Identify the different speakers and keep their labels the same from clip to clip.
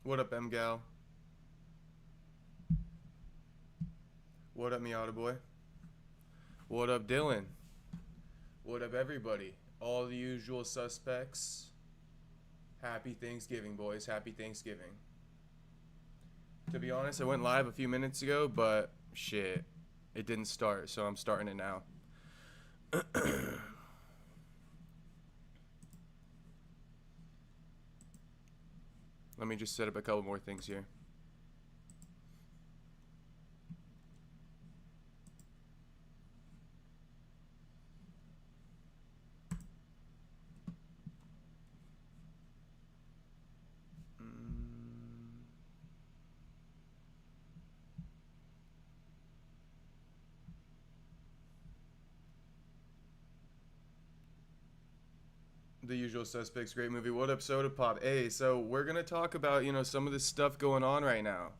Speaker 1: What up, M-Gal? What up, Miata boy? What up, Dylan? What up, everybody? All the usual suspects. Happy Thanksgiving, boys. Happy Thanksgiving. To be honest, I went live a few minutes ago, but shit, it didn't start, so I'm starting it now. Let me just set up a couple more things here. The Usual Suspects, great movie. What up, Soda Pop? Hey, so we're gonna talk about, some of this stuff going on right now.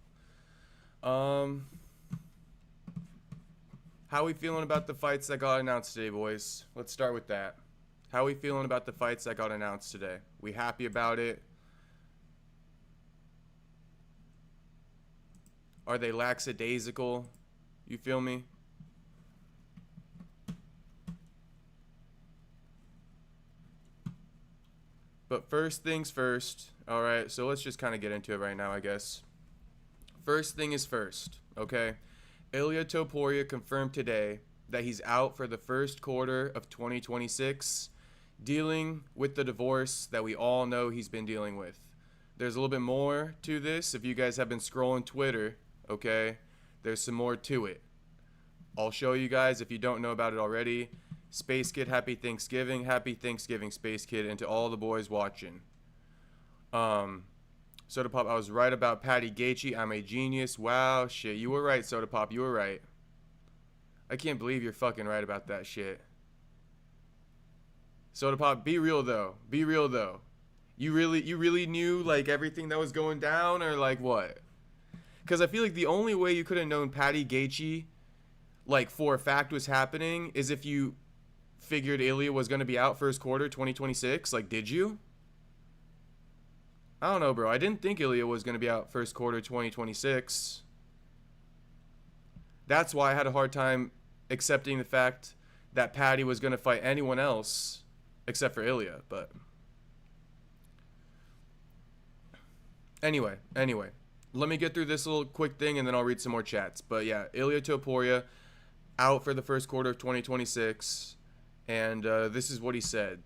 Speaker 1: How we feeling about the fights that got announced today, boys? Let's start with that. How we feeling about the fights that got announced today? We happy about it? Are they lackadaisical? You feel me? But first things first. Alright, so let's just kind of get into it right now, I guess. First thing is first, okay? Ilia Topuria confirmed today that he's out for the first quarter of 2026, dealing with the divorce that we all know he's been dealing with. There's a little bit more to this. If you guys have been scrolling Twitter, okay, there's some more to it. I'll show you guys if you don't know about it already. Space Kid, happy Thanksgiving. Happy Thanksgiving, Space Kid, and to all the boys watching. Soda Pop, I was right about Paddy Gaethje. I'm a genius. Wow, shit. You were right, Soda Pop. You were right. I can't believe you're fucking right about that shit. Soda Pop, be real though. Be real though. You really knew like everything that was going down, or like what? Because I feel like the only way you could have known Paddy Gaethje, like for a fact, was happening is if you figured Ilia was going to be out first quarter 2026. Like, did you? I don't know, bro. I didn't think Ilia was going to be out first quarter 2026. That's why I had a hard time accepting the fact that Paddy was going to fight anyone else except for Ilia. But anyway, let me get through this little quick thing and then I'll read some more chats. But yeah, Ilia Topuria out for the first quarter of 2026. And this is what he said.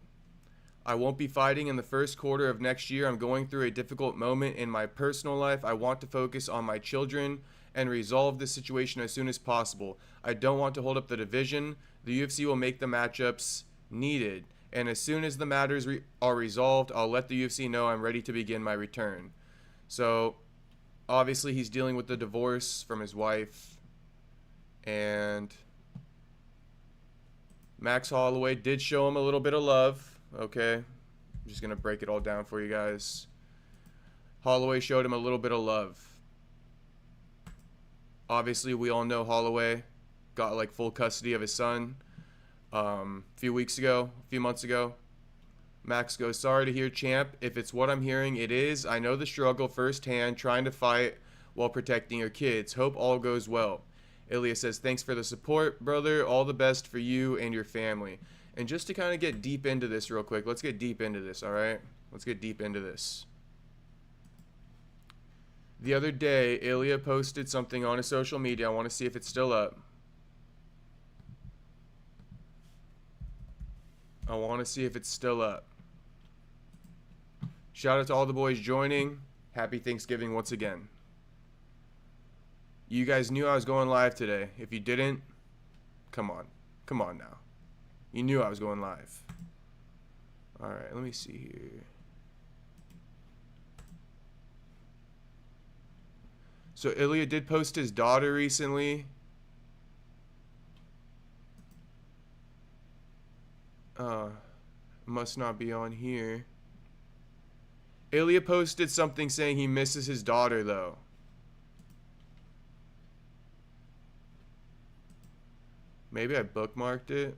Speaker 1: I won't be fighting in the first quarter of next year. I'm going through a difficult moment in my personal life. I want to focus on my children and resolve this situation as soon as possible. I don't want to hold up the division. The UFC will make the matchups needed. And as soon as the matters are resolved, I'll let the UFC know I'm ready to begin my return. So, obviously he's dealing with the divorce from his wife. And Max Holloway did show him a little bit of love. Okay, I'm just gonna break it all down for you guys. Holloway showed him a little bit of love. Obviously, we all know Holloway got like full custody of his son a few months ago. Max goes, sorry to hear, champ. If it's what I'm hearing, it is. I know the struggle firsthand, trying to fight while protecting your kids. Hope all goes well. Ilia says, thanks for the support, brother. All the best for you and your family. And just to kind of get deep into this real quick, let's get deep into this, all right? Let's get deep into this. The other day, Ilia posted something on his social media. I want to see if it's still up. I want to see if it's still up. Shout out to all the boys joining. Happy Thanksgiving once again. You guys knew I was going live today. If you didn't, come on. Come on now. You knew I was going live. Alright, let me see here. So Ilia did post his daughter recently. Must not be on here. Ilia posted something saying he misses his daughter though. Maybe I bookmarked it.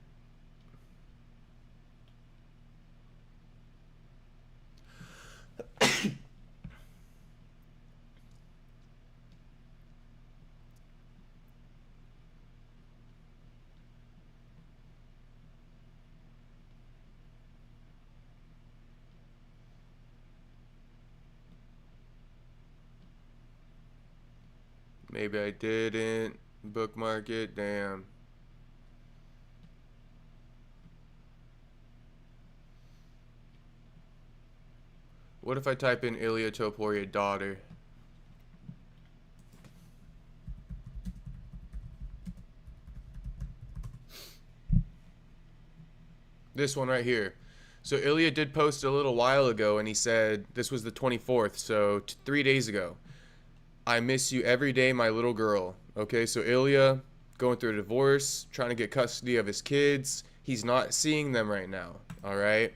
Speaker 1: Maybe I didn't bookmark it. Damn. What if I type in Ilia Topuria daughter? This one right here. So Ilia did post a little while ago, and he said this was the 24th, so 3 days ago. I miss you every day, my little girl. Okay, so Ilia going through a divorce, trying to get custody of his kids. He's not seeing them right now. All right.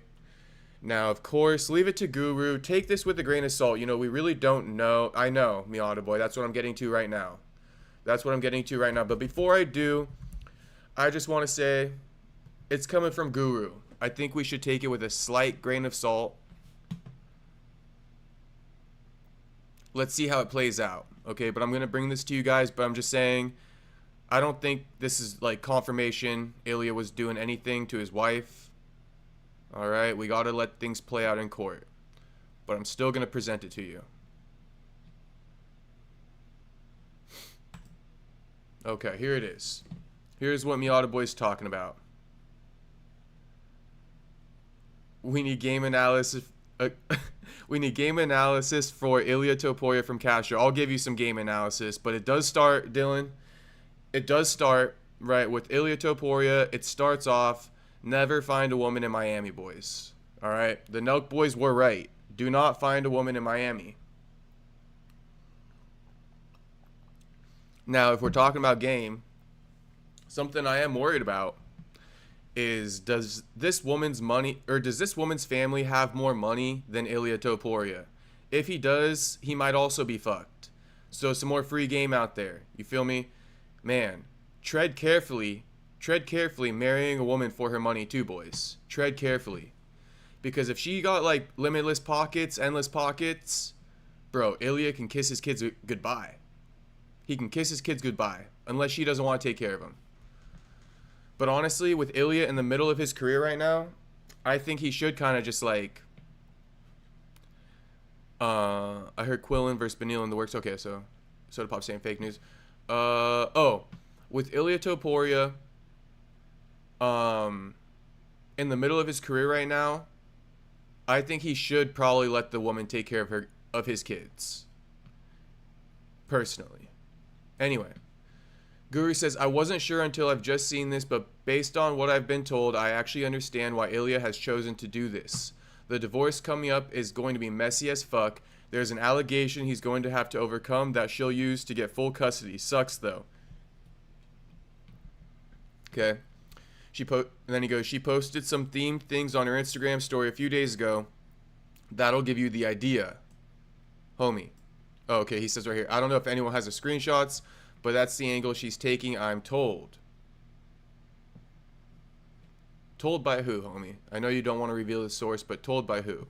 Speaker 1: Now, of course, leave it to Guru. Take this with a grain of salt. You know, we really don't know. I know, Miata boy. That's what I'm getting to right now. That's what I'm getting to right now. But before I do, I just want to say it's coming from Guru. I think we should take it with a slight grain of salt. Let's see how it plays out. Okay, but I'm going to bring this to you guys, but I'm just saying I don't think this is like confirmation Ilia was doing anything to his wife. All right, we got to let things play out in court. But I'm still going to present it to you. Okay, here it is. Here's what Miata Boy's talking about. We need game analysis. We need game analysis for Ilia Topuria from Castro. I'll give you some game analysis, but it does start, Dylan. It does start, right, with Ilia Topuria. It starts off, never find a woman in Miami, boys. All right? The Nelk boys were right. Do not find a woman in Miami. Now, if we're talking about game, something I am worried about is does this woman's family have more money than Ilia Topuria? If he does, he might also be fucked. So some more free game out there. You feel me? Man, tread carefully marrying a woman for her money too, boys. Tread carefully. Because if she got like limitless pockets, endless pockets, bro, Ilia can kiss his kids goodbye. He can kiss his kids goodbye unless she doesn't want to take care of him. But honestly, with Ilia in the middle of his career right now, I think he should kind of just like... I heard Quillen versus Benil in the works. Okay, so Soda Pop saying fake news. With Ilia Topuria, in the middle of his career right now, I think he should probably let the woman take care of his kids. Personally. Anyway. Guru says, I wasn't sure until I've just seen this, but based on what I've been told, I actually understand why Ilia has chosen to do this. The divorce coming up is going to be messy as fuck. There's an allegation he's going to have to overcome that she'll use to get full custody. Sucks, though. Okay. And then he goes, she posted some themed things on her Instagram story a few days ago. That'll give you the idea. Homie. Oh, okay, he says right here, I don't know if anyone has the screenshots, but that's the angle she's taking, I'm told. Told by who, homie? I know you don't want to reveal the source, but told by who?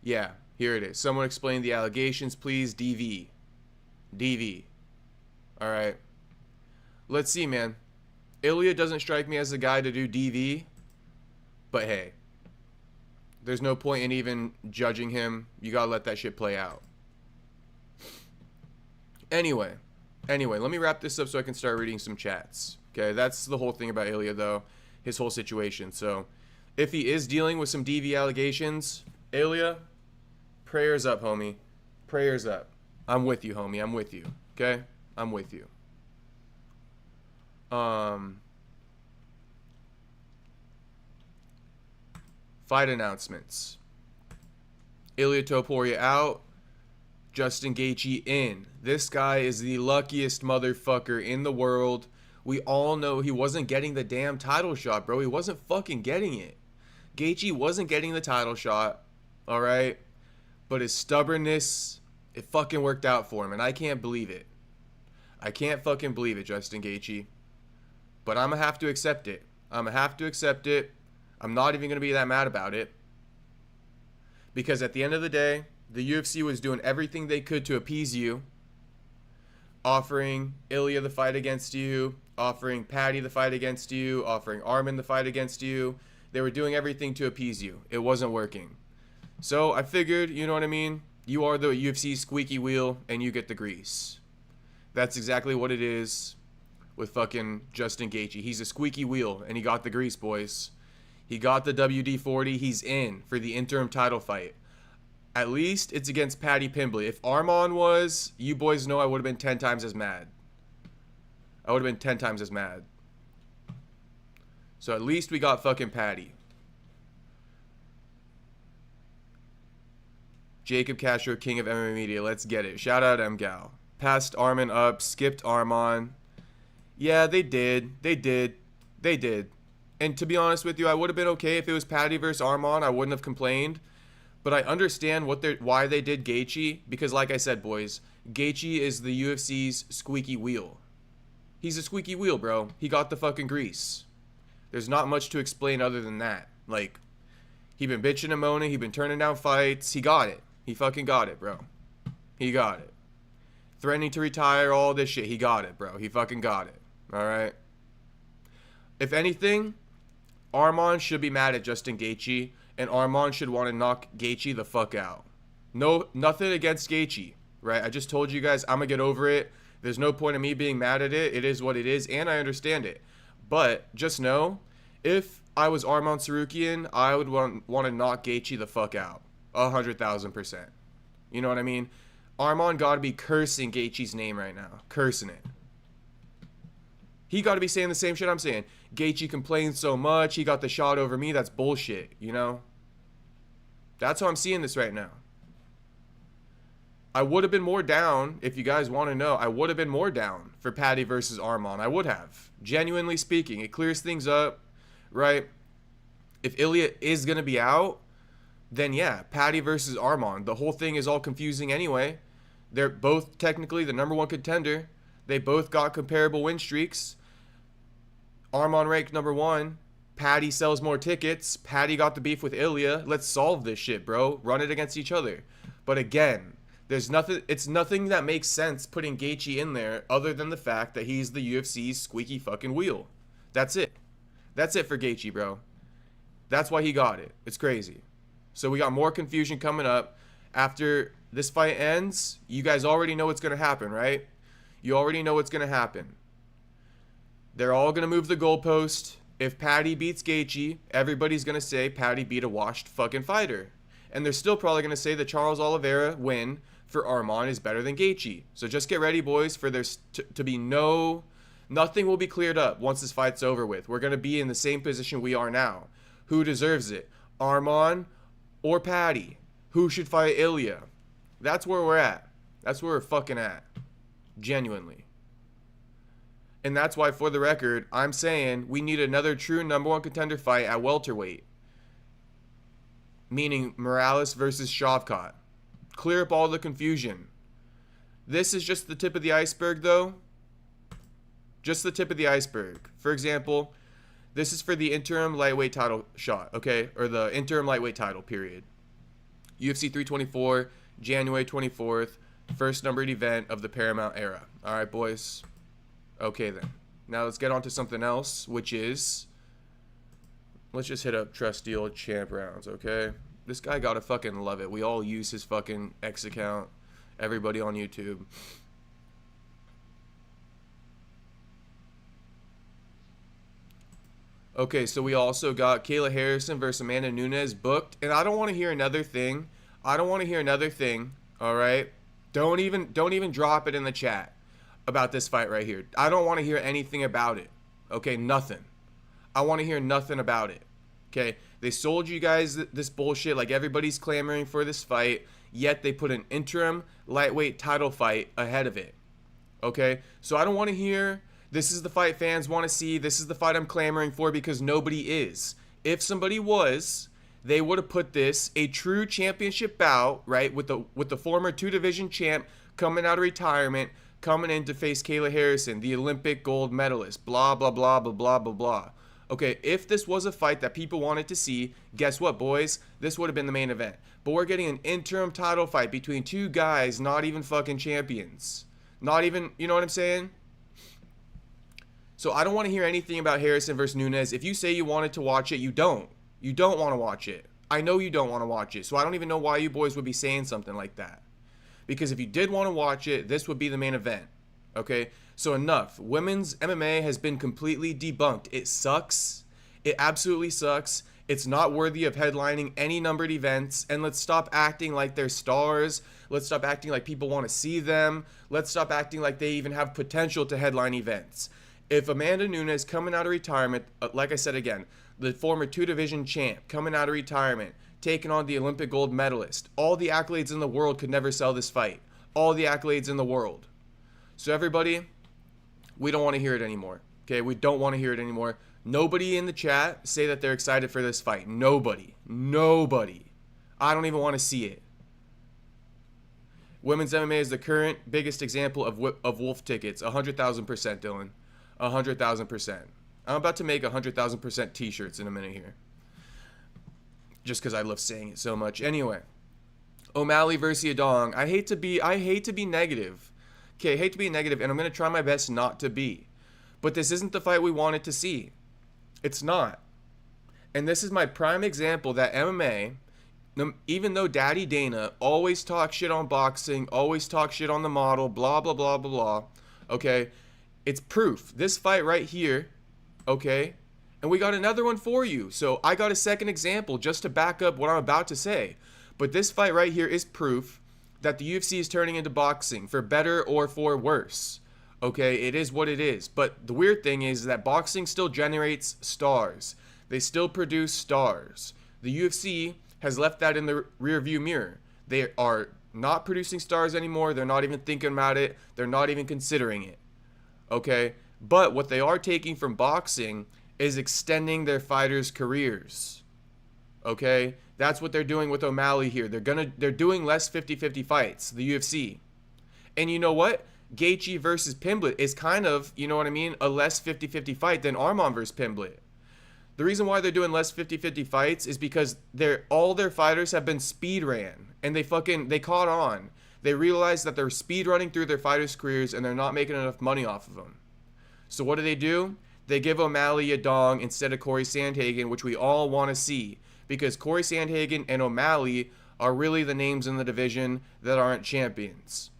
Speaker 1: Yeah, here it is. Someone explain the allegations, please. DV. Alright. Let's see, man. Ilia doesn't strike me as the guy to do DV, but hey. There's no point in even judging him. You gotta let that shit play out. Anyway, let me wrap this up so I can start reading some chats. Okay, that's the whole thing about Ilia, though. His whole situation. So, if he is dealing with some DV allegations, Ilia, prayers up, homie. Prayers up. I'm with you, homie. I'm with you. Okay? I'm with you. Fight announcements. Ilia Topuria out. Justin Gaethje in. This guy is the luckiest motherfucker in the world. We all know he wasn't getting the damn title shot, bro. He wasn't fucking getting it. Gaethje wasn't getting the title shot. Alright? But his stubbornness, it fucking worked out for him. And I can't believe it. I can't fucking believe it, Justin Gaethje. But I'm gonna have to accept it. I'm gonna have to accept it. I'm not even going to be that mad about it. Because at the end of the day, the UFC was doing everything they could to appease you. Offering Ilia the fight against you. Offering Paddy the fight against you. Offering Armin the fight against you. They were doing everything to appease you. It wasn't working. So I figured, you know what I mean? You are the UFC squeaky wheel, and you get the grease. That's exactly what it is with fucking Justin Gaethje. He's a squeaky wheel, and he got the grease, boys. He got the WD-40. He's in for the interim title fight. At least it's against Paddy Pimblett. If Arman was, you boys know I would have been 10 times as mad. I would have been 10 times as mad. So at least we got fucking Paddy. Jacob Castro, king of MMA media. Let's get it. Shout out MGal. Passed Arman up, skipped Arman. Yeah, they did. They did. They did. And to be honest with you, I would have been okay if it was Paddy versus Arman. I wouldn't have complained. But I understand why they did Gaethje. Because like I said, boys, Gaethje is the UFC's squeaky wheel. He's a squeaky wheel, bro. He got the fucking grease. There's not much to explain other than that. Like, he been bitching and moaning. He been turning down fights. He got it. He fucking got it, bro. He got it. Threatening to retire, all this shit. He got it, bro. He fucking got it. Alright? If anything, Arman should be mad at Justin Gaethje, and Arman should want to knock Gaethje the fuck out. No, nothing against Gaethje, right? I just told you guys I'm going to get over it. There's no point in me being mad at it. It is what it is, and I understand it. But just know, if I was Arman Tsarukyan, I would want to knock Gaethje the fuck out. 100,000%. You know what I mean? Arman got to be cursing Gaethje's name right now. Cursing it. He got to be saying the same shit I'm saying. Gaethje complains so much. He got the shot over me. That's bullshit, you know? That's how I'm seeing this right now. I would have been more down, if you guys want to know, I would have been more down for Paddy versus Arman. I would have. Genuinely speaking. It clears things up, right? If Ilia is going to be out, then yeah, Paddy versus Arman. The whole thing is all confusing anyway. They're both technically the number one contender. They both got comparable win streaks. Arman ranked number one. Paddy sells more tickets. Paddy got the beef with Ilia. Let's solve this shit, bro. Run it against each other. But again, there's nothing. It's nothing that makes sense putting Gaethje in there other than the fact that he's the UFC's squeaky fucking wheel. That's it. That's it for Gaethje, bro. That's why he got it. It's crazy. So we got more confusion coming up. After this fight ends, you guys already know what's going to happen, right? You already know what's going to happen. They're all going to move the goalpost. If Paddy beats Gaethje, everybody's going to say Paddy beat a washed fucking fighter. And they're still probably going to say the Charles Oliveira win for Arman is better than Gaethje. So just get ready, boys, for there to be nothing will be cleared up once this fight's over with. We're going to be in the same position we are now. Who deserves it? Arman or Paddy? Who should fight Ilia? That's where we're at. That's where we're fucking at. Genuinely. And that's why, for the record, I'm saying we need another true number one contender fight at welterweight. Meaning Morales versus Shavkat. Clear up all the confusion. This is just the tip of the iceberg, though. Just the tip of the iceberg. For example, this is for the interim lightweight title shot, okay? Or the interim lightweight title, period. UFC 324, January 24th, first numbered event of the Paramount era. All right, boys. Okay, then. Now let's get on to something else, which is... Let's just hit up trusty old champ rounds, okay? This guy gotta fucking love it. We all use his fucking X account. Everybody on YouTube. Okay, so we also got Kayla Harrison versus Amanda Nunes booked. And I don't want to hear another thing. I don't want to hear another thing, all right? Don't even drop it in the chat about this fight right here. I don't want to hear anything about it. Okay, nothing. I want to hear nothing about it. Okay, they sold you guys this bullshit like everybody's clamoring for this fight, yet they put an interim lightweight title fight ahead of it. Okay, so I don't want to hear this is the fight fans want to see, this is the fight I'm clamoring for, because nobody is. If somebody was, they would have put this a true championship bout, right, with the former 2-division champ coming out of retirement, coming in to face Kayla Harrison, the Olympic gold medalist, blah, blah, blah, blah, blah, blah, blah. Okay, if this was a fight that people wanted to see, guess what, boys? This would have been the main event. But we're getting an interim title fight between two guys not even fucking champions. Not even, you know what I'm saying? So I don't want to hear anything about Harrison versus Nunes. If you say you wanted to watch it, you don't. You don't want to watch it. I know you don't want to watch it. So I don't even know why you boys would be saying something like that. Because if you did want to watch it, this would be the main event. Okay? So enough. Women's MMA has been completely debunked. It sucks. It absolutely sucks. It's not worthy of headlining any numbered events. And let's stop acting like they're stars. Let's stop acting like people want to see them. Let's stop acting like they even have potential to headline events. If Amanda Nunes coming out of retirement, like I said again, the former 2-division champ coming out of retirement, taking on the Olympic gold medalist, all the accolades in the world could never sell this fight. All the accolades in the world. So everybody, we don't want to hear it anymore. Okay, we don't want to hear it anymore. Nobody in the chat say that they're excited for this fight. Nobody. Nobody. I don't even want to see it. Women's MMA is the current biggest example of wolf tickets. 100,000%, Dylan. 100,000%. I'm about to make 100,000% t-shirts in a minute here. Just because I love saying it so much. Anyway. O'Malley versus Yadong. I hate to be negative. Okay, I hate to be negative, and I'm going to try my best not to be. But this isn't the fight we wanted to see. It's not. And this is my prime example that MMA, even though Daddy Dana always talks shit on boxing, always talks shit on the model, blah, blah, blah, blah, blah, okay, it's proof. This fight right here, okay, and we got another one for you. So I got a second example just to back up what I'm about to say. But this fight right here is proof that the UFC is turning into boxing, for better or for worse. Okay, it is what it is. But the weird thing is that boxing still generates stars. They still produce stars. The UFC has left that in the rearview mirror. They are not producing stars anymore. They're not even thinking about it. They're not even considering it. Okay? But what they are taking from boxing is extending their fighters' careers. Okay? That's what they're doing with O'Malley here. They're doing less 50-50 fights, the UFC. And you know what? Gaethje versus Pimblett is kind of, you know what I mean, a less 50-50 fight than Arman versus Pimblett. The reason why they're doing less 50-50 fights is because all their fighters have been speed ran, and they caught on. They realized that they're speed running through their fighters' careers and they're not making enough money off of them. So what do? They give O'Malley a dong instead of Corey Sandhagen, which we all want to see, because Corey Sandhagen and O'Malley are really the names in the division that aren't champions.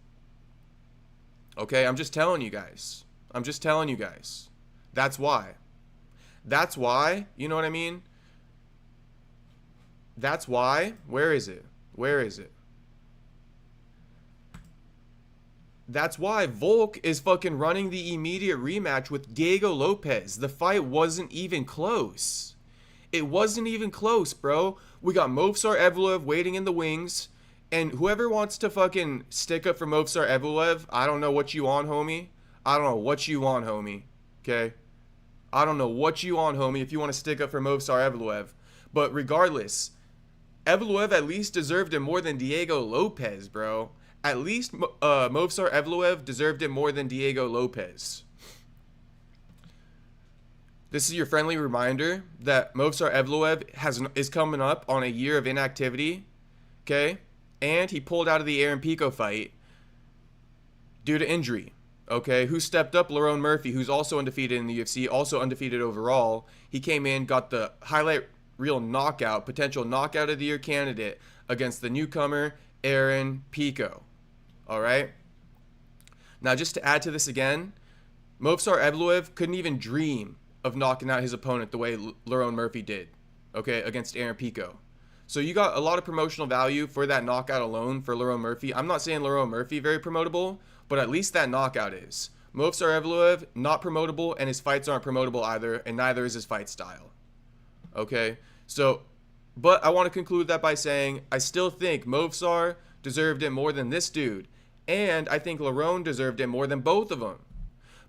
Speaker 1: Okay, I'm just telling you guys. That's why. That's why, you know what I mean? That's why. Where is it? That's why Volk is fucking running the immediate rematch with Diego Lopez. The fight wasn't even close. It wasn't even close, bro. We got Movsar Evloev waiting in the wings. And whoever wants to fucking stick up for Movsar Evloev, I don't know what you on, homie. Okay? I don't know what you on, homie, if you want to stick up for Movsar Evloev. But regardless, Evloev at least deserved it more than Diego Lopez, bro. At least Movsar Evloev deserved it more than Diego Lopez. This is your friendly reminder that Movsar Evloev is coming up on a year of inactivity, okay? And he pulled out of the Aaron Pico fight due to injury, okay? Who stepped up? Lerone Murphy, who's also undefeated in the UFC, also undefeated overall. He came in, got the highlight reel knockout, potential knockout of the year candidate against the newcomer, Aaron Pico, all right? Now, just to add to this again, Movsar Evloev couldn't even dream of knocking out his opponent the way Lerone Murphy did, okay, against Aaron Pico. So you got a lot of promotional value for that knockout alone for Lerone Murphy. I'm not saying Lerone Murphy very promotable, but at least that knockout is. Movsar Evloev, not promotable, and his fights aren't promotable either, and neither is his fight style. Okay? So, but I want to conclude that by saying I still think Movsar deserved it more than this dude, and I think Lerone deserved it more than both of them.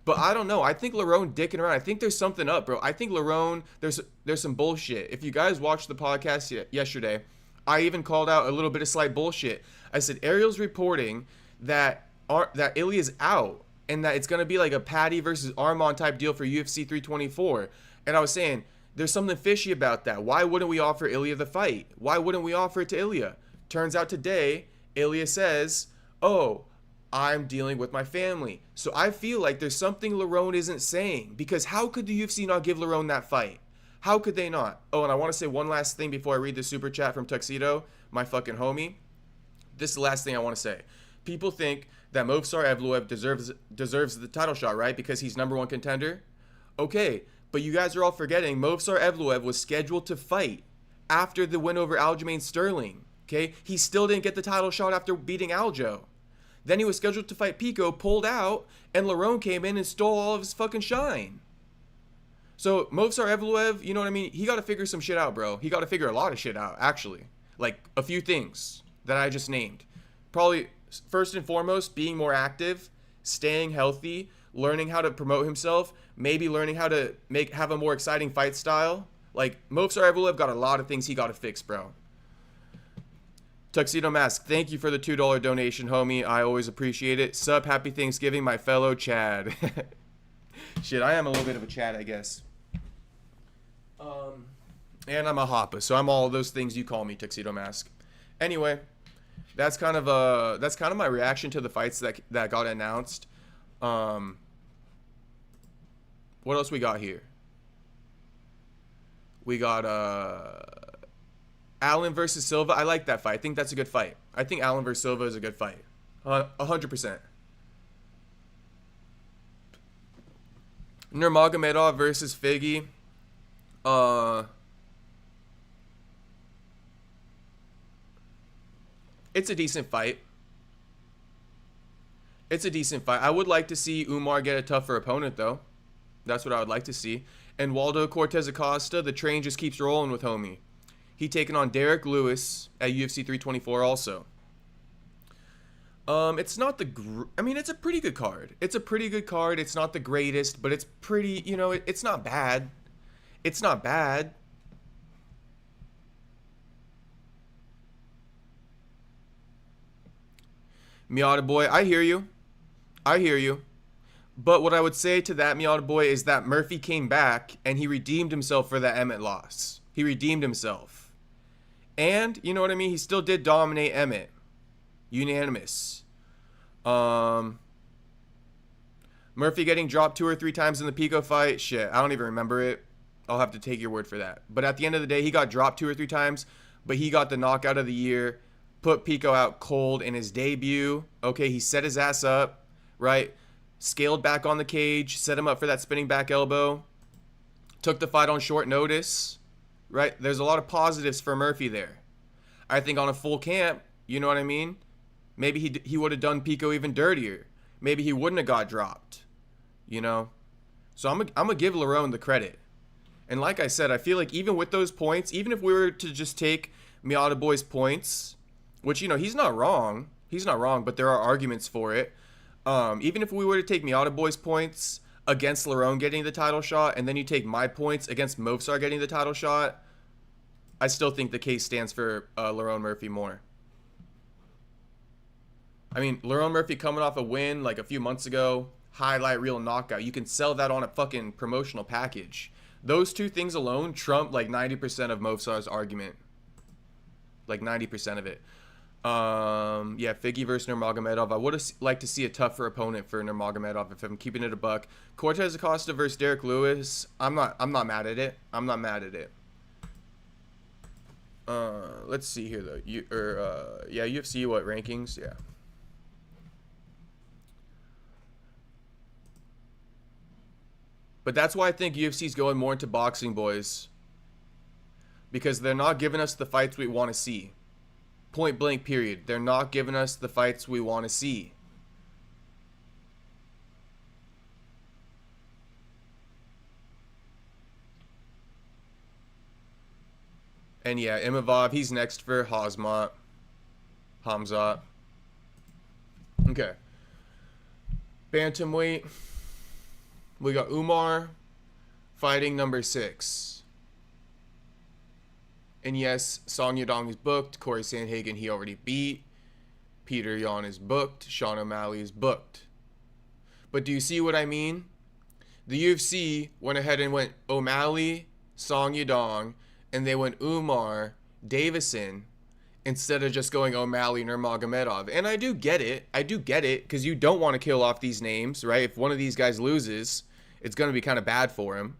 Speaker 1: But I don't know. I think Lerone dicking around. I think there's something up, bro. I think Lerone, there's some bullshit. If you guys watched the podcast yesterday, I even called out a little bit of slight bullshit. I said Ariel's reporting that Ilia's out and that it's going to be like a Paddy versus Arman type deal for UFC 324. And I was saying, there's something fishy about that. Why wouldn't we offer Ilia the fight? Why wouldn't we offer it to Ilia? Turns out today, Ilia says, oh, I'm dealing with my family. So I feel like there's something Lerone isn't saying, because how could the UFC not give Lerone that fight? How could they not? Oh, and I want to say one last thing before I read the super chat from Tuxedo, my fucking homie. This is the last thing I want to say. People think that Movsar Evloev deserves the title shot, right? Because he's #1 contender. Okay, but you guys are all forgetting Movsar Evloev was scheduled to fight after the win over Aljamain Sterling. Okay, he still didn't get the title shot after beating Aljo. Then he was scheduled to fight Pico, pulled out, and Lerone came in and stole all of his fucking shine. So Movsar Evloev, you know what I mean? He got to figure some shit out, bro. He got to figure a lot of shit out, actually. Like a few things that I just named. Probably first and foremost, being more active, staying healthy, learning how to promote himself, maybe learning how to have a more exciting fight style. Like Movsar Evloev got a lot of things he got to fix, bro. Tuxedo Mask, thank you for the $2 donation, homie. I always appreciate it. Sub, happy Thanksgiving, my fellow Chad. Shit, I am a little bit of a Chad, I guess. And I'm a Hoppa, so I'm all those things you call me, Tuxedo Mask. Anyway, that's kind of my reaction to the fights that got announced. What else we got here? We got Allen versus Silva. I like that fight. I think that's a good fight. I think Allen versus Silva is a good fight. 100%. Nurmagomedov versus Figgy. It's a decent fight. It's a decent fight. I would like to see Umar get a tougher opponent, though. That's what I would like to see. And Waldo Cortez Acosta, the train just keeps rolling with homie. He taking on Derek Lewis at UFC 324 also. It's not it's a pretty good card. It's a pretty good card. It's not the greatest, but it's pretty, it's not bad. It's not bad. Miata boy, I hear you. I hear you. But what I would say to that, Miata boy, is that Murphy came back and he redeemed himself for that Emmett loss. He redeemed himself. And, you know what I mean? He still did dominate Emmett. Unanimous. Murphy getting dropped 2 or 3 times in the Pico fight. Shit, I don't even remember it. I'll have to take your word for that. But at the end of the day, he got dropped 2 or 3 times. But he got the knockout of the year. Put Pico out cold in his debut. Okay, he set his ass up. Right? Scaled back on the cage. Set him up for that spinning back elbow. Took the fight on short notice. Right? There's a lot of positives for Murphy there. I think on a full camp, you know what I mean? Maybe he would have done Pico even dirtier. Maybe he wouldn't have got dropped. You know? So I'm gonna give Lerone the credit. And like I said, I feel like even with those points, even if we were to just take Miata Boy's points, which, he's not wrong. He's not wrong, but there are arguments for it. Even if we were to take Miata Boy's points against Lerone getting the title shot, and then you take my points against Movsar getting the title shot, I still think the case stands for Lerone Murphy more. I mean, Lerone Murphy coming off a win like a few months ago, highlight reel knockout. You can sell that on a fucking promotional package. Those 2 things alone trump like 90% of Movsar's argument. Like 90% of it. Yeah, Figgy versus Nurmagomedov. I would have liked to see a tougher opponent for Nurmagomedov if I'm keeping it a buck. Cortez Acosta versus Derek Lewis. I'm not mad at it. I'm not mad at it. Let's see here though. Yeah, UFC what rankings? Yeah. But that's why I think UFC's going more into boxing, boys. Because they're not giving us the fights we want to see. Point blank, period. They're not giving us the fights we want to see. And yeah, Imavov, he's next for Hamzat. Okay. Bantamweight. We got Umar fighting number 6. And yes, Song Yadong is booked. Corey Sandhagen, he already beat. Peter Yan is booked. Sean O'Malley is booked. But do you see what I mean? The UFC went ahead and went O'Malley, Song Yadong, and they went Umar, Davison, instead of just going O'Malley, Nurmagomedov. And I do get it. I do get it, because you don't want to kill off these names, right? If one of these guys loses, it's going to be kind of bad for him.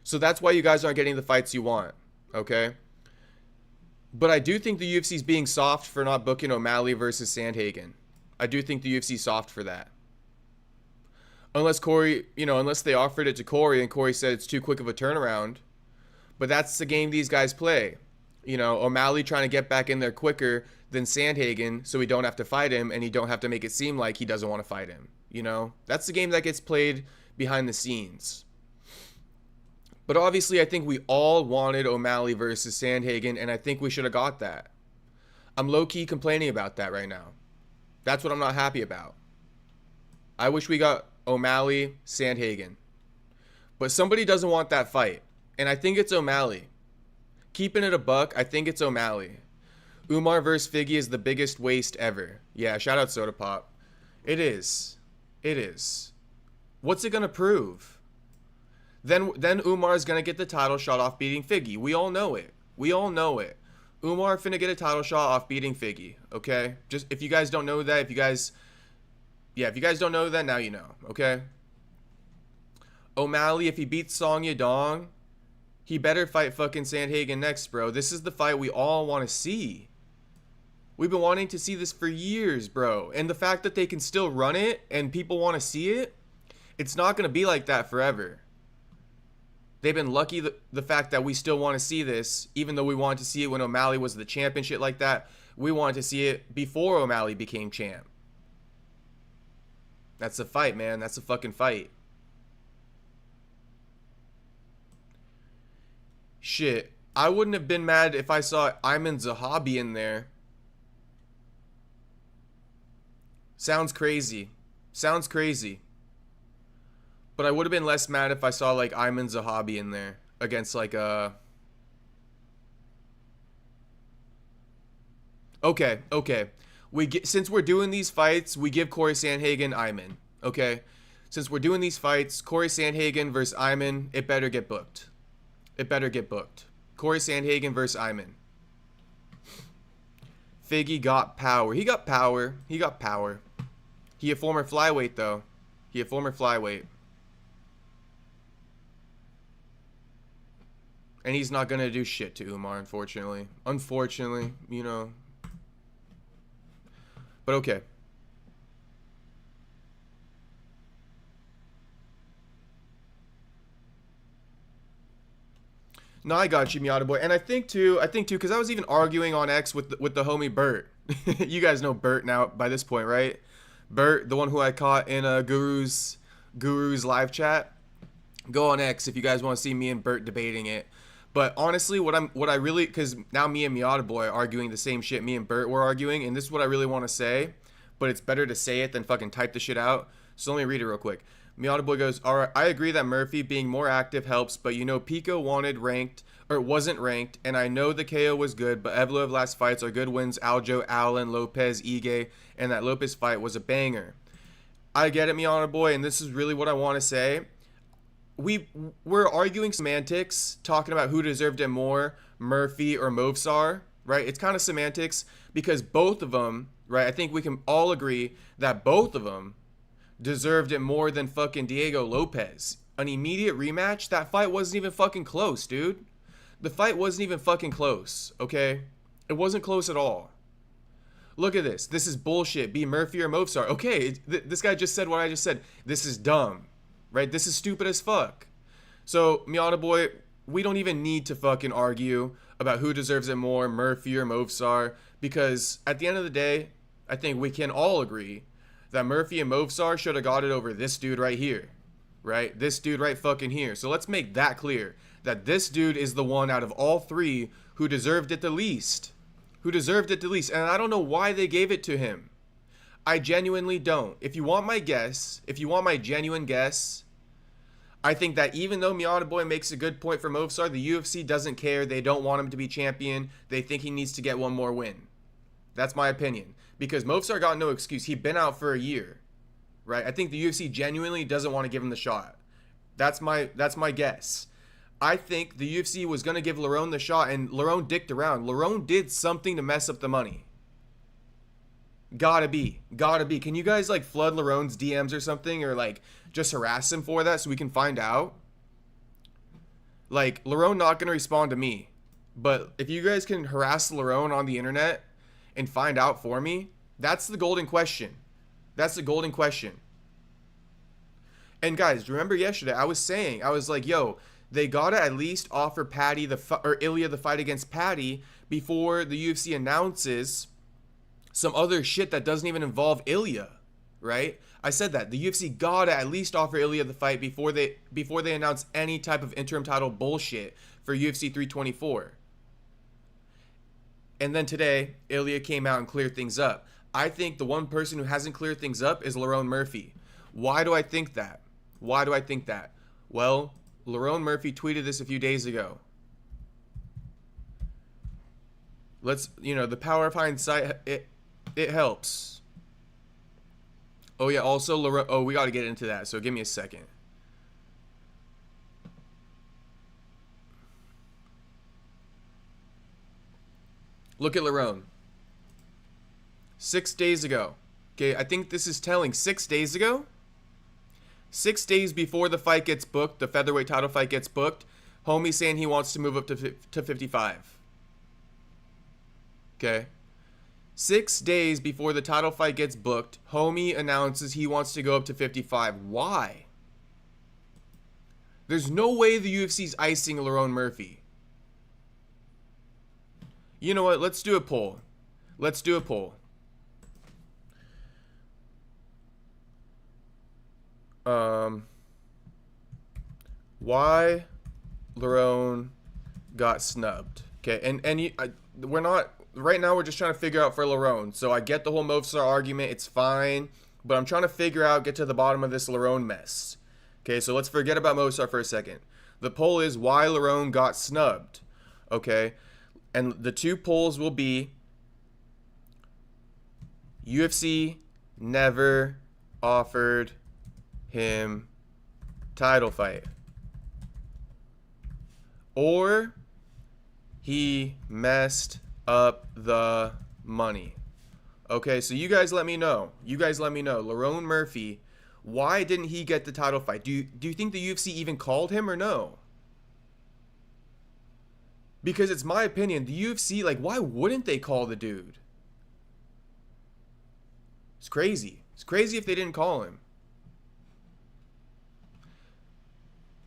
Speaker 1: So that's why you guys aren't getting the fights you want, okay? But I do think the UFC's being soft for not booking O'Malley versus Sandhagen. I do think the UFC's soft for that. Unless Corey, unless they offered it to Corey and Corey said it's too quick of a turnaround. But that's the game these guys play. O'Malley trying to get back in there quicker than Sandhagen so he don't have to fight him and he don't have to make it seem like he doesn't want to fight him. That's the game that gets played behind the scenes. But obviously, I think we all wanted O'Malley versus Sandhagen, and I think we should have got that. I'm low-key complaining about that right now. That's what I'm not happy about. I wish we got O'Malley, Sandhagen. But somebody doesn't want that fight, and I think it's O'Malley. Keeping it a buck, I think it's O'Malley. Umar versus Figgy is the biggest waste ever. Yeah, shout out Soda Pop. It is. It is. What's it going to prove? Then Umar's going to get the title shot off beating Figgy. We all know it. We all know it. Umar finna get a title shot off beating Figgy, okay? Just if you guys don't know that, if you guys don't know that, now you know, okay? O'Malley, if he beats Song Yadong, he better fight fucking Sandhagen next, bro. This is the fight we all want to see. We've been wanting to see this for years, bro. And the fact that they can still run it and people want to see it, it's not going to be like that forever. They've been lucky the fact that we still want to see this, even though we wanted to see it when O'Malley was the champ and shit like that. We wanted to see it before O'Malley became champ. That's a fight, man. That's a fucking fight. Shit. I wouldn't have been mad if I saw Ayman Zahabi in there. Sounds crazy. Sounds crazy. But I would have been less mad if I saw like Ayman Zahabi in there against like a. Okay. Since we're doing these fights, we give Corey Sandhagen Ayman. Okay, since we're doing these fights, Corey Sandhagen versus Ayman, it better get booked. It better get booked. Corey Sandhagen versus Ayman. Figgy got power. He got power. He got power. He a former flyweight though. He a former flyweight. And he's not going to do shit to Umar, unfortunately. Unfortunately, But okay. No, I got you, Miata boy. And I think too, because I was even arguing on X with the homie Bert. You guys know Bert now by this point, right? Bert, the one who I caught in Guru's live chat. Go on X if you guys want to see me and Bert debating it. But honestly, because now me and Miata Boy are arguing the same shit me and Bert were arguing, and this is what I really want to say, but it's better to say it than fucking type the shit out. So let me read it real quick. Miata Boy goes, all right, I agree that Murphy being more active helps, but Pico wasn't ranked, and I know the KO was good, but Evloev last fights are good wins, Aljo, Allen, Lopez, Ige, and that Lopez fight was a banger. I get it, Miata Boy, and this is really what I want to say. We're arguing semantics, talking about who deserved it more, Murphy or Movsar, right? It's kind of semantics because both of them, right? I think we can all agree that both of them deserved it more than fucking Diego Lopez. An immediate rematch? That fight wasn't even fucking close, dude. The fight wasn't even fucking close, okay? It wasn't close at all. Look at this. This is bullshit. Be Murphy or Movsar. Okay, this guy just said what I just said. This is dumb. Right? This is stupid as fuck. So, Miata Boy, we don't even need to fucking argue about who deserves it more, Murphy or Movsar, because at the end of the day, I think we can all agree that Murphy and Movsar should have got it over this dude right here. Right? This dude right fucking here. So let's make that clear, that this dude is the one out of all three who deserved it the least. And I don't know why they gave it to him. I genuinely don't. If you want my genuine guess, I think that even though Miata Boy makes a good point for Movsar, the UFC doesn't care. They don't want him to be champion. They think he needs to get one more win. That's my opinion. Because Movsar got no excuse. He'd been out for a year, right? I think the UFC genuinely doesn't want to give him the shot. That's my guess. I think the UFC was going to give Lerone the shot, and Lerone dicked around. Lerone did something to mess up the money. Gotta be. Can you guys like flood Lerone's DMs or something, or like just harass him for that so we can find out? Like, Lerone not going to respond to me. But if you guys can harass Lerone on the internet and find out for me, that's the golden question. That's the golden question. And guys, remember yesterday, I was like, yo, they gotta at least offer Paddy or Ilia the fight against Paddy before the UFC announces some other shit that doesn't even involve Ilia, right? I said that the UFC gotta at least offer Ilia the fight before they announce any type of interim title bullshit for UFC 324. And then today, Ilia came out and cleared things up. I think the one person who hasn't cleared things up is Lerone Murphy. Why do I think that? Why do I think that? Well, Lerone Murphy tweeted this a few days ago. The power of hindsight, it helps. Oh yeah, also Lerone, we got to get into that, so give me a second. Look at Lerone. 6 days ago. Okay, I think this is telling. 6 days ago? 6 days before the fight gets booked, the featherweight title fight gets booked, homie saying he wants to move up to 55. Okay? 6 days before the title fight gets booked, homie announces he wants to go up to 55. Why? There's no way the UFC's icing Lerone Murphy. You know what? Let's do a poll. Let's do a poll. Why Lerone got snubbed? Okay, we're not right now. We're just trying to figure out for Lerone. So I get the whole Movsar argument. It's fine, but I'm trying to get to the bottom of this Lerone mess. Okay, so let's forget about Movsar for a second. The poll is why Lerone got snubbed. Okay, and the two polls will be UFC never offered him title fight, or he messed up the money. Okay, so you guys let me know. Lerone Murphy, why didn't he get the title fight? Do you think the UFC even called him or no? Because it's my opinion, the UFC, like, why wouldn't they call the dude? It's crazy. It's crazy if they didn't call him.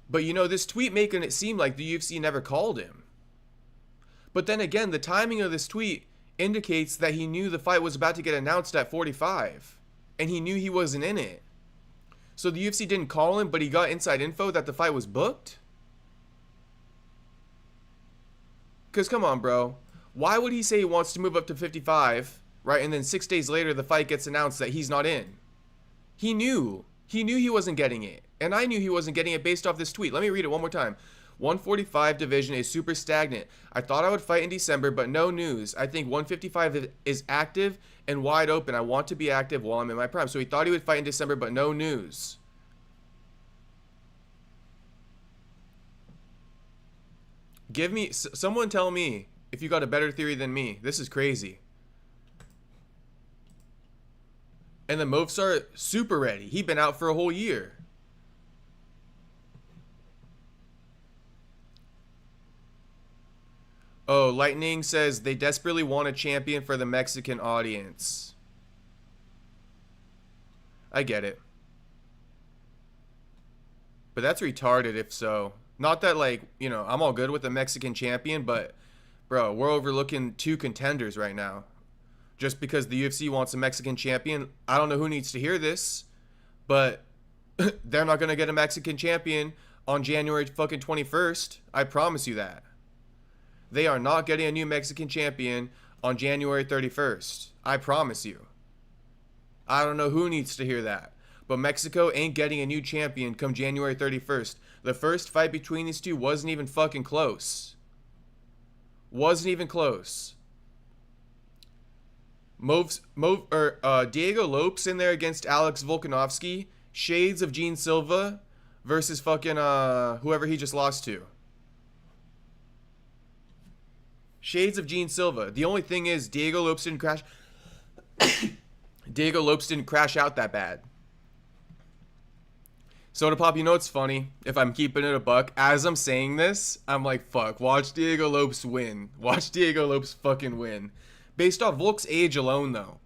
Speaker 1: But this tweet making it seem like the UFC never called him. But then again, the timing of this tweet indicates that he knew the fight was about to get announced at 45. And he knew he wasn't in it. So the UFC didn't call him, but he got inside info that the fight was booked? Because come on, bro. Why would he say he wants to move up to 55, right? And then 6 days later, the fight gets announced that he's not in. He knew. He knew he wasn't getting it. And I knew he wasn't getting it based off this tweet. Let me read it one more time. 145 division is super stagnant. I thought I would fight in December, but no news. I think 155 is active and wide open. I want to be active while I'm in my prime. So he thought he would fight in December, but no news. Someone tell me if you got a better theory than me. This is crazy. And the Movsar super ready. He'd been out for a whole year. Oh, Lightning says they desperately want a champion for the Mexican audience. I get it. But that's retarded if so. Not that, like, I'm all good with the Mexican champion, but, bro, we're overlooking two contenders right now. Just because the UFC wants a Mexican champion, I don't know who needs to hear this, but they're not going to get a Mexican champion on January fucking 21st. I promise you that. They are not getting a new Mexican champion on January 31st. I promise you. I don't know who needs to hear that. But Mexico ain't getting a new champion come January 31st. The first fight between these two wasn't even fucking close. Wasn't even close. Diego Lopes in there against Alex Volkanovski. Shades of Gene Silva versus fucking whoever he just lost to. Shades of Gene Silva. The only thing is Diego Lopes didn't crash. Diego Lopes didn't crash out that bad. Soda Pop, you know what's funny? If I'm keeping it a buck, as I'm saying this, I'm like, fuck, watch Diego Lopes win. Watch Diego Lopes fucking win. Based off Volk's age alone, though.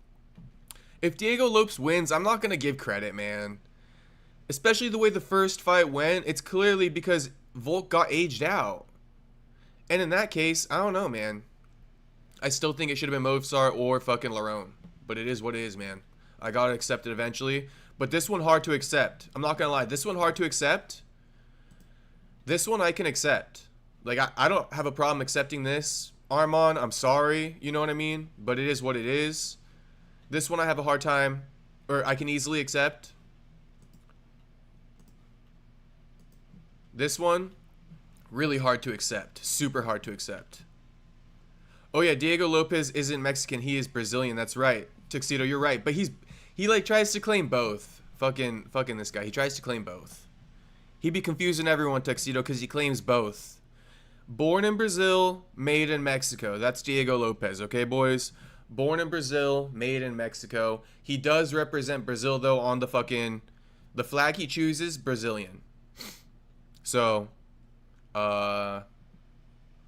Speaker 1: If Diego Lopes wins, I'm not going to give credit, man. Especially the way the first fight went, it's clearly because Volk got aged out. And in that case, I don't know, man. I still think it should have been Movsar or fucking Lerone. But it is what it is, man. I gotta accept it eventually. But this one hard to accept. I'm not gonna lie. This one hard to accept. This one I can accept. Like, I don't have a problem accepting this. Arman, I'm sorry. You know what I mean? But it is what it is. This one I have a hard time. Or I can easily accept. This one, really hard to accept. Super hard to accept. Oh yeah, Diego Lopes isn't Mexican. He is Brazilian. That's right. Tuxedo, you're right. But he like tries to claim both. Fucking this guy. He tries to claim both. He be confusing everyone, Tuxedo, because he claims both. Born in Brazil, made in Mexico. That's Diego Lopes, okay, boys? Born in Brazil, made in Mexico. He does represent Brazil, though, on the flag he chooses, Brazilian. So,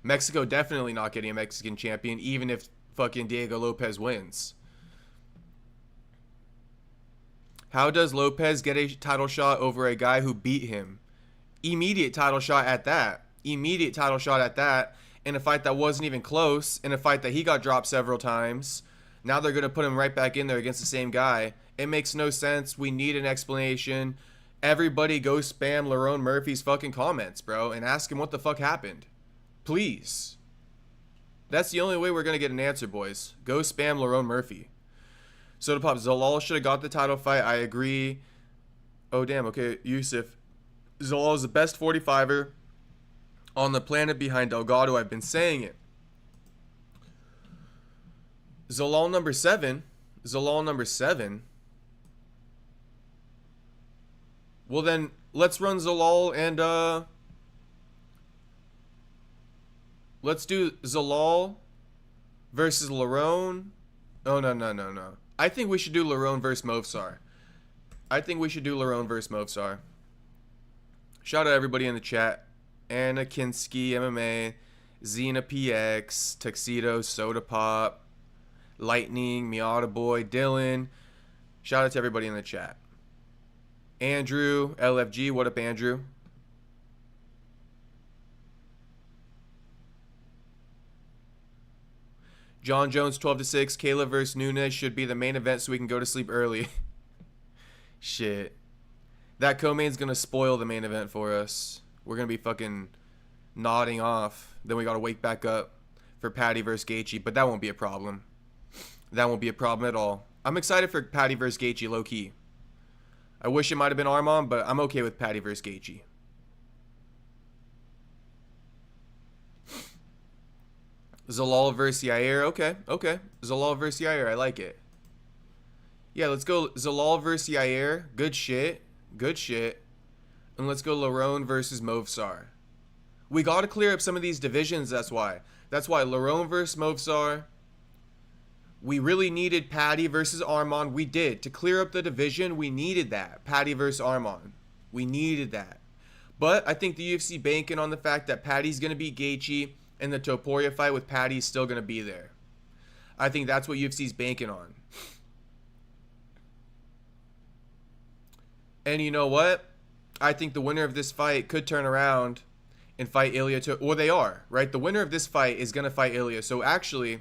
Speaker 1: Mexico definitely not getting a Mexican champion, even if fucking Diego Lopes wins. How does Lopez get a title shot over a guy who beat him? Immediate title shot at that. Immediate title shot at that. In a fight that wasn't even close. In a fight that he got dropped several times. Now they're going to put him right back in there against the same guy. It makes no sense. We need an explanation. Everybody go spam Lerone Murphy's fucking comments, bro. And ask him what the fuck happened. Please. That's the only way we're going to get an answer, boys. Go spam Lerone Murphy. Soda Pop, Zalal should have got the title fight. I agree. Oh, damn. Okay, Yusuf. Zalal is the best 45er on the planet behind Delgado. I've been saying it. Zalal number 7. Zalal number 7. Well, then, let's run Zalal and, let's do Zalal versus Lerone. Oh, no. I think we should do Lerone versus Movsar. Shout out everybody in the chat. Anna Kinski, MMA, Xena PX, Tuxedo, Soda Pop, Lightning, Miata Boy, Dylan. Shout out to everybody in the chat. Andrew, LFG, what up, Andrew? John Jones, 12-6. Kayla versus Nunes should be the main event so we can go to sleep early. Shit. That co-main's going to spoil the main event for us. We're going to be fucking nodding off. Then we got to wake back up for Paddy versus Gaethje. But that won't be a problem. That won't be a problem at all. I'm excited for Paddy versus Gaethje, low-key. I wish it might have been Arman, but I'm okay with Paddy versus Gaethje. Zalal versus Yair. Okay. Zalal versus Yair. I like it. Yeah, let's go Zalal versus Yair. Good shit. And let's go Lerone versus Movsar. We got to clear up some of these divisions, that's why. Lerone versus Movsar. We really needed Paddy versus Arman. We did. To clear up the division, we needed that. Paddy versus Arman. We needed that. But I think the UFC banking on the fact that Paddy's going to beat Gaethje and the Topuria fight with Paddy is still going to be there. I think that's what UFC's banking on. And you know what? I think the winner of this fight could turn around and fight Ilia Topuria. Well, they are, right? The winner of this fight is going to fight Ilia. So actually,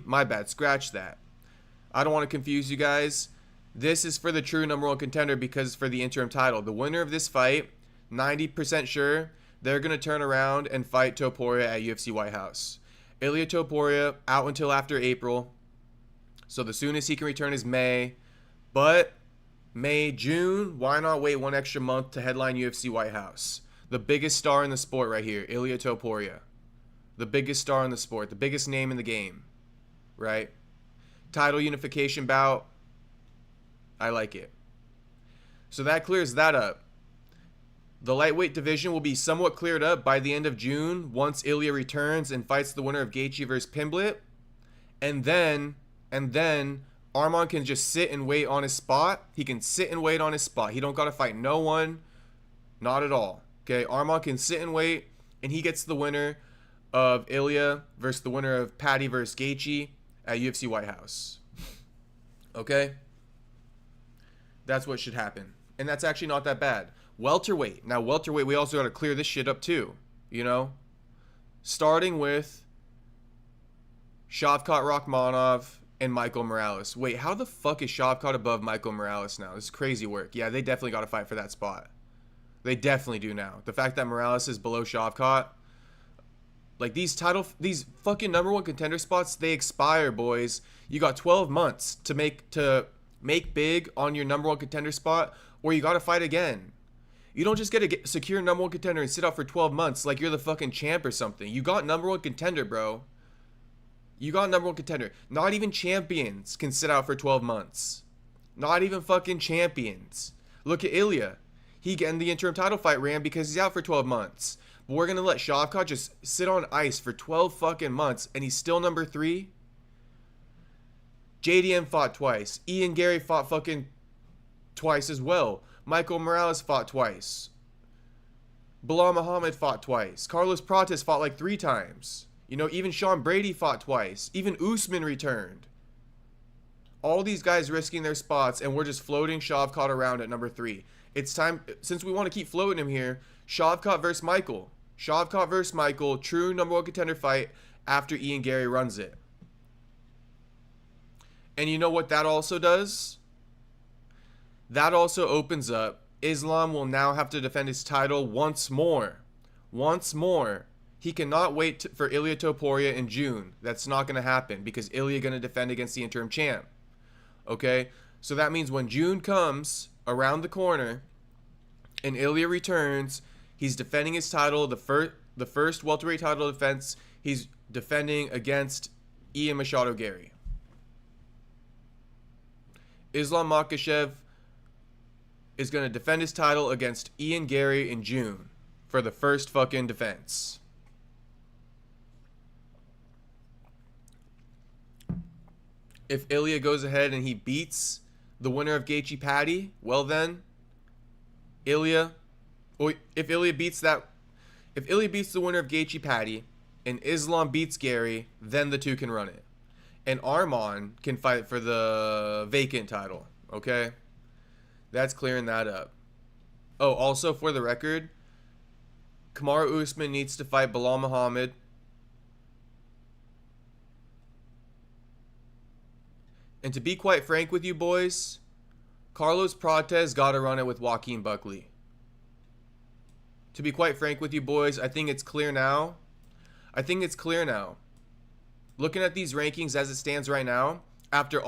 Speaker 1: my bad. Scratch that. I don't want to confuse you guys. This is for the true number one contender because it's for the interim title. The winner of this fight, 90% sure, they're going to turn around and fight Topuria at UFC White House. Ilia Topuria out until after April. So the soonest he can return is May. But May, June, why not wait one extra month to headline UFC White House? The biggest star in the sport right here, Ilia Topuria. The biggest star in the sport. The biggest name in the game. Right? Title unification bout. I like it. So that clears that up. The lightweight division will be somewhat cleared up by the end of June once Ilia returns and fights the winner of Gaethje versus Pimblett. And then Arman can just sit and wait on his spot. He can sit and wait on his spot. He don't got to fight no one. Not at all. Okay, Arman can sit and wait, and he gets the winner of Ilia versus the winner of Paddy versus Gaethje at UFC White House. Okay? That's what should happen. And that's actually not that bad. Welterweight. Now, welterweight, we also got to clear this shit up too. You know? Starting with Shavkat Rakhmonov and Michael Morales. Wait, how the fuck is Shavkat above Michael Morales now? This is crazy work. Yeah, they definitely got to fight for that spot. They definitely do now. The fact that Morales is below Shavkat, like these fucking number one contender spots, they expire, boys. You got 12 months to make big on your number one contender spot, or you got to fight again. You don't just get to secure number one contender and sit out for 12 months like you're the fucking champ or something. You got number one contender, bro. You got number one contender. Not even champions can sit out for 12 months. Not even fucking champions. Look at Ilia. He getting the interim title fight ran because he's out for 12 months. But we're going to let Shavkat just sit on ice for 12 fucking months and he's still number 3? JDM fought twice. Ian Gary fought fucking twice as well. Michael Morales fought twice. Bilal Muhammad fought twice. Carlos Prates fought like 3 times. You know, even Sean Brady fought twice. Even Usman returned. All these guys risking their spots, and we're just floating Shavkat around at number 3. It's time, since we want to keep floating him here, Shavkat versus Michael. Shavkat versus Michael, true number one contender fight after Ian Gary runs it. And you know what that also does? That also opens up, Islam will now have to defend his title once more. Once more. He cannot wait for Ilia Topuria in June. That's not going to happen because Ilia going to defend against the interim champ. Okay? So that means when June comes around the corner and Ilia returns, he's defending his title, the first welterweight title defense. He's defending against Ian Machado Gary. Islam Makhachev is going to defend his title against Ian Gary in June for the first fucking defense. If Ilia goes ahead and he beats the winner of Gaethje Paddy, well then, if Ilia beats the winner of Gaethje Paddy and Islam beats Gary, then the two can run it. And Arman can fight for the vacant title, okay? That's clearing that up. Oh, also for the record, Kamaru Usman needs to fight Bilal Muhammad. And to be quite frank with you boys, Carlos Prates got to run it with Joaquin Buckley. To be quite frank with you boys, I think it's clear now. Looking at these rankings as it stands right now, after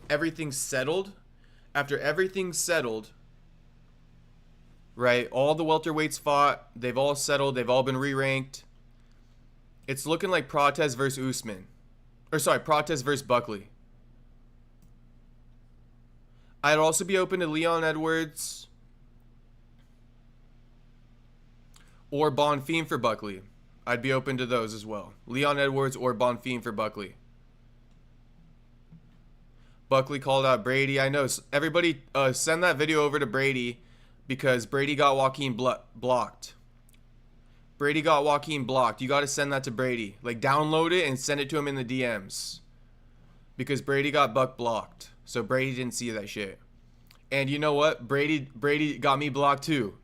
Speaker 1: everything's settled, right? All the welterweights fought, they've all settled, they've all been re-ranked. It's looking like Prates versus Usman. Prates versus Buckley. I'd also be open to Leon Edwards or Bonfim for Buckley. I'd be open to those as well. Leon Edwards or Bonfim for Buckley. Buckley called out Brady. I know. Everybody send that video over to Brady because Brady got Joaquin blocked. Brady got Joaquin blocked. You got to send that to Brady. Like, download it and send it to him in the DMs. Because Brady got Buck blocked. So Brady didn't see that shit. And you know what? Brady got me blocked too.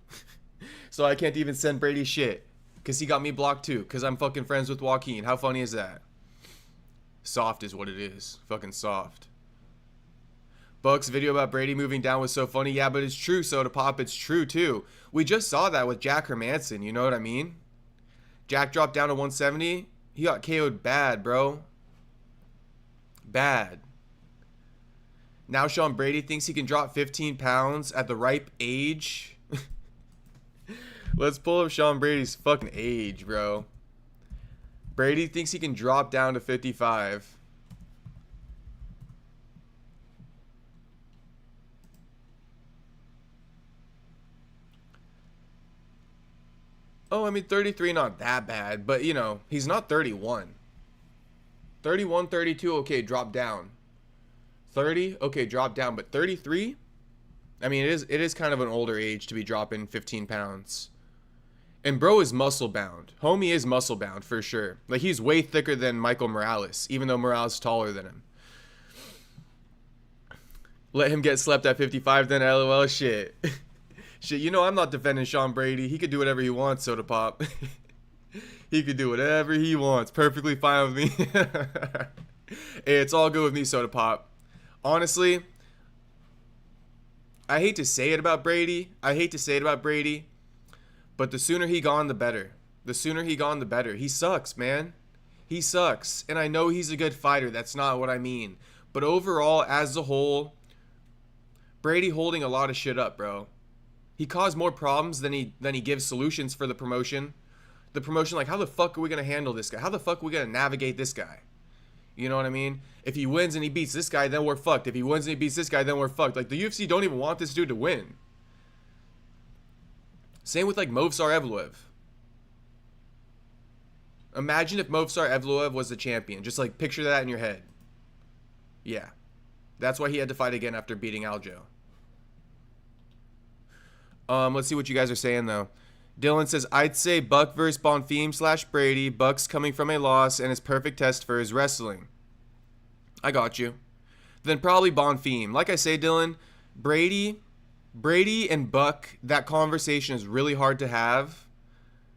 Speaker 1: So I can't even send Brady shit. Because he got me blocked too. Because I'm fucking friends with Joaquin. How funny is that? Soft is what it is. Fucking soft. Buck's video about Brady moving down was so funny. Yeah, but it's true, Soda Pop. It's true too. We just saw that with Jack Hermanson. You know what I mean? Jack dropped down to 170. He got KO'd bad, bro. Bad. Now Sean Brady thinks he can drop 15 pounds at the ripe age. Let's pull up Sean Brady's fucking age, bro. Brady thinks he can drop down to 55. Oh, I mean, 33, not that bad. But, you know, he's not 31. 31, 32, okay, drop down. 30? Okay, drop down, but 33? I mean, it is kind of an older age to be dropping 15 pounds. And bro is muscle bound. Homie is muscle bound for sure. Like, he's way thicker than Michael Morales, even though Morales is taller than him. Let him get slept at 55 then, LOL. Shit. Shit, you know I'm not defending Sean Brady. He could do whatever he wants, Soda Pop. He could do whatever he wants. Perfectly fine with me. Hey, it's all good with me, Soda Pop. Honestly, I hate to say it about Brady. But the sooner he gone, the better. The sooner he gone, the better. He sucks, man. He sucks. And I know he's a good fighter. That's not what I mean. But overall, as a whole, Brady holding a lot of shit up, bro. He caused more problems than he gives solutions for the promotion. The promotion, like, how the fuck are we going to handle this guy? How the fuck are we going to navigate this guy? You know what I mean? If he wins and he beats this guy, then we're fucked. If he wins and he beats this guy, then we're fucked. Like, the UFC don't even want this dude to win. Same with, like, Movsar Evloev. Imagine if Movsar Evloev was the champion. Just, like, picture that in your head. Yeah. That's why he had to fight again after beating Aljo. Let's see what you guys are saying, though. Dylan says, I'd say Buck versus Bonfim / Brady. Buck's coming from a loss and his perfect test for his wrestling. I got you. Then probably Bonfim. Like I say, Dylan, Brady and Buck, that conversation is really hard to have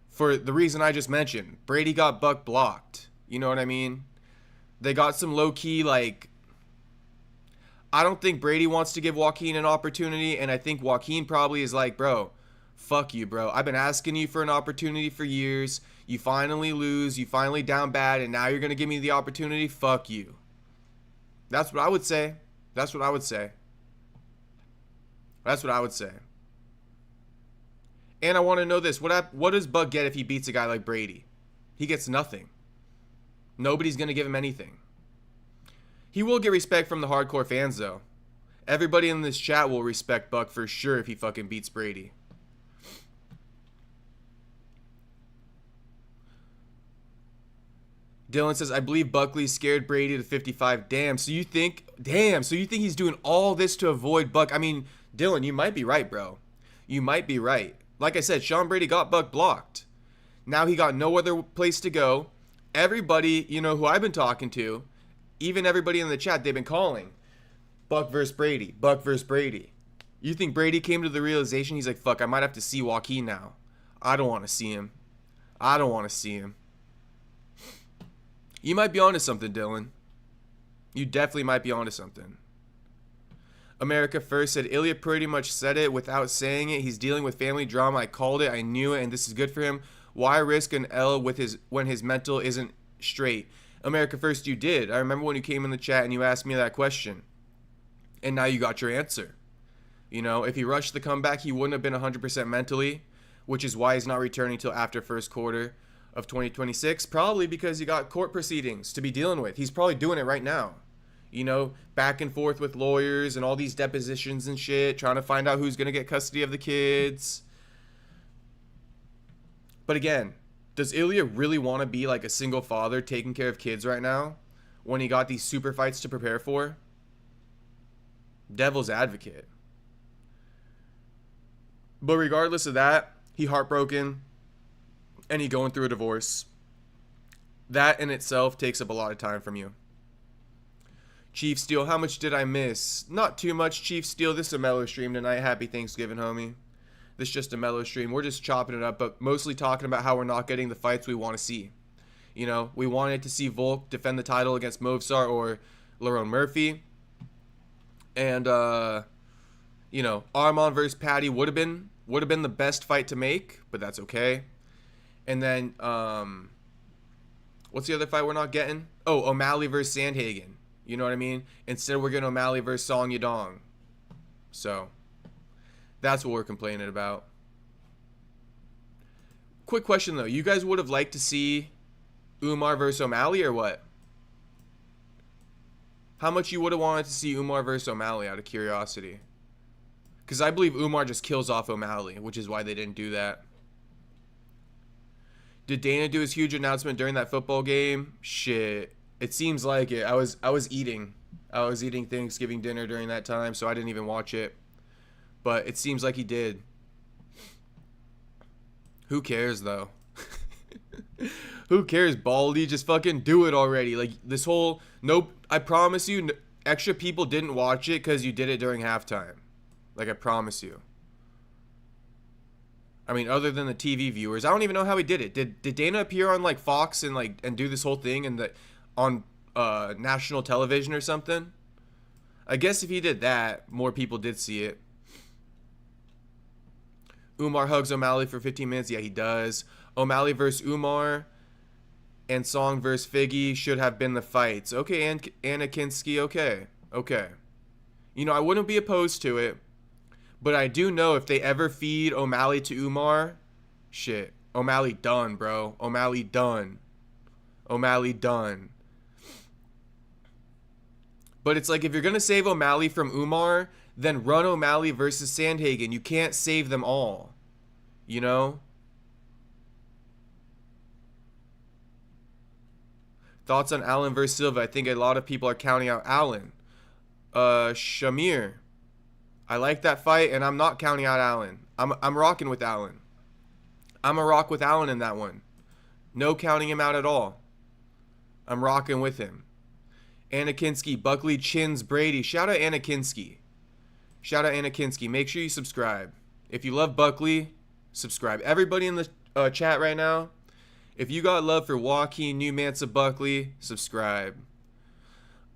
Speaker 1: for the reason I just mentioned. Brady got Buck blocked. You know what I mean? They got some low-key, like, I don't think Brady wants to give Joaquin an opportunity, and I think Joaquin probably is like, bro, fuck you, bro. I've been asking you for an opportunity for years. You finally lose. You finally down bad, and now you're going to give me the opportunity? Fuck you. That's what I would say. That's what I would say. That's what I would say. And I want to know this. What does Buck get if he beats a guy like Brady? He gets nothing. Nobody's going to give him anything. He will get respect from the hardcore fans, though. Everybody in this chat will respect Buck for sure if he fucking beats Brady. Dylan says, I believe Buckley scared Brady to 55. Damn, so you think he's doing all this to avoid Buck? I mean, Dylan, you might be right, bro. You might be right. Like I said, Sean Brady got Buck blocked. Now he got no other place to go. Everybody, you know, who I've been talking to, even everybody in the chat, they've been calling Buck versus Brady. Buck versus Brady. You think Brady came to the realization, he's like, fuck, I might have to see Joaquin now. I don't want to see him. I don't want to see him. You might be onto something, Dylan. You definitely might be onto something. America First said, Ilia pretty much said it without saying it. He's dealing with family drama. I called it. I knew it, and this is good for him. Why risk an L with when his mental isn't straight? America First, you did. I remember when you came in the chat and you asked me that question. And now you got your answer. You know, if he rushed the comeback, he wouldn't have been 100% mentally, which is why he's not returning till after first quarter of 2026. Probably because he got court proceedings to be dealing with. He's probably doing it right now. You know, back and forth with lawyers and all these depositions and shit, trying to find out who's going to get custody of the kids. But again, does Ilia really want to be like a single father taking care of kids right now when he got these super fights to prepare for? Devil's advocate. But regardless of that, he heartbroken and he going through a divorce. That in itself takes up a lot of time from you. Chief Steel, how much did I miss? Not too much, Chief Steel. This is a mellow stream tonight. Happy Thanksgiving, homie. This is just a mellow stream. We're just chopping it up, but mostly talking about how we're not getting the fights we want to see. You know, we wanted to see Volk defend the title against Movsar or Lerone Murphy. And, you know, Armand versus Paddy would have been the best fight to make, but that's okay. And then, what's the other fight we're not getting? Oh, O'Malley versus Sandhagen. You know what I mean? Instead, we're getting O'Malley versus Song Yadong. So, that's what we're complaining about. Quick question, though. You guys would have liked to see Umar versus O'Malley or what? How much you would have wanted to see Umar versus O'Malley out of curiosity? Because I believe Umar just kills off O'Malley, which is why they didn't do that. Did Dana do his huge announcement during that football game? Shit. It seems like it. I was eating. I was eating Thanksgiving dinner during that time, so I didn't even watch it. But it seems like he did. Who cares, though? Who cares, Baldy? Just fucking do it already. Like, this whole... Nope. I promise you, extra people didn't watch it because you did it during halftime. Like, I promise you. I mean, other than the TV viewers. I don't even know how he did it. Did Dana appear on, like, Fox and do this whole thing on national television or something? I guess if he did that, more people did see it. Umar hugs O'Malley for 15 minutes. Yeah, he does. O'Malley versus Umar and Song versus Figgy should have been the fights. Okay, Anna Kinski, okay. Okay. You know, I wouldn't be opposed to it, but I do know if they ever feed O'Malley to Umar, shit. O'Malley done, bro. O'Malley done. O'Malley done. But it's like, if you're going to save O'Malley from Umar, then run O'Malley versus Sandhagen. You can't save them all. You know? Thoughts on Allen versus Silva? I think a lot of people are counting out Allen. Shamir. I like that fight, and I'm not counting out Allen. I'm rocking with Allen. I'm a rock with Allen in that one. No counting him out at all. I'm rocking with him. Anna Kinski, Buckley chins Brady. Shout out Anna Kinski. Shout out Anna Kinski. Make sure you subscribe. If you love Buckley, subscribe. Everybody in the chat right now, if you got love for Joaquin Newmansa Buckley, subscribe.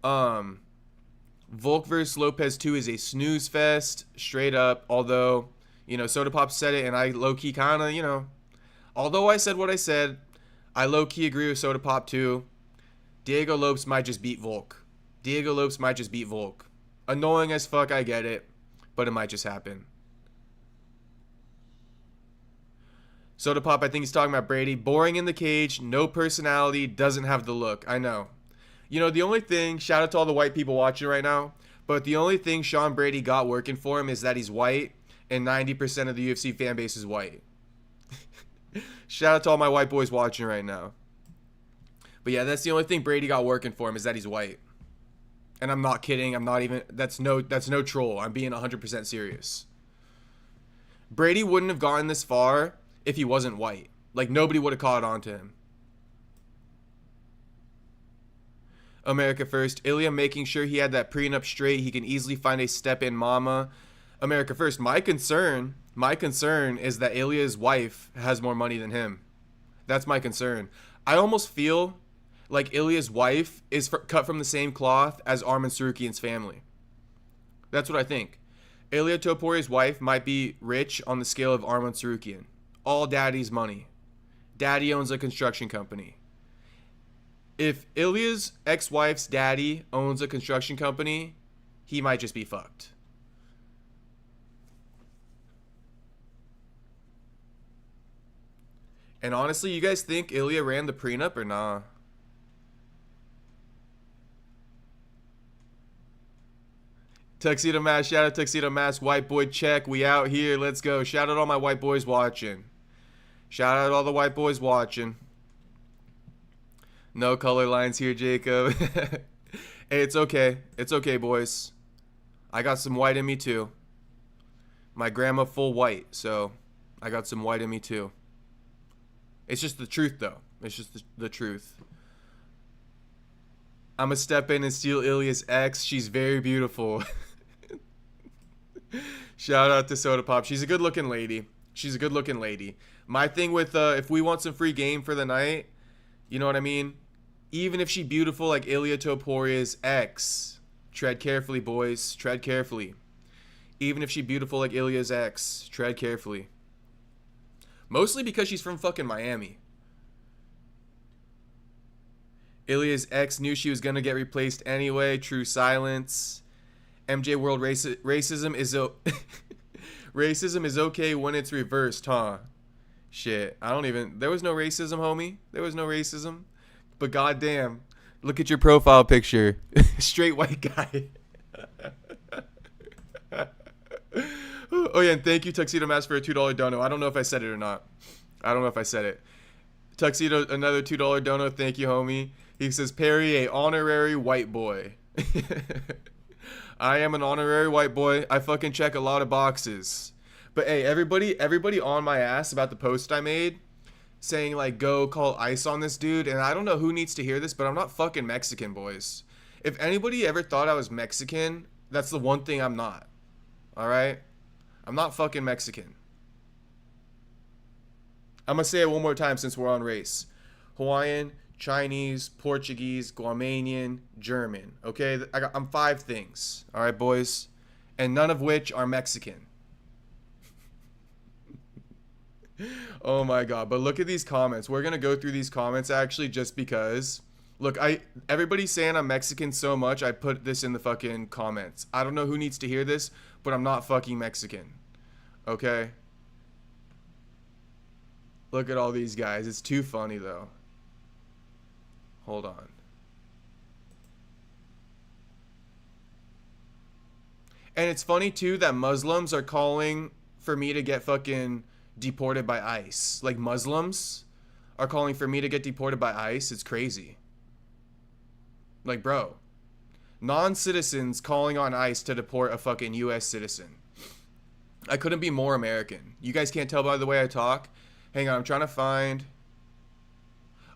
Speaker 1: Volk vs. Lopez 2 is a snooze fest, straight up. Although, you know, Soda Pop said it, and I low-key kind of, you know, although I said what I said, I low-key agree with Soda Pop too. Diego Lopes might just beat Volk. Diego Lopes might just beat Volk. Annoying as fuck, I get it, but it might just happen. Soda Pop, I think he's talking about Brady. Boring in the cage, no personality, doesn't have the look. I know. You know, the only thing, shout out to all the white people watching right now, but the only thing Sean Brady got working for him is that he's white, and 90% of the UFC fan base is white. Shout out to all my white boys watching right now. But yeah, that's the only thing Brady got working for him, is that he's white. And I'm not kidding. I'm not even, that's no troll. I'm being 100% serious. Brady wouldn't have gotten this far if he wasn't white. Like, nobody would have caught on to him. America First. Ilia making sure he had that prenup straight. He can easily find a step-in mama. America First. My concern is that Ilia's wife has more money than him. That's my concern. I almost feel like Ilia's wife is cut from the same cloth as Arman Sarukian's family. That's what I think. Ilia Topuria's wife might be rich on the scale of Arman Sarukian. All daddy's money. Daddy owns a construction company. If Ilia's ex-wife's daddy owns a construction company, he might just be fucked. And honestly, you guys think Ilia ran the prenup or nah? Tuxedo Mask, shout out Tuxedo Mask, white boy check, we out here, let's go. Shout out all my white boys watching. Shout out all the white boys watching. No color lines here, Jacob. Hey, it's okay. It's okay, boys. I got some white in me too. My grandma full white, so I got some white in me too. It's just the truth, though. It's just the truth. I'm gonna step in and steal Ilia's ex. She's very beautiful. Shout out to Soda Pop. She's a good-looking lady. She's a good-looking lady. My thing with, if we want some free game for the night, you know what I mean? Even if she's beautiful like Ilia Topuria's ex, tread carefully, boys. Tread carefully. Even if she's beautiful like Ilia's ex, tread carefully. Mostly because she's from fucking Miami. Ilia's ex knew she was going to get replaced anyway. True silence. MJ World racism is racism is okay when it's reversed, huh? Shit. There was no racism, homie. There was no racism. But goddamn, look at your profile picture. Straight white guy. Oh yeah, and thank you Tuxedo Mask for a $2 dono. I don't know if I said it or not. I don't know if I said it. Tuxedo, another $2 dono. Thank you, homie. He says Perry, a honorary white boy. I am an honorary white boy. I fucking check a lot of boxes. But hey, everybody on my ass about the post I made saying like go call ICE on this dude, and I don't know who needs to hear this, but I'm not fucking Mexican, boys. If anybody ever thought I was Mexican, that's the one thing I'm not. All right? I'm not fucking Mexican. I'm gonna say it one more time since we're on race. Hawaiian, Chinese, Portuguese, Guamanian, German. Okay, I'm 5 things. All right, boys, and none of which are Mexican. Oh my god! But look at these comments. We're gonna go through these comments actually, just because. Look, everybody's saying I'm Mexican so much, I put this in the fucking comments. I don't know who needs to hear this, but I'm not fucking Mexican. Okay. Look at all these guys. It's too funny though. Hold on. And it's funny too that Muslims are calling for me to get fucking deported by ICE. Like Muslims are calling for me to get deported by ICE. It's crazy. Like, bro. Non-citizens calling on ICE to deport a fucking US citizen. I couldn't be more American. You guys can't tell by the way I talk. Hang on, I'm trying to find...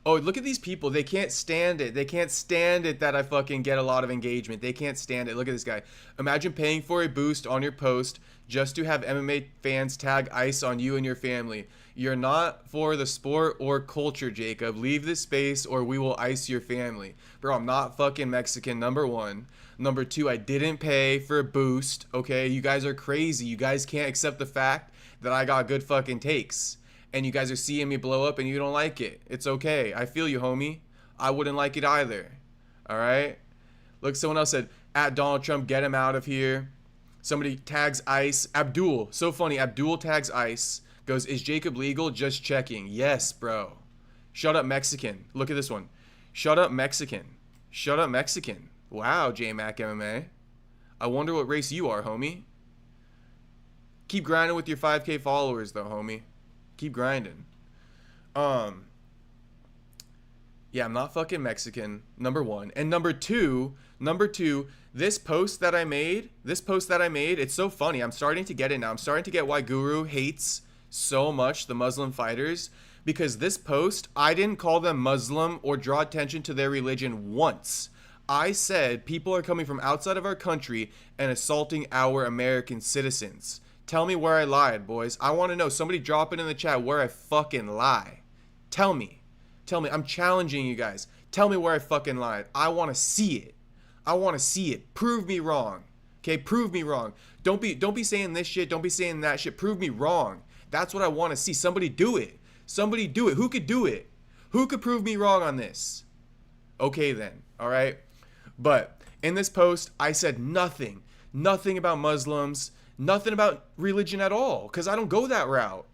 Speaker 1: Oh, look at these people. They can't stand it. They can't stand it that I fucking get a lot of engagement. They can't stand it. Look at this guy. Imagine paying for a boost on your post just to have MMA fans tag ICE on you and your family. You're not for the sport or culture, Jacob. Leave this space or we will ICE your family. Bro, I'm not fucking Mexican, number 1. Number 2, I didn't pay for a boost, okay? You guys are crazy. You guys can't accept the fact that I got good fucking takes. And you guys are seeing me blow up and you don't like it. It's okay. I feel you, homie. I wouldn't like it either. All right? Look, someone else said, at Donald Trump, get him out of here. Somebody tags ICE. Abdul. So funny. Abdul tags ICE. Goes, is Jacob legal? Just checking. Yes, bro. Shut up, Mexican. Look at this one. Shut up, Mexican. Shut up, Mexican. Wow, J-Mac MMA. I wonder what race you are, homie. Keep grinding with your 5K followers, though, homie. Keep grinding. Yeah, I'm not fucking Mexican, number 1. And number two, this post that I made, it's so funny. I'm starting to get it now. I'm starting to get why Guru hates so much the Muslim fighters, because this post, I didn't call them Muslim or draw attention to their religion once. I said people are coming from outside of our country and assaulting our American citizens. Tell me where I lied, boys. I want to know. Somebody drop it in the chat where I fucking lie. Tell me. Tell me. I'm challenging you guys. Tell me where I fucking lied. I want to see it. I want to see it. Prove me wrong. Okay? Prove me wrong. Don't be saying this shit. Don't be saying that shit. Prove me wrong. That's what I want to see. Somebody do it. Somebody do it. Who could do it? Who could prove me wrong on this? Okay then. All right? But in this post, I said nothing. Nothing about Muslims. Nothing about religion at all, because I don't go that route.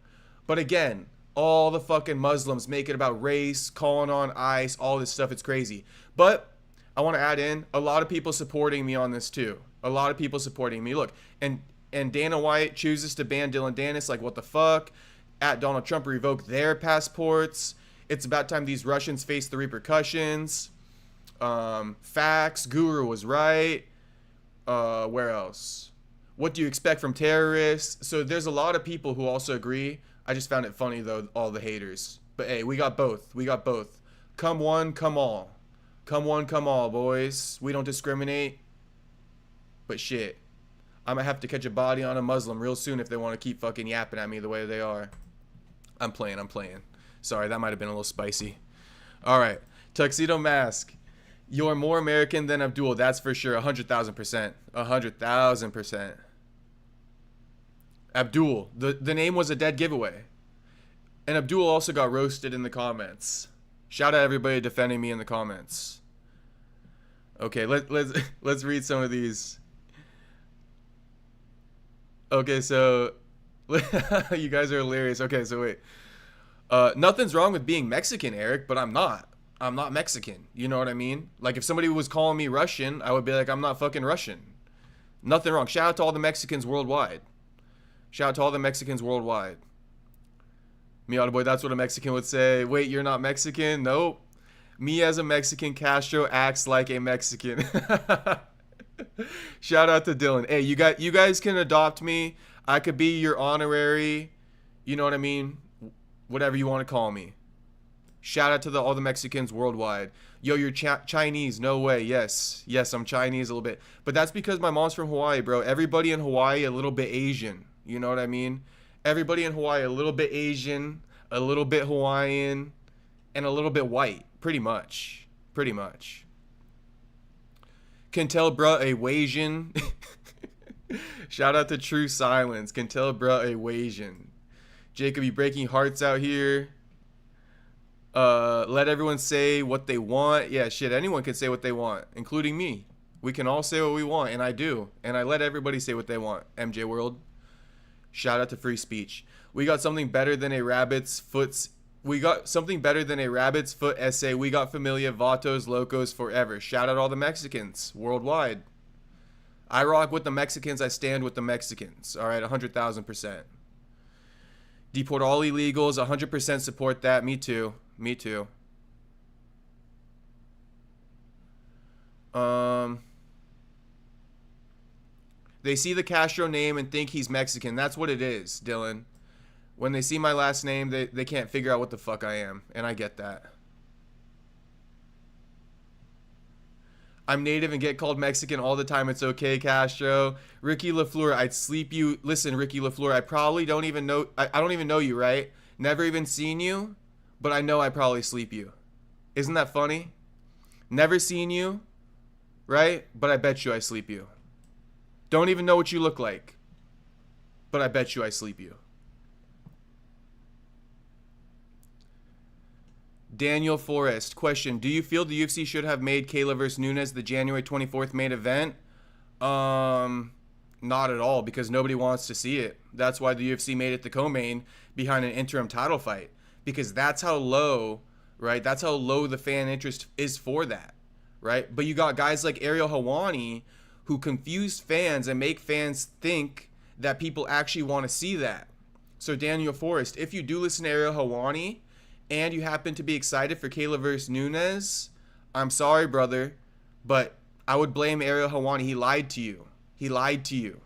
Speaker 1: But again, all the fucking Muslims make it about race, calling on ICE, all this stuff. It's crazy. But I want to add in a lot of people supporting me on this too. A lot of people supporting me. Look, and Dana White chooses to ban Dylan Dennis. Like, what the fuck? At Donald Trump revoke their passports. It's about time these Russians face the repercussions. Facts. Guru was right. Where else? What do you expect from terrorists? So there's a lot of people who also agree. I just found it funny, though, all the haters. But hey, we got both. We got both. Come one, come all. Come one, come all, boys. We don't discriminate. But shit, I'm gonna have to catch a body on a Muslim real soon if they want to keep fucking yapping at me the way they are. I'm playing. Sorry, that might have been a little spicy. All right. Tuxedo Mask. You're more American than Abdul, that's for sure. 100,000%. 100,000%. Abdul. The name was a dead giveaway. And Abdul also got roasted in the comments. Shout out everybody defending me in the comments. Okay, let's read some of these. Okay, so you guys are hilarious. Okay, so wait. Nothing's wrong with being Mexican, Eric, but I'm not. I'm not Mexican. You know what I mean? Like, if somebody was calling me Russian, I would be like, I'm not fucking Russian. Nothing wrong. Shout out to all the Mexicans worldwide. Shout out to all the Mexicans worldwide. Miata boy, that's what a Mexican would say. Wait, you're not Mexican? Nope. Me as a Mexican, Castro acts like a Mexican. Shout out to Dylan. Hey, you guys can adopt me. I could be your honorary, you know what I mean? Whatever you want to call me. Shout out to all the Mexicans worldwide. Yo, you're Chinese. No way. Yes. Yes, I'm Chinese a little bit. But that's because my mom's from Hawaii, bro. Everybody in Hawaii a little bit Asian. You know what I mean? Everybody in Hawaii a little bit Asian, a little bit Hawaiian, and a little bit white. Pretty much. Pretty much. Can tell bruh a Wasian. Shout out to True Silence. Can tell bruh a Wasian. Jacob, you breaking hearts out here. Let everyone say what they want. Yeah, shit, anyone can say what they want, including me. We can all say what we want, and I do. And I let everybody say what they want. MJ World. Shout out to free speech. We got something better than a rabbit's foot. We got something better than a rabbit's foot essay. We got Familia, Vatos, Locos forever. Shout out all the Mexicans worldwide. I rock with the Mexicans. I stand with the Mexicans. All right, 100,000%. Deport all illegals. 100% support that. Me too. Me too. They see the Castro name and think he's Mexican. That's what it is, Dylan. When they see my last name, they can't figure out what the fuck I am. And I get that. I'm native and get called Mexican all the time. It's okay, Castro. Ricky LaFleur, I'd sleep you. Listen, Ricky LaFleur, I probably don't even know. I don't even know you, right? Never even seen you. But I know I probably sleep you. Isn't that funny? Never seen you, right? But I bet you I sleep you. Don't even know what you look like. But I bet you I sleep you. Daniel Forrest, question. Do you feel the UFC should have made Kayla vs. Nunes the January 24th main event? Not at all, because nobody wants to see it. That's why the UFC made it the co-main behind an interim title fight. Because that's how low, right? That's how low the fan interest is for that, right? But you got guys like Ariel Helwani who confuse fans and make fans think that people actually want to see that. So Daniel Forrest, if you do listen to Ariel Helwani and you happen to be excited for Kayla vs. Nunes, I'm sorry, brother, but I would blame Ariel Helwani. He lied to you. He lied to you.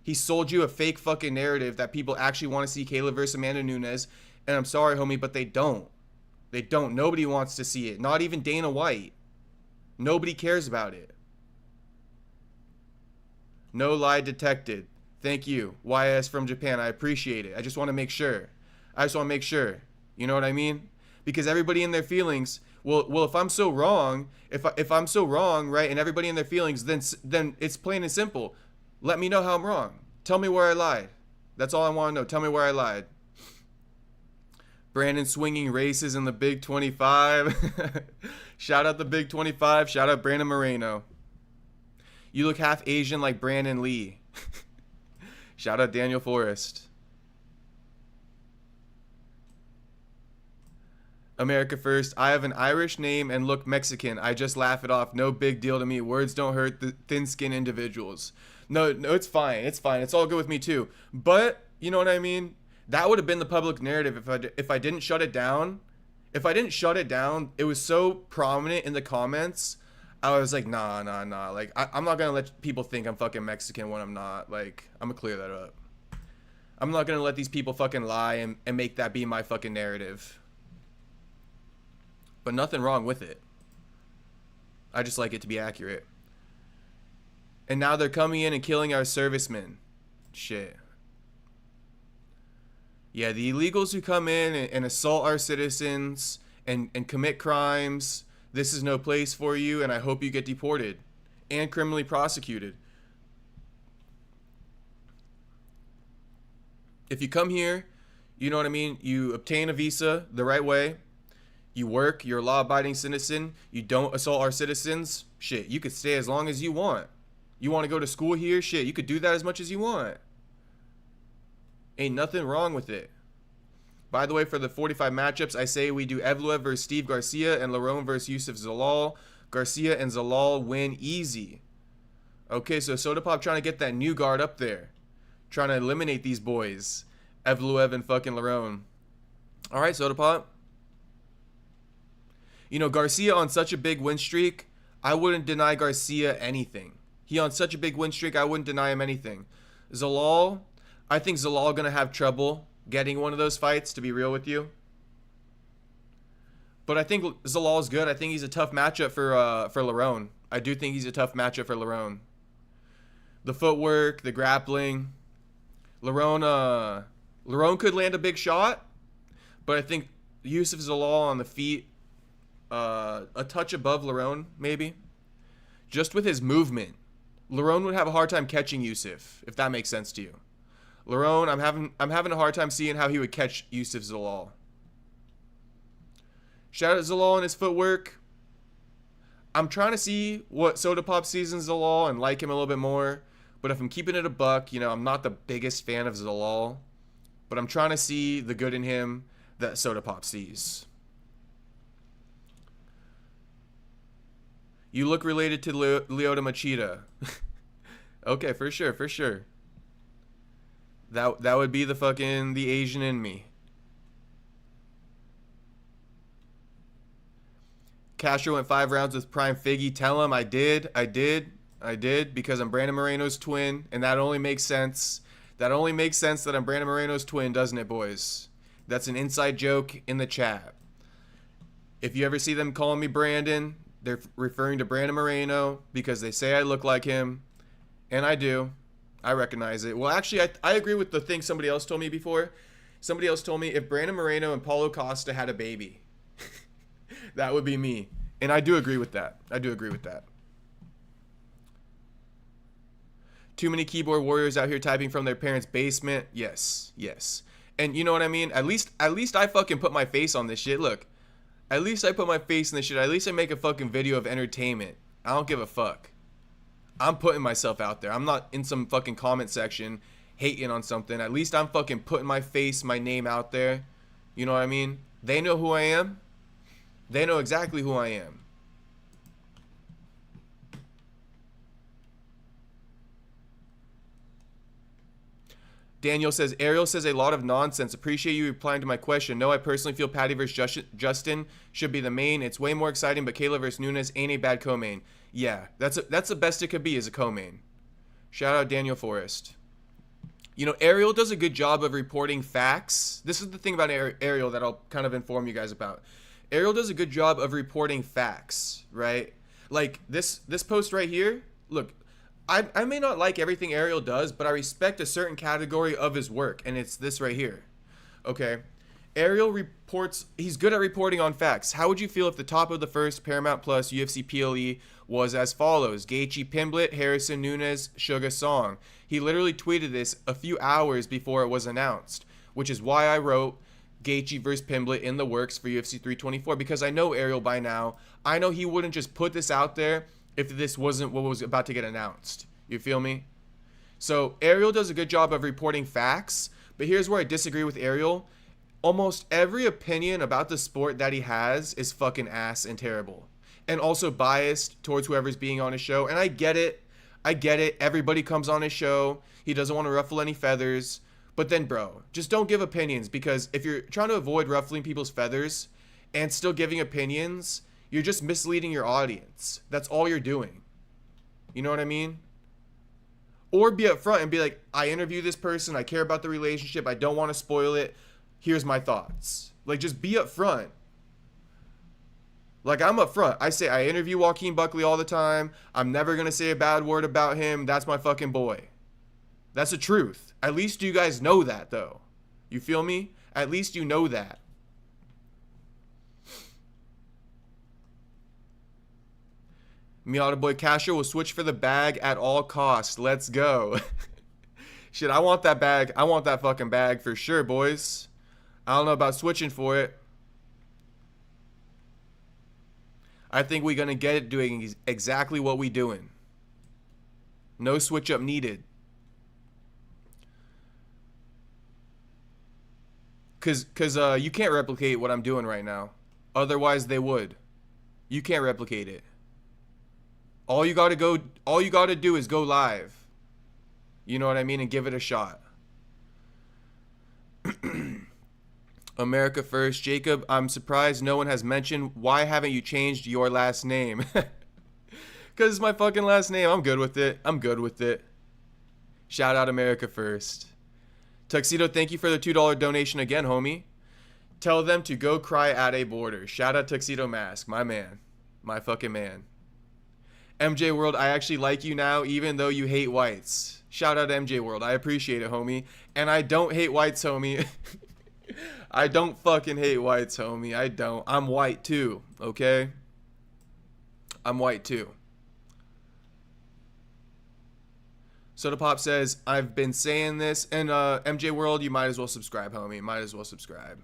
Speaker 1: He sold you a fake fucking narrative that people actually want to see Kayla versus Amanda Nunes. And I'm sorry, homie, but they don't. They don't. Nobody wants to see it. Not even Dana White. Nobody cares about it. No lie detected. Thank you. YS from Japan. I appreciate it. I just want to make sure. You know what I mean? Because everybody in their feelings, well, if I'm so wrong, if I'm so wrong, right, and everybody in their feelings, then it's plain and simple. Let me know how I'm wrong. Tell me where I lied. That's all I want to know. Tell me where I lied. Brandon swinging races in the Big 25. Shout out the Big 25. Shout out Brandon Moreno. You look half Asian like Brandon Lee. Shout out Daniel Forrest. America first. I have an Irish name and look Mexican. I just laugh it off. No big deal to me. Words don't hurt the thin-skinned individuals. No, it's fine. It's fine. It's all good with me too. But, you know what I mean? That would have been the public narrative if I didn't shut it down. If I didn't shut it down, it was so prominent in the comments. I was like, nah. Like, I'm not going to let people think I'm fucking Mexican when I'm not. Like, I'm going to clear that up. I'm not going to let these people fucking lie and make that be my fucking narrative. But nothing wrong with it. I just like it to be accurate. And now they're coming in and killing our servicemen. Shit. Yeah, the illegals who come in and assault our citizens and commit crimes, this is no place for you, and I hope you get deported and criminally prosecuted. If you come here, you know what I mean, you obtain a visa the right way, you work, you're a law-abiding citizen, you don't assault our citizens, shit, you could stay as long as you want. You want to go to school here? Shit, you could do that as much as you want. Ain't nothing wrong with it. By the way, for the 45 matchups, I say we do Evloev versus Steve Garcia and Lerone versus Yusuf Zalal. Garcia and Zalal win easy. Okay, so Soda Pop trying to get that new guard up there. Trying to eliminate these boys. Evloev and fucking Lerone. Alright, Soda Pop. You know, Garcia on such a big win streak, I wouldn't deny Garcia anything. He on such a big win streak, I wouldn't deny him anything. Zalal, I think Zalal gonna have trouble getting one of those fights, to be real with you. But I think Zalal's good. I think he's a tough matchup for Lerone. I do think he's a tough matchup for Lerone. The footwork, the grappling. Lerone could land a big shot, but I think Youssef Zalal on the feet, a touch above Lerone, maybe. Just with his movement, Lerone would have a hard time catching Youssef, if that makes sense to you. Lerone, I'm having a hard time seeing how he would catch Youssef Zalal. Shout out Zalal and his footwork. I'm trying to see what Soda Pop sees in Zalal and like him a little bit more. But if I'm keeping it a buck, you know, I'm not the biggest fan of Zalal. But I'm trying to see the good in him that Soda Pop sees. You look related to Lyoto Machida. Okay, for sure, for sure. That would be the Asian in me. Castro went 5 rounds with Prime Figgy. Tell him I did, because I'm Brandon Moreno's twin, and that only makes sense. That only makes sense that I'm Brandon Moreno's twin, doesn't it, boys? That's an inside joke in the chat. If you ever see them calling me Brandon, they're referring to Brandon Moreno because they say I look like him, and I do. I recognize it. Well, actually, I agree with the thing somebody else told me before. Somebody else told me if Brandon Moreno and Paulo Costa had a baby, that would be me. And I do agree with that. I do agree with that. Too many keyboard warriors out here typing from their parents' basement. Yes, yes. And you know what I mean? At least I fucking put my face on this shit. Look, at least I put my face in this shit. At least I make a fucking video of entertainment. I don't give a fuck. I'm putting myself out there. I'm not in some fucking comment section hating on something. At least I'm fucking putting my face, my name out there. You know what I mean? They know who I am. They know exactly who I am. Daniel says, Ariel says a lot of nonsense. Appreciate you replying to my question. No, I personally feel Paddy versus Justin should be the main. It's way more exciting, but Kayla versus Nunes ain't a bad co-main. Yeah, that's the best it could be as a co-main. Shout out Daniel Forrest. You know, Ariel does a good job of reporting facts. This is the thing about Ariel that I'll kind of inform you guys about. Ariel does a good job of reporting facts, right? Like this post right here. Look, I may not like everything Ariel does, but I respect a certain category of his work, and it's this right here. Okay? Ariel reports, he's good at reporting on facts. How would you feel if the top of the first Paramount Plus UFC PLE was as follows? Gaethje, Pimblett, Harrison, Nunes, Suga, Song. He literally tweeted this a few hours before it was announced, which is why I wrote Gaethje versus Pimblett in the works for UFC 324, because I know Ariel by now. I know he wouldn't just put this out there if this wasn't what was about to get announced. You feel me? So Ariel does a good job of reporting facts, but here's where I disagree with Ariel. Almost every opinion about the sport that he has is fucking ass and terrible. And also biased towards whoever's being on his show. And I get it. I get it. Everybody comes on his show. He doesn't want to ruffle any feathers. But then, bro, just don't give opinions, because if you're trying to avoid ruffling people's feathers and still giving opinions, you're just misleading your audience. That's all you're doing. You know what I mean? Or be upfront and be like, I interview this person. I care about the relationship. I don't want to spoil it. Here's my thoughts. Like, just be upfront. Like, I'm upfront. I say I interview Joaquin Buckley all the time. I'm never going to say a bad word about him. That's my fucking boy. That's the truth. At least you guys know that, though. You feel me? At least you know that. Miata Boy Castro will switch for the bag at all costs. Let's go. Shit, I want that bag. I want that fucking bag for sure, boys. I don't know about switching for it. I think we're going to get it doing exactly what we doing. No switch up needed. Cause you can't replicate what I'm doing right now. Otherwise they would. You can't replicate it. All you gotta do is go live. You know what I mean? And give it a shot. America first. Jacob, I'm surprised no one has mentioned why haven't you changed your last name? Because it's my fucking last name. I'm good with it. I'm good with it. Shout out America first. Tuxedo, thank you for the $2 donation again, homie. Tell them to go cry at a border. Shout out Tuxedo Mask. My man. My fucking man. MJ World, I actually like you now even though you hate whites. Shout out MJ World. I appreciate it, homie. And I don't hate whites, homie. I don't fucking hate whites, homie. I don't. I'm white too, okay? I'm white too. Soda Pop says, I've been saying this. And MJ World, you might as well subscribe, homie. Might as well subscribe.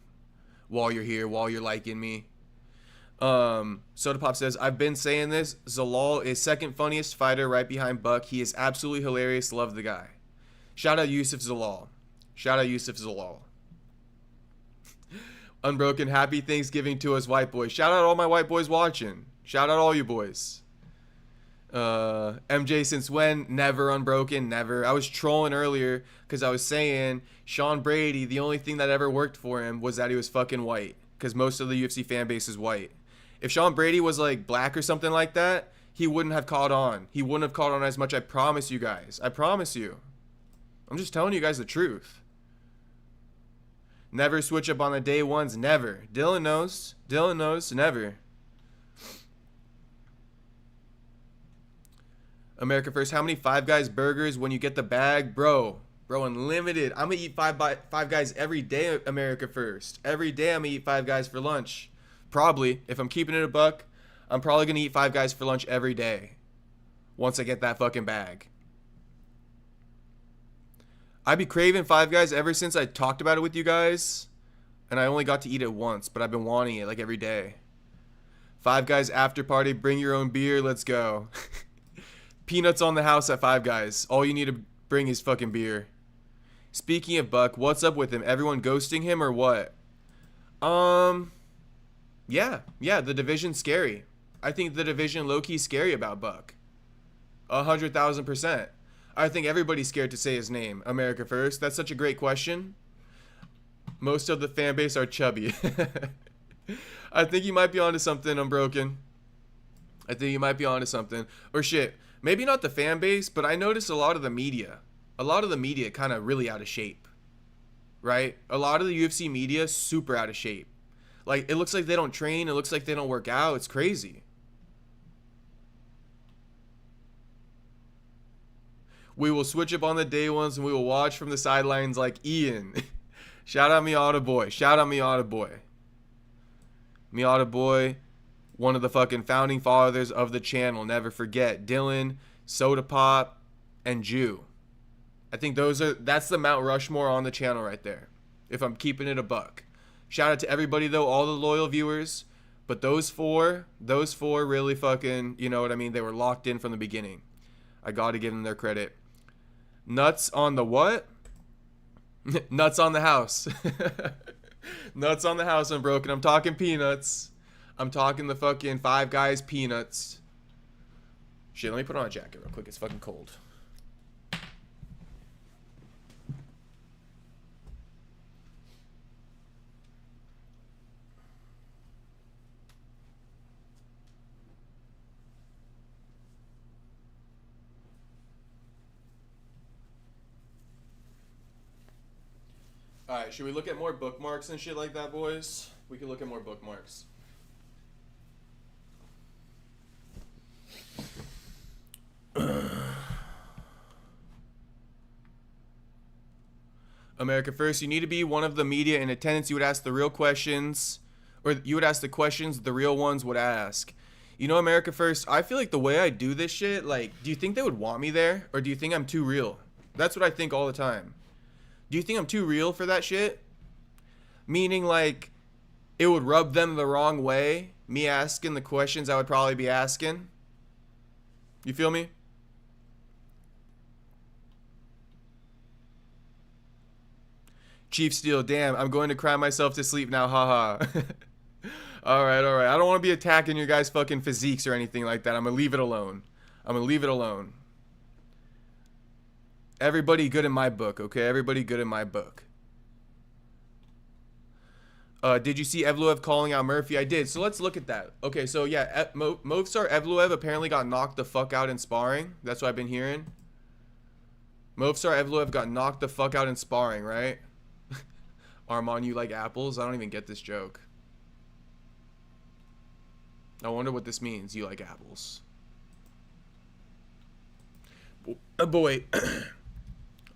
Speaker 1: While you're here, while you're liking me. Soda Pop says, I've been saying this. Zalal is second funniest fighter right behind Buck. He is absolutely hilarious. Love the guy. Shout out Yusuf Zalal. Shout out Yusuf Zalal. Unbroken, happy Thanksgiving to us white boys. Shout out all my white boys watching. Shout out all you boys. MJ, since when? Never, Unbroken, never. I was trolling earlier because I was saying Sean Brady, the only thing that ever worked for him was that he was fucking white, because most of the UFC fan base is white. If Sean Brady was like black or something like that, he wouldn't have caught on. He wouldn't have caught on as much. I promise you guys. I promise you. I'm just telling you guys the truth. Never switch up on the day ones. Never. Dylan knows. Dylan knows. Never. America first. How many Five Guys burgers when you get the bag? Bro, unlimited. I'm going to eat Five Guys every day, America first. Every day I'm going to eat Five Guys for lunch. Probably. If I'm keeping it a buck, I'm probably going to eat Five Guys for lunch every day. Once I get that fucking bag. I've been craving Five Guys ever since I talked about it with you guys. And I only got to eat it once, but I've been wanting it like every day. Five Guys after party. Bring your own beer. Let's go. Peanuts on the house at Five Guys. All you need to bring is fucking beer. Speaking of Buck, what's up with him? Everyone ghosting him or what? Yeah, the division's scary. I think the division low-key scary about Buck. 100,000%. I think everybody's scared to say his name. America first. That's such a great question. Most of the fan base are chubby. I think you might be onto something, Unbroken. I think you might be onto something. Or shit. Maybe not the fan base, but I noticed a lot of the media. A lot of the media kind of really out of shape. Right? A lot of the UFC media super out of shape. Like, it looks like they don't train. It looks like they don't work out. It's crazy. We will switch up on the day ones and we will watch from the sidelines like Ian. Shout out Miata Boy. Shout out Miata Boy. Miata Boy. One of the fucking founding fathers of the channel. Never forget. Dylan, Soda Pop, and Jew. I think that's the Mount Rushmore on the channel right there. If I'm keeping it a buck. Shout out to everybody though, all the loyal viewers. But those four really fucking, you know what I mean? They were locked in from the beginning. I gotta give them their credit. Nuts on the what? Nuts on the house. Nuts on the house, Unbroken. I'm talking peanuts. I'm talking the fucking Five Guys peanuts. Shit, let me put on a jacket real quick. It's fucking cold. Alright, should we look at more bookmarks and shit like that, boys? We can look at more bookmarks. America first, you need to be one of the media in attendance. You would ask the real questions, or you would ask the questions the real ones would ask. You know, America first, I feel like the way I do this shit, like, do you think they would want me there? Or do you think I'm too real? That's what I think all the time. Do you think I'm too real for that shit? Meaning, like, it would rub them the wrong way, me asking the questions I would probably be asking. You feel me? Chief Steel, damn, I'm going to cry myself to sleep now, haha. Alright. I don't want to be attacking your guys' fucking physiques or anything like that. I'm going to leave it alone. Everybody good in my book, okay? Everybody good in my book. Did you see Evloev calling out Murphy? I did. So let's look at that. Okay, so yeah, Movsar Evloev apparently got knocked the fuck out in sparring. That's what I've been hearing. Movsar Evloev got knocked the fuck out in sparring, right? Armand, you like apples? I don't even get this joke. I wonder what this means. You like apples. But wait.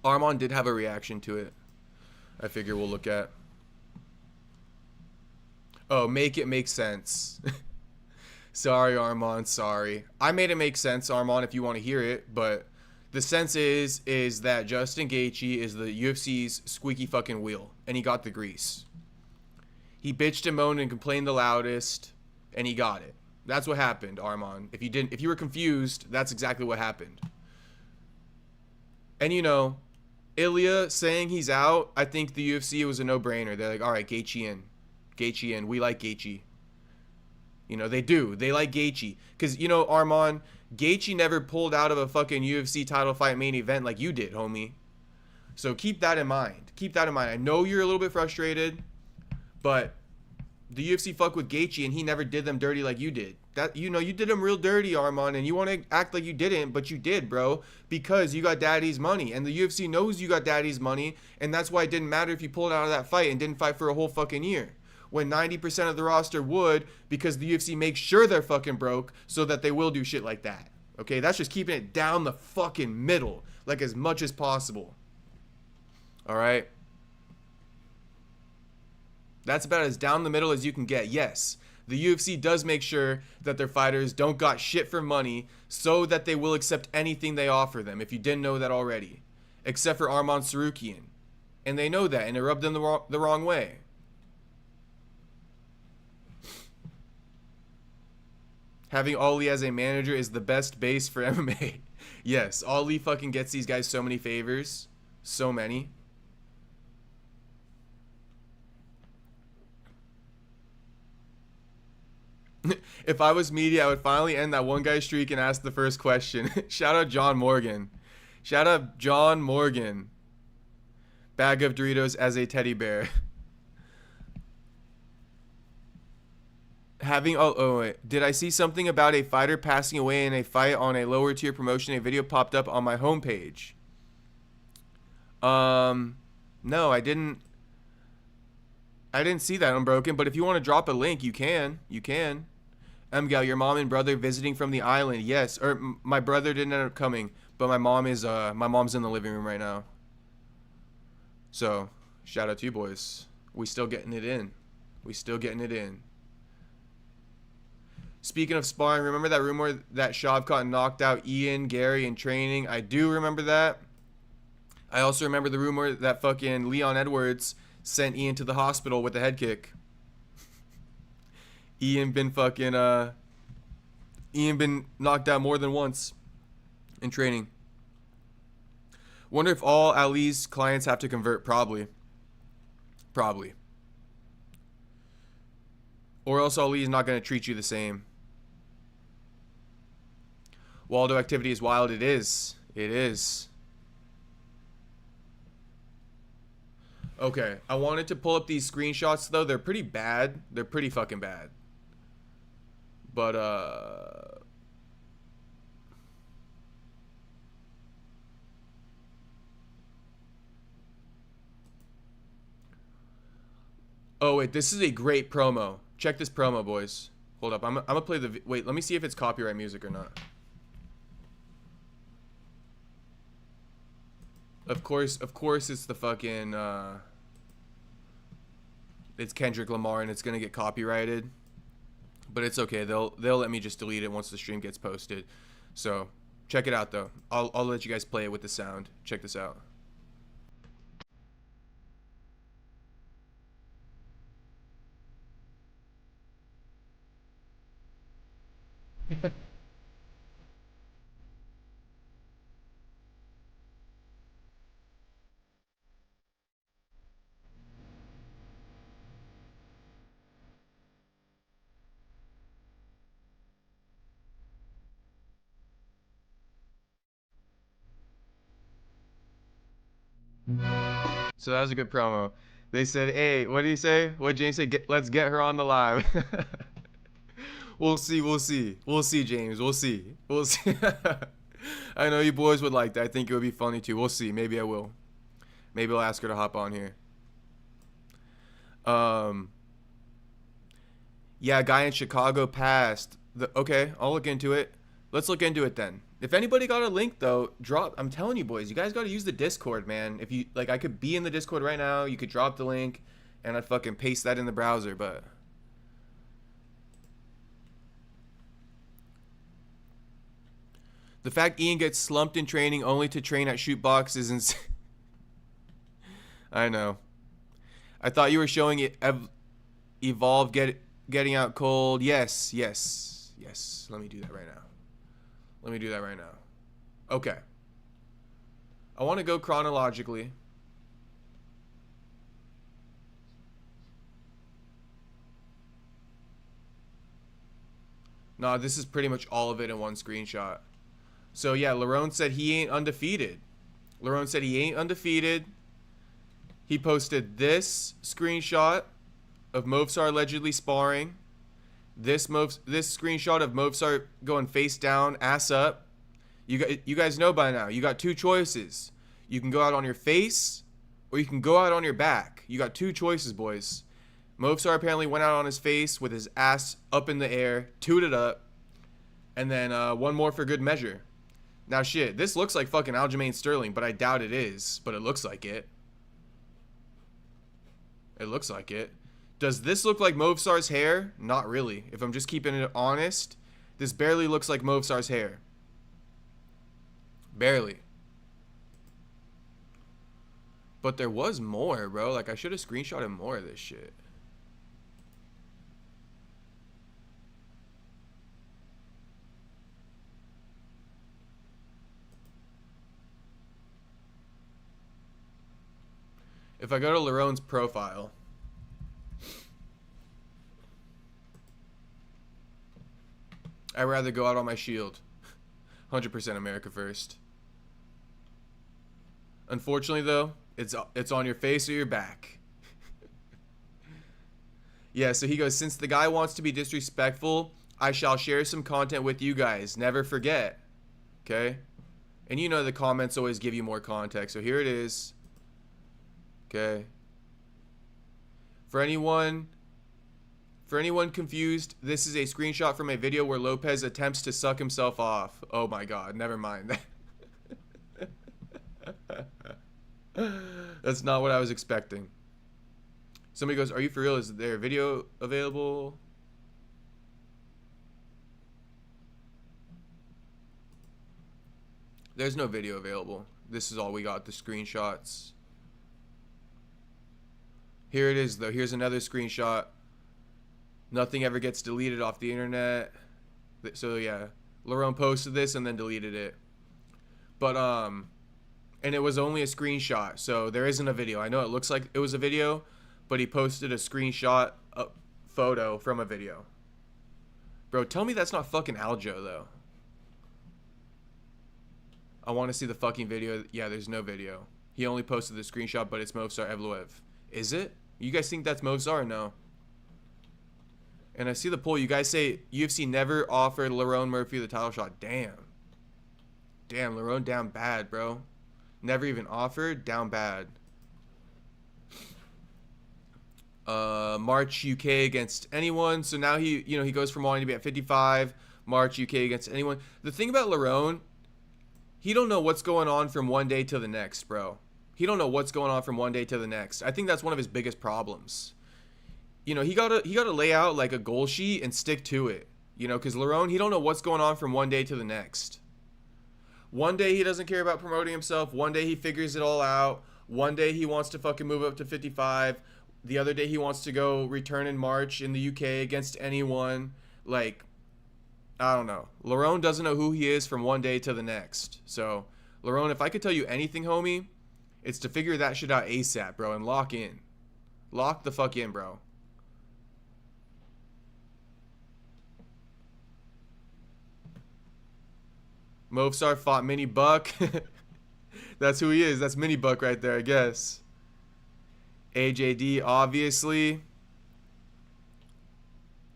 Speaker 1: Armand did have a reaction to it. I figure we'll look at. Oh, make it make sense. Sorry, Armand. Sorry. I made it make sense, Armand, if you want to hear it. But the sense is that Justin Gaethje is the UFC's squeaky fucking wheel. And he got the grease. He bitched and moaned and complained the loudest. And he got it. That's what happened, Armand. If you were confused, that's exactly what happened. And you know, Ilia saying he's out, I think the UFC was a no-brainer. They're like, all right, Gaethje in. Gaethje in. We like Gaethje. You know, they do. They like Gaethje. Because, you know, Armand, Gaethje never pulled out of a fucking UFC title fight main event like you did, homie. So keep that in mind. Keep that in mind. I know you're a little bit frustrated, but the UFC fucked with Gaethje and he never did them dirty like you did. That, you know, you did them real dirty, Armand, and you want to act like you didn't, but you did, bro, because you got daddy's money, and the UFC knows you got daddy's money, and that's why it didn't matter if you pulled out of that fight and didn't fight for a whole fucking year. When 90% of the roster would, because the UFC makes sure they're fucking broke so that they will do shit like that. Okay, that's just keeping it down the fucking middle, like as much as possible. All right? That's about as down the middle as you can get. Yes, the UFC does make sure that their fighters don't got shit for money so that they will accept anything they offer them, if you didn't know that already. Except for Arman Tsarukyan. And they know that, and it rubbed them the wrong way. Having Ali as a manager is the best base for MMA. Yes, Ali fucking gets these guys so many favors. So many. If I was media, I would finally end that one guy streak and ask the first question. Shout out John Morgan. Shout out John Morgan. Bag of Doritos as a teddy bear. Wait. Did I see something about a fighter passing away in a fight on a lower tier promotion? A video popped up on my homepage. No, I didn't see that, Unbroken, but if you want to drop a link, you can. You can. Gal, your mom and brother visiting from the island. Yes, or my brother didn't end up coming, but my mom's in the living room right now. So, shout out to you boys. We still getting it in. We still getting it in. Speaking of sparring, remember that rumor that Shavkat knocked out Ian, Gary in training? I do remember that. I also remember the rumor that fucking Leon Edwards sent Ian to the hospital with a head kick. Ian been knocked out more than once in training. Wonder if all Ali's clients have to convert. Probably. Or else Ali is not going to treat you the same. Waldo activity is wild. It is. It is. Okay, I wanted to pull up these screenshots though. They're pretty bad. They're pretty fucking bad. But oh wait, this is a great promo. Check this promo, boys. Hold up. I'm gonna play the wait, let me see if it's copyright music or not. Of course it's the fucking it's Kendrick Lamar and it's gonna get copyrighted. But it's okay. They'll let me just delete it once the stream gets posted. So check it out though. I'll let you guys play it with the sound. Check this out. So that was a good promo. They said, "Hey, what did he say? What did James say? Let's get her on the live." We'll see. We'll see. We'll see, James. We'll see. We'll see. I know you boys would like that. I think it would be funny too. We'll see. Maybe I will. Maybe I'll ask her to hop on here. Um. Yeah, a guy in Chicago passed. Okay, I'll look into it. Let's look into it then. If anybody got a link though, drop. I'm telling you boys, you guys got to use the Discord, man. If you like, I could be in the Discord right now. You could drop the link, and I'd fucking paste that in the browser. But the fact Ian gets slumped in training only to train at shoot box is insane. I know. I thought you were showing it. Evolve getting out cold. Yes. Let me do that right now. Okay. I want to go chronologically. Nah, this is pretty much all of it in one screenshot. So yeah, Lerone said he ain't undefeated. He posted this screenshot of Movsar allegedly sparring. This screenshot of Movsar going face down, ass up. You guys know by now. You got two choices. You can go out on your face, or you can go out on your back. You got two choices, boys. Movsar apparently went out on his face with his ass up in the air, tooted up, and then one more for good measure. Now shit, this looks like fucking Aljamain Sterling, but I doubt it is. But it looks like it. Does this look like Movsar's hair? Not really. If I'm just keeping it honest, this barely looks like Movsar's hair. Barely. But there was more, bro. Like, I should have screenshotted more of this shit. If I go to Lerone's profile, I'd rather go out on my shield. 100% America first. Unfortunately, though, it's on your face or your back. Yeah, so he goes, since the guy wants to be disrespectful, I shall share some content with you guys. Never forget. Okay? And you know the comments always give you more context, so here it is. Okay. For anyone confused, this is a screenshot from a video where Lopez attempts to suck himself off. Oh my god, never mind. That's not what I was expecting. Somebody goes, are you for real? Is there a video available? There's no video available. This is all we got, the screenshots. Here it is, though. Here's another screenshot. Nothing ever gets deleted off the internet. So, yeah. Lerone posted this and then deleted it. But, and it was only a screenshot. So, there isn't a video. I know it looks like it was a video, but he posted a screenshot, a photo from a video. Bro, tell me that's not fucking Aljo, though. I want to see the fucking video. Yeah, there's no video. He only posted the screenshot, but it's Movsar Evloev. Is it? You guys think that's Movsar or no? And I see the poll. You guys say UFC never offered Lerone Murphy the title shot. Damn. Damn, Lerone down bad, bro. Never even offered. Down bad. March UK against anyone. So now he goes from wanting to be at 55. March UK against anyone. The thing about Lerone, he don't know what's going on from one day to the next, bro. He don't know what's going on from one day to the next. I think that's one of his biggest problems. You know, he gotta lay out like a goal sheet and stick to it. You know, because Lerone, he don't know what's going on from one day to the next. One day he doesn't care about promoting himself. One day he figures it all out. One day he wants to fucking move up to 55. The other day he wants to go return in March in the UK against anyone. Like, I don't know. Lerone doesn't know who he is from one day to the next. So, Lerone, if I could tell you anything, homie, it's to figure that shit out ASAP, bro, and lock in. Lock the fuck in, bro. Movsar fought Mini Buck. That's who he is. That's Mini Buck right there, I guess. AJD, obviously.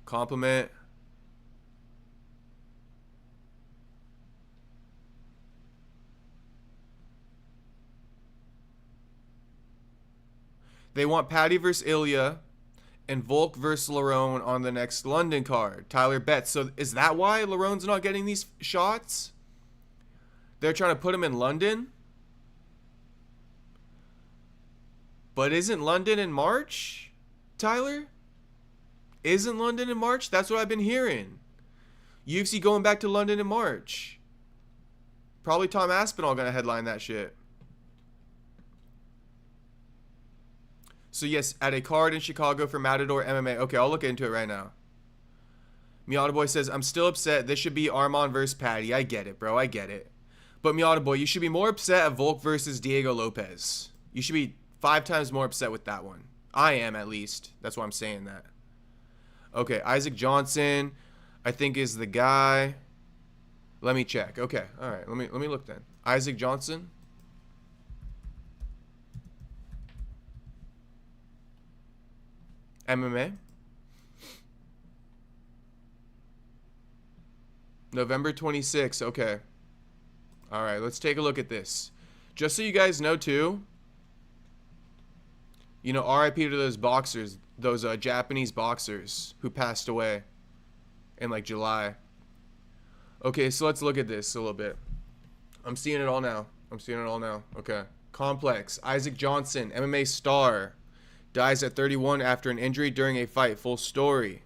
Speaker 1: Compliment. They want Paddy versus Ilia and Volk versus Lerone on the next London card. Tyler bets. So is that why Lerone's not getting these shots? They're trying to put him in London? But isn't London in March, Tyler? Isn't London in March? That's what I've been hearing. UFC going back to London in March. Probably Tom Aspinall going to headline that shit. So yes, at a card in Chicago for Matador MMA. Okay, I'll look into it right now. Miata Boy says, I'm still upset. This should be Armand versus Paddy. I get it, bro. I get it. But Miata Boy, you should be more upset at Volk versus Diego Lopez. You should be 5 times more upset with that one. I am, at least. That's why I'm saying that. Okay, Isaac Johnson, I think is the guy. Let me check. Okay, all right. Let me look then. Isaac Johnson. MMA. November 26th. Okay. All right, let's take a look at this. Just so you guys know too, you know, RIP to those boxers, those Japanese boxers who passed away in like July. Okay, so let's look at this a little bit. I'm seeing it all now. Okay. Complex. Isaac Johnson, MMA star, dies at 31 after an injury during a fight. Full story.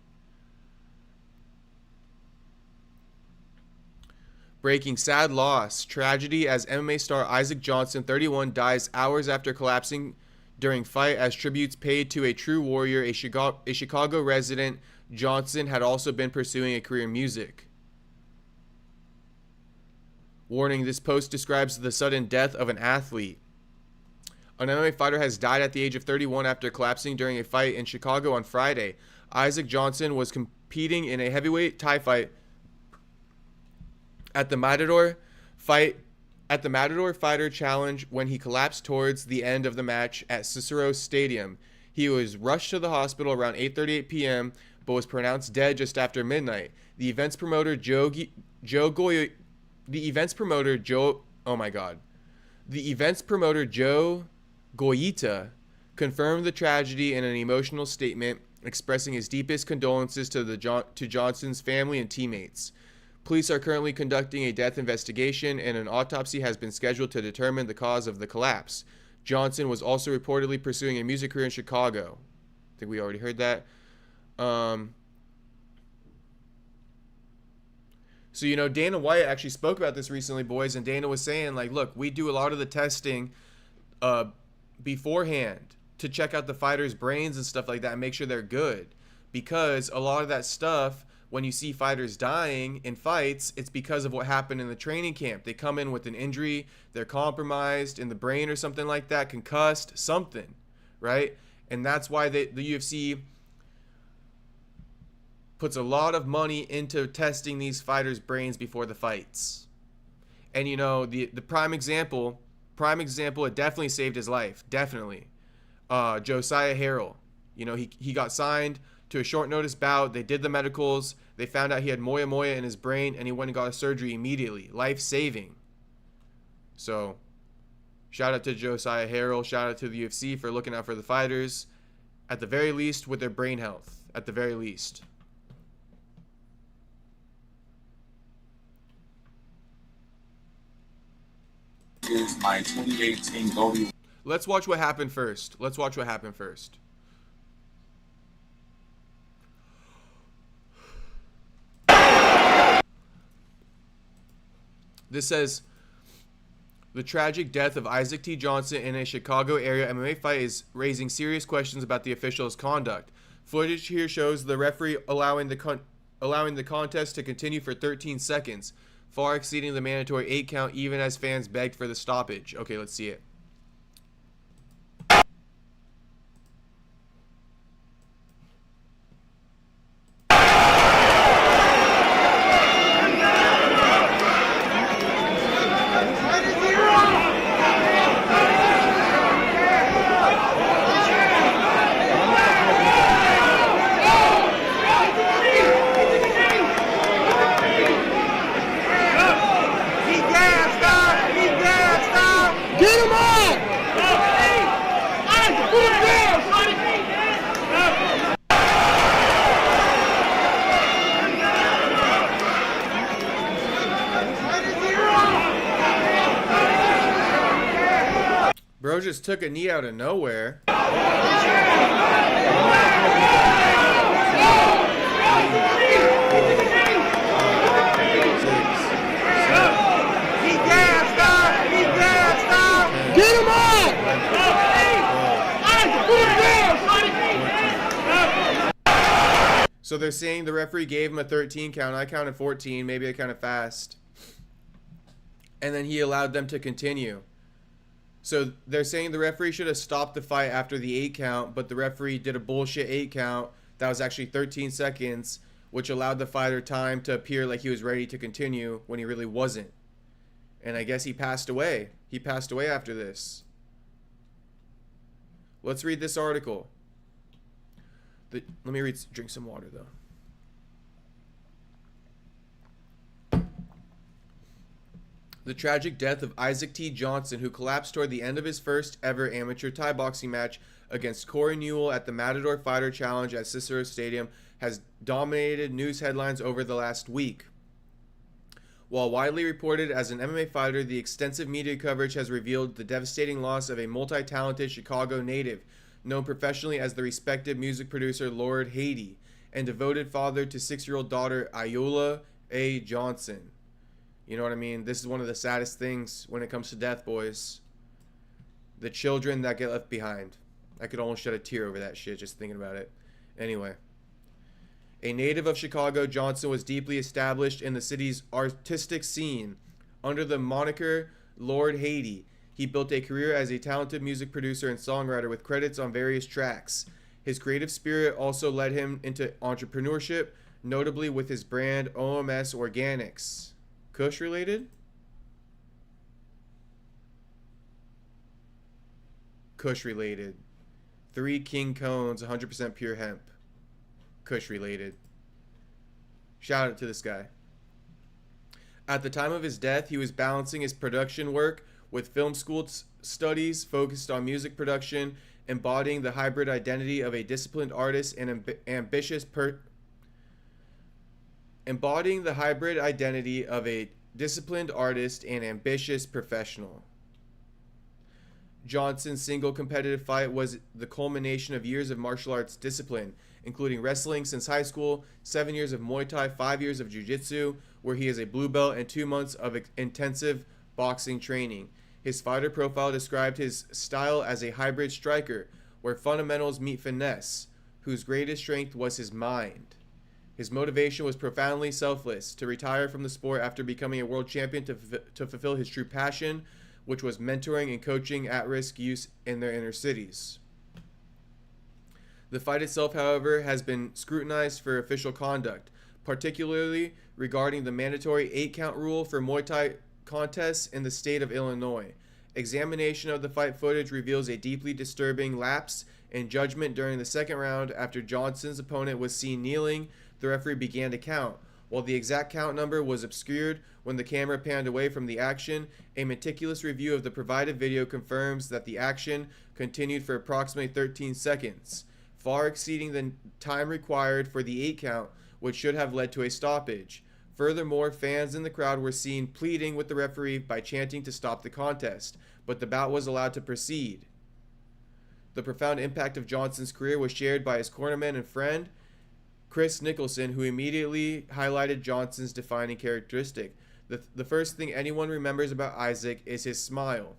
Speaker 1: Breaking sad loss. Tragedy as MMA star Isaac Johnson, 31, dies hours after collapsing during fight as tributes paid to a true warrior. A Chicago resident, Johnson had also been pursuing a career in music. Warning, this post describes the sudden death of an athlete. An MMA fighter has died at the age of 31 after collapsing during a fight in Chicago on Friday. Isaac Johnson was competing in a heavyweight Thai fight at the Matador Fighter Challenge when he collapsed towards the end of the match at Cicero Stadium. He was rushed to the hospital around 8:38 p.m. but was pronounced dead just after midnight. The event's promoter Joe Goyita confirmed the tragedy in an emotional statement, expressing his deepest condolences to Johnson's family and teammates. Police are currently conducting a death investigation, and an autopsy has been scheduled to determine the cause of the collapse. Johnson was also reportedly pursuing a music career in Chicago. I think we already heard that. So, you know, Dana White actually spoke about this recently, boys, and Dana was saying, like, look, we do a lot of the testing beforehand to check out the fighters' brains and stuff like that and make sure they're good. Because a lot of that stuff, when you see fighters dying in fights, it's because of what happened in the training camp. They come in with an injury, they're compromised in the brain or something like that, concussed, something, right? And that's why the UFC puts a lot of money into testing these fighters' brains before the fights. And, you know, the prime example, it definitely saved his life, definitely. Josiah Harrell, you know, he got signed to a short notice bout. They did the medicals. They found out he had moya moya in his brain, and he went and got a surgery immediately. Life-saving. So, shout out to Josiah Harrell. Shout out to the UFC for looking out for the fighters, at the very least, with their brain health. At the very least.
Speaker 2: Is my 2018 Goldie.
Speaker 1: Let's watch what happened first. This says, the tragic death of Isaac T. Johnson in a Chicago area MMA fight is raising serious questions about the official's conduct. Footage here shows the referee allowing the contest to continue for 13 seconds, far exceeding the mandatory 8 count even as fans begged for the stoppage. Okay, let's see it. Bro just took a knee out of nowhere.
Speaker 3: Get him up!
Speaker 1: So they're saying the referee gave him a 13 count. I counted 14. Maybe I counted fast. And then he allowed them to continue. So they're saying the referee should have stopped the fight after the 8 count, but the referee did a bullshit 8 count that was actually 13 seconds, which allowed the fighter time to appear like he was ready to continue when he really wasn't. And I guess he passed away. He passed away after this. Let's read this article. Let me drink some water though. The tragic death of Isaac T. Johnson, who collapsed toward the end of his first ever amateur Thai boxing match against Corey Newell at the Matador Fighter Challenge at Cicero Stadium, has dominated news headlines over the last week. While widely reported as an MMA fighter, the extensive media coverage has revealed the devastating loss of a multi-talented Chicago native, known professionally as the respected music producer Lord Haiti, and devoted father to 6-year-old daughter Ayoola A. Johnson. You know what I mean? This is one of the saddest things when it comes to death, boys. The children that get left behind. I could almost shed a tear over that shit just thinking about it. Anyway. A native of Chicago, Johnson was deeply established in the city's artistic scene. Under the moniker Lord Haiti, he built a career as a talented music producer and songwriter with credits on various tracks. His creative spirit also led him into entrepreneurship, notably with his brand OMS Organics. Kush related? Kush related. 3 King Cones, 100% pure hemp. Kush related. Shout out to this guy. At the time of his death, he was balancing his production work with film school studies focused on music production, embodying the hybrid identity of a disciplined artist and ambitious professional. Johnson's single competitive fight was the culmination of years of martial arts discipline, including wrestling since high school, 7 years of Muay Thai, 5 years of Jiu-Jitsu, where he is a blue belt, and 2 months of intensive boxing training. His fighter profile described his style as a hybrid striker, where fundamentals meet finesse, whose greatest strength was his mind. His motivation was profoundly selfless, to retire from the sport after becoming a world champion to fulfill his true passion, which was mentoring and coaching at-risk youth in their inner cities. The fight itself, however, has been scrutinized for official conduct, particularly regarding the mandatory 8-count rule for Muay Thai contests in the state of Illinois. Examination of the fight footage reveals a deeply disturbing lapse in judgment during the second round after Johnson's opponent was seen kneeling. The referee began to count. While the exact count number was obscured when the camera panned away from the action, a meticulous review of the provided video confirms that the action continued for approximately 13 seconds, far exceeding the time required for the 8 count, which should have led to a stoppage. Furthermore, fans in the crowd were seen pleading with the referee by chanting to stop the contest, but the bout was allowed to proceed. The profound impact of Johnson's career was shared by his cornerman and friend, Chris Nicholson, who immediately highlighted Johnson's defining characteristic. The first thing anyone remembers about Isaac is his smile.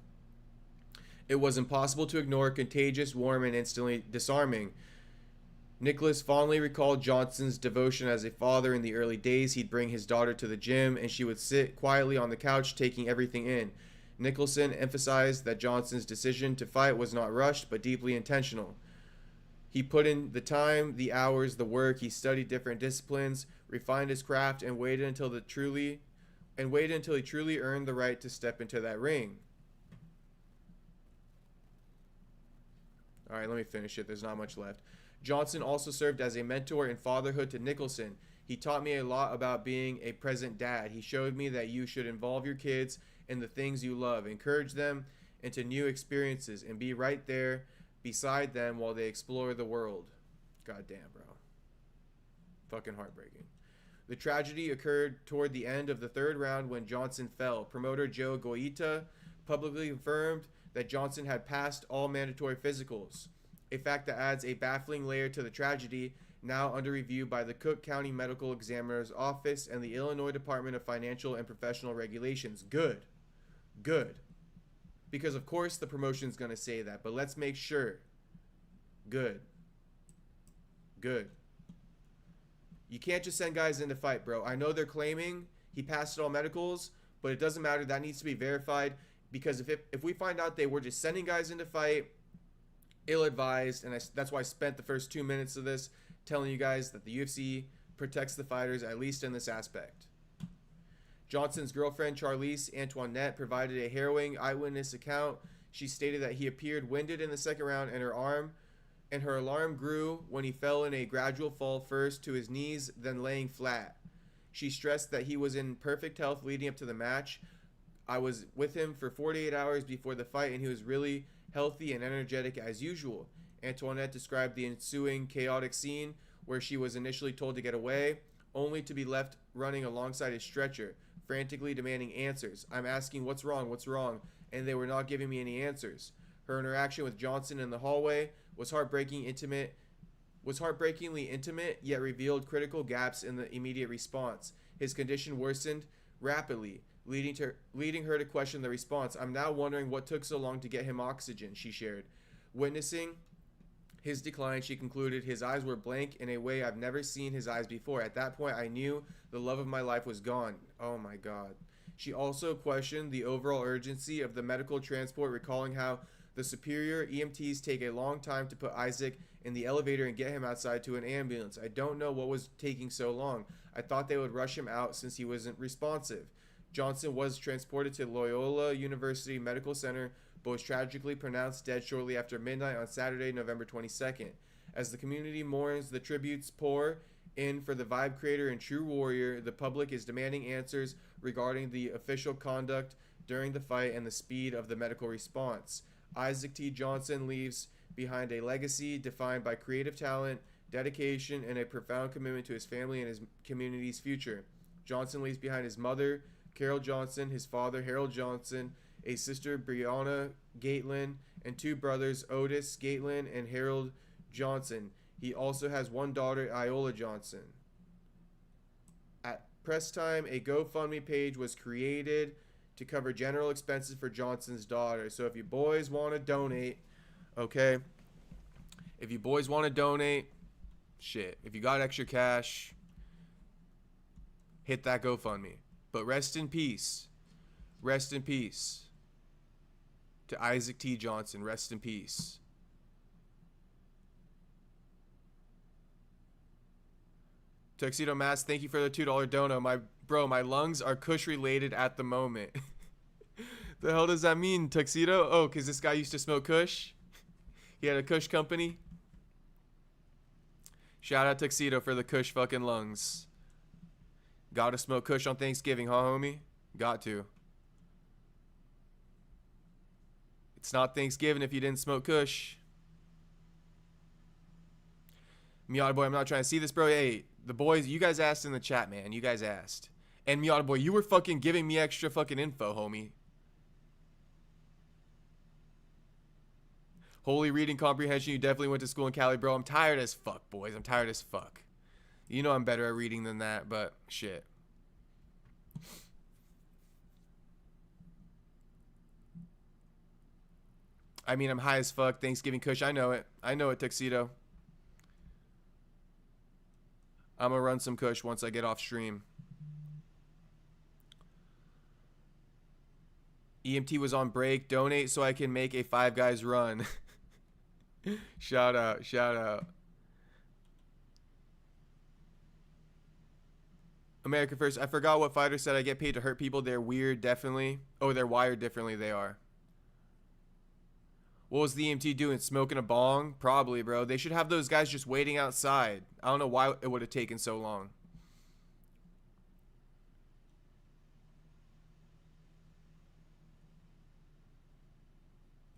Speaker 1: It was impossible to ignore, contagious, warm, and instantly disarming. Nicholas fondly recalled Johnson's devotion as a father. In the early days, he'd bring his daughter to the gym, and she would sit quietly on the couch, taking everything in. Nicholson emphasized that Johnson's decision to fight was not rushed, but deeply intentional. He put in the time, the hours, the work. He studied different disciplines, refined his craft, and waited until he truly earned the right to step into that ring. All right, let me finish it. There's not much left. Johnson also served as a mentor in fatherhood to Nicholson. He taught me a lot about being a present dad. He showed me that you should involve your kids in the things you love, encourage them into new experiences, and be right there beside them while they explore the world. God damn, bro. Fucking heartbreaking. The tragedy occurred toward the end of the third round when Johnson fell. Promoter Joe Goita publicly confirmed that Johnson had passed all mandatory physicals, a fact that adds a baffling layer to the tragedy, now under review by the Cook County Medical Examiner's Office and the Illinois Department of Financial and Professional Regulations. Good. Good. Because, of course, the promotion's going to say that, but let's make sure. Good. Good. You can't just send guys in to fight, bro. I know they're claiming he passed all medicals, but it doesn't matter. That needs to be verified, because if we find out they were just sending guys in to fight, ill-advised, and that's why I spent the first 2 minutes of this telling you guys that the UFC protects the fighters, at least in this aspect. Johnson's girlfriend, Charlize Antoinette, provided a harrowing eyewitness account. She stated that he appeared winded in the second round, and her alarm grew when he fell in a gradual fall, first to his knees, then laying flat. She stressed that he was in perfect health leading up to the match. I was with him for 48 hours before the fight, and he was really healthy and energetic as usual. Antoinette described the ensuing chaotic scene where she was initially told to get away, only to be left running alongside a stretcher, frantically demanding answers. I'm asking, what's wrong, and they were not giving me any answers. Her interaction with Johnson in the hallway was heartbreakingly intimate, yet revealed critical gaps in the immediate response. His condition worsened rapidly, leading her to question the response. I'm now wondering what took so long to get him oxygen, she shared. Witnessing his decline, she concluded his eyes were blank in a way I've never seen his eyes before. At that point, I knew the love of my life was gone. Oh my God. She also questioned the overall urgency of the medical transport, recalling how the superior EMTs take a long time to put Isaac in the elevator and get him outside to an ambulance. I don't know what was taking so long. I thought they would rush him out since he wasn't responsive. Johnson was transported to Loyola University Medical Center, but was tragically pronounced dead shortly after midnight on Saturday, November 22nd. As the community mourns, the tributes pour in for the vibe creator and true warrior. The public is demanding answers regarding the official conduct during the fight and the speed of the medical response. Isaac T. Johnson leaves behind a legacy defined by creative talent, dedication, and a profound commitment to his family and his community's future. Johnson leaves behind his mother, Carol Johnson, his father, Harold Johnson, a sister, Brianna Gatelin, and two brothers, Otis Gatelin and Harold Johnson. He also has one daughter, Iola Johnson. At press time, a GoFundMe page was created to cover general expenses for Johnson's daughter. So if you boys want to donate, okay? If you boys want to donate, shit. If you got extra cash, hit that GoFundMe. But rest in peace. Rest in peace to Isaac T. Johnson. Rest in peace. Tuxedo Mask, thank you for the $2 dono. My lungs are Kush related at the moment. The hell does that mean, Tuxedo? Oh, because this guy used to smoke Kush? He had a Kush company? Shout out Tuxedo for the Kush fucking lungs. Gotta smoke Kush on Thanksgiving, huh, homie? Got to. It's not Thanksgiving if you didn't smoke Kush. Miata Boy, I'm not trying to see this, bro. Hey, the boys, you guys asked in the chat, man. You guys asked. And Miata Boy, you were fucking giving me extra fucking info, homie. Holy reading comprehension, you definitely went to school in Cali, bro. I'm tired as fuck, boys. I'm tired as fuck. You know I'm better at reading than that, but shit. I mean, I'm high as fuck. Thanksgiving Kush, I know it. I know it, Tuxedo. I'm gonna run some Kush once I get off stream. EMT was on break. Donate so I can make a Five Guys run. Shout out, shout out. America First. I forgot what fighter said I get paid to hurt people. They're weird, definitely. Oh, they're wired differently. They are. What was the EMT doing? Smoking a bong? Probably, bro. They should have those guys just waiting outside. I don't know why it would have taken so long.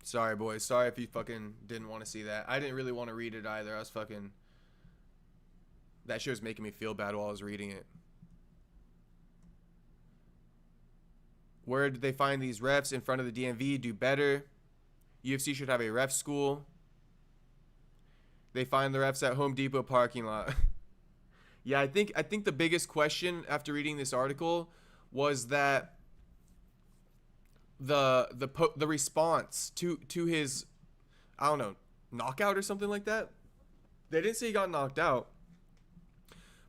Speaker 1: Sorry, boys. Sorry if you fucking didn't want to see that. I didn't really want to read it either. I was fucking... That shit was making me feel bad while I was reading it. Where did they find these refs? In front of the DMV? Do better. UFC should have a ref school. They find the refs at Home Depot parking lot. Yeah, I think the biggest question after reading this article was that the response to his, I don't know, knockout or something like that. They didn't say he got knocked out,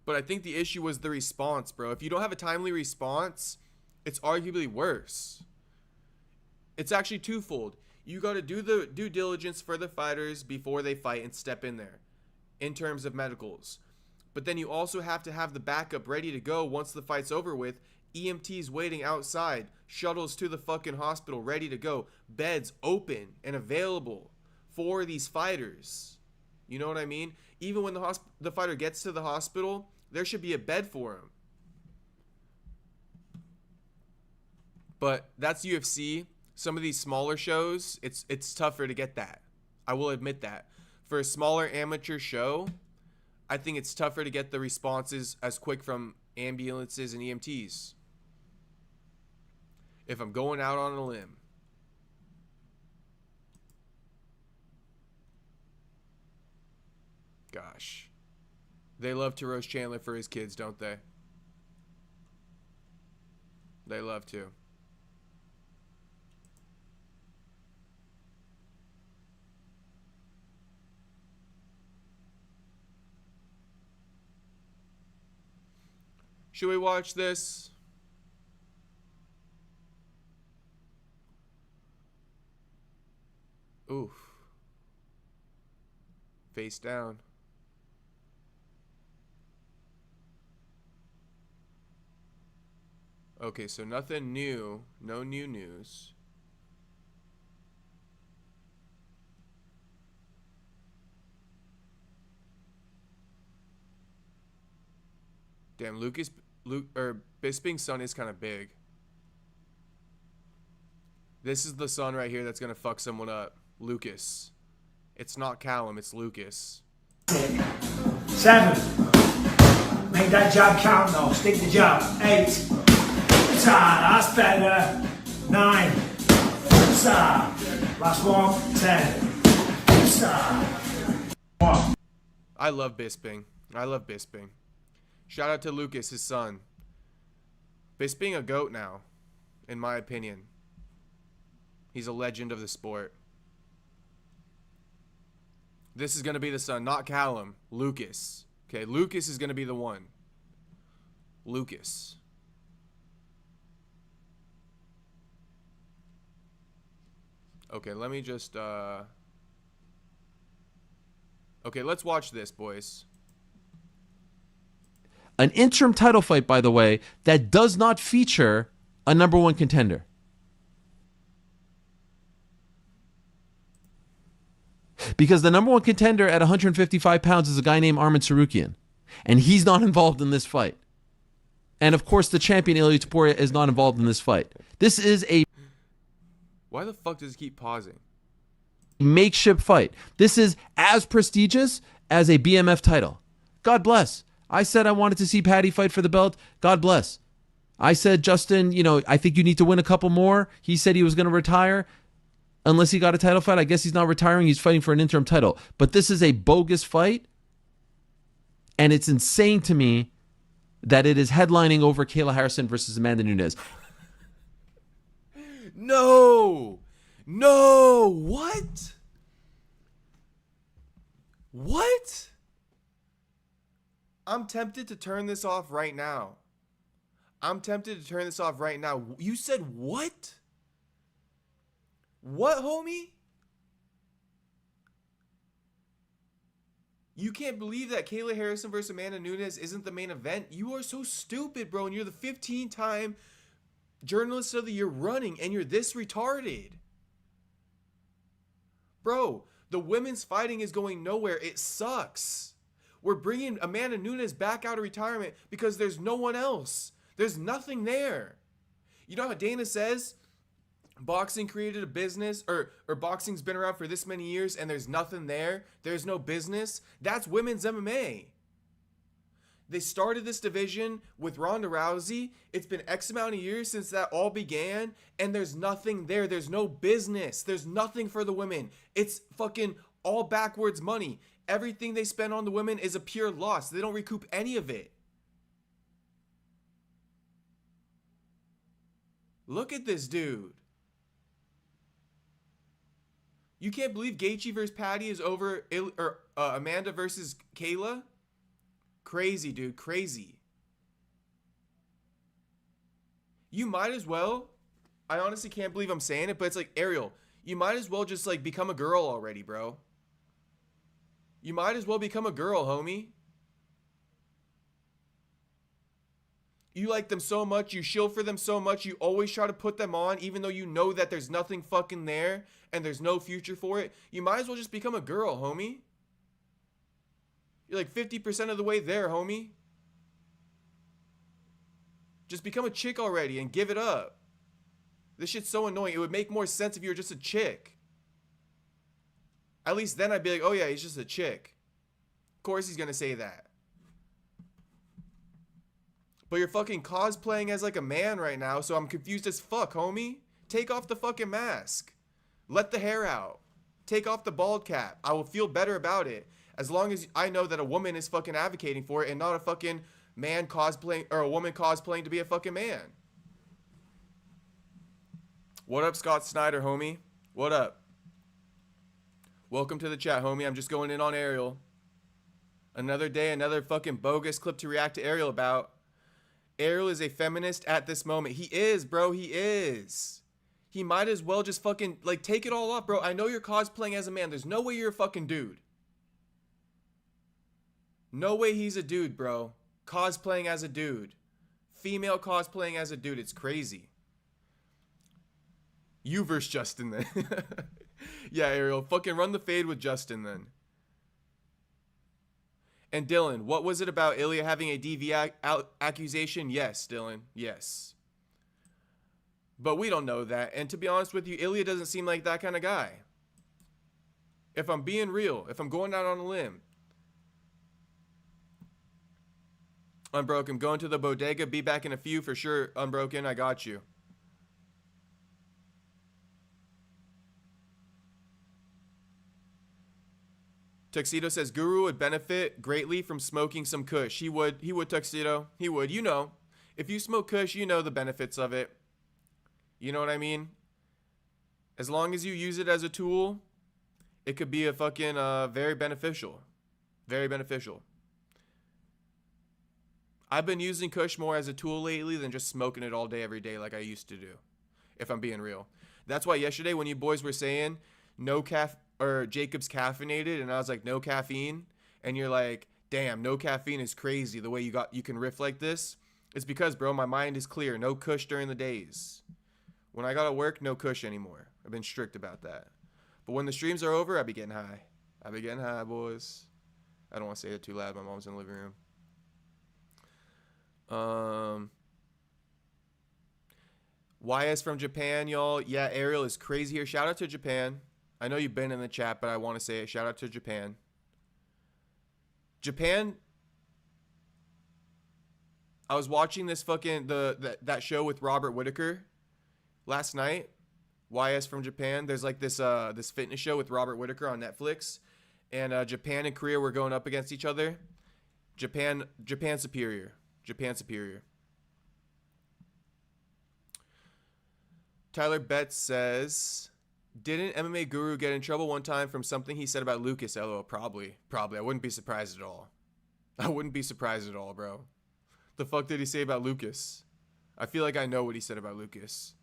Speaker 1: but I think the issue was the response, bro. If you don't have a timely response, it's arguably worse. It's actually twofold. You got to do the due diligence for the fighters before they fight and step in there in terms of medicals. But then you also have to have the backup ready to go once the fight's over with. EMTs waiting outside, shuttles to the fucking hospital ready to go, beds open and available for these fighters. You know what I mean? Even when the fighter gets to the hospital, there should be a bed for him. But that's UFC. Some of these smaller shows, it's tougher to get that. I will admit that. For a smaller amateur show, I think it's tougher to get the responses as quick from ambulances and EMTs. If I'm going out on a limb. Gosh. They love to roast Chandler for his kids, don't they? They love to. Should we watch this? Oof. Face down. Okay, so nothing new. No new news. Damn, Bisping's son is kind of big. This is the son right here that's going to fuck someone up. Lucas. It's not Callum, it's Lucas.
Speaker 3: 7. Make that jab count though. Stick the jab. 8. That's better. 9. Last one. 10. 1.
Speaker 1: I love Bisping. I love Bisping. Shout out to Lucas, his son. Bisping a GOAT now, in my opinion. He's a legend of the sport. This is going to be the son, not Callum. Lucas. Okay, Lucas is going to be the one. Lucas. Okay, let me just... Okay, let's watch this, boys.
Speaker 4: An interim title fight, by the way, that does not feature a number one contender. Because the number one contender at 155 pounds is a guy named Arman Tsarukyan. And he's not involved in this fight. And of course, the champion, Ilia Topuria, is not involved in this fight. This is a...
Speaker 1: Why the fuck does he keep pausing?
Speaker 4: Makeshift fight. This is as prestigious as a BMF title. God bless. I said I wanted to see Paddy fight for the belt. God bless. I said, Justin, I think you need to win a couple more. He said he was going to retire. Unless he got a title fight, I guess he's not retiring. He's fighting for an interim title. But this is a bogus fight. And it's insane to me that it is headlining over Kayla Harrison versus Amanda Nunes.
Speaker 1: No! What? What? I'm tempted to turn this off right now. You said what? What, homie? You can't believe that Kayla Harrison versus Amanda Nunes isn't the main event? You are so stupid, bro, and you're the 15-time Journalist of the Year running, and you're this retarded. Bro, the women's fighting is going nowhere. It sucks. We're bringing Amanda Nunes back out of retirement because there's no one else. There's nothing there. You know how Dana says boxing created a business, or boxing's been around for this many years and there's nothing there? There's no business? That's women's MMA. They started this division with Ronda Rousey. It's been X amount of years since that all began, and there's nothing there. There's no business. There's nothing for the women. It's fucking all backwards money. Everything they spend on the women is a pure loss. They don't recoup any of it. Look at this dude. You can't believe Gaethje versus Paddy is over Amanda versus Kayla? Crazy, dude. Crazy. You might as well, I honestly can't believe I'm saying it, but it's like, Ariel, you might as well just like become a girl already, bro. You might as well become a girl, homie. You like them so much, you shill for them so much, you always try to put them on, even though you know that there's nothing fucking there and there's no future for it. You might as well just become a girl, homie. You're like 50% of the way there, homie. Just become a chick already and give it up. This shit's so annoying. It would make more sense if you were just a chick. At least then I'd be like, oh yeah, he's just a chick. Of course he's gonna say that. But you're fucking cosplaying as like a man right now, so I'm confused as fuck, homie. Take off the fucking mask. Let the hair out. Take off the bald cap. I will feel better about it. As long as I know that a woman is fucking advocating for it and not a fucking man cosplaying or a woman cosplaying to be a fucking man. What up, Scott Snyder, homie? What up? Welcome to the chat, homie. I'm just going in on Ariel. Another day, another fucking bogus clip to react to Ariel about. Ariel is a feminist at this moment. He is, bro. He is. He might as well just fucking, like, take it all off, bro. I know you're cosplaying as a man. There's no way you're a fucking dude. No way he's a dude, bro. Cosplaying as a dude. Female cosplaying as a dude. It's crazy. You versus Justin, then. Yeah, Ariel. Fucking run the fade with Justin, then. And Dylan, what was it about Ilia having a DV accusation? Yes, Dylan. Yes. But we don't know that. And to be honest with you, Ilia doesn't seem like that kind of guy. If I'm being real, if I'm going out on a limb. Unbroken, going to the bodega. Be back in a few for sure. Unbroken, I got you. Tuxedo says Guru would benefit greatly from smoking some Kush. He would, Tuxedo. He would. You know, if you smoke Kush, you know the benefits of it. You know what I mean? As long as you use it as a tool, it could be a fucking very beneficial. Very beneficial. I've been using Kush more as a tool lately than just smoking it all day, every day like I used to do, if I'm being real. That's why yesterday when you boys were saying no or Jacob's caffeinated, and I was like, no caffeine, and you're like, damn, no caffeine is crazy the way you can riff like this. It's because, bro, my mind is clear. No Kush during the days. When I gotta work, no Kush anymore. I've been strict about that. But when the streams are over, I be getting high. I be getting high, boys. I don't want to say it too loud. My mom's in the living room. YS from Japan, y'all. Yeah, Ariel is crazy here. Shout out to Japan. I know you've been in the chat, but I want to say it. Shout out to Japan. Japan. I was watching this fucking that show with Robert Whittaker last night. YS from Japan. There's like this this fitness show with Robert Whittaker on Netflix, and Japan and Korea were going up against each other. Japan superior. Japan superior. Tyler Betts says, didn't MMA Guru get in trouble one time from something he said about Lucas? LOL, probably. I wouldn't be surprised at all. I wouldn't be surprised at all, bro. The fuck did he say about Lucas? I feel like I know what he said about Lucas.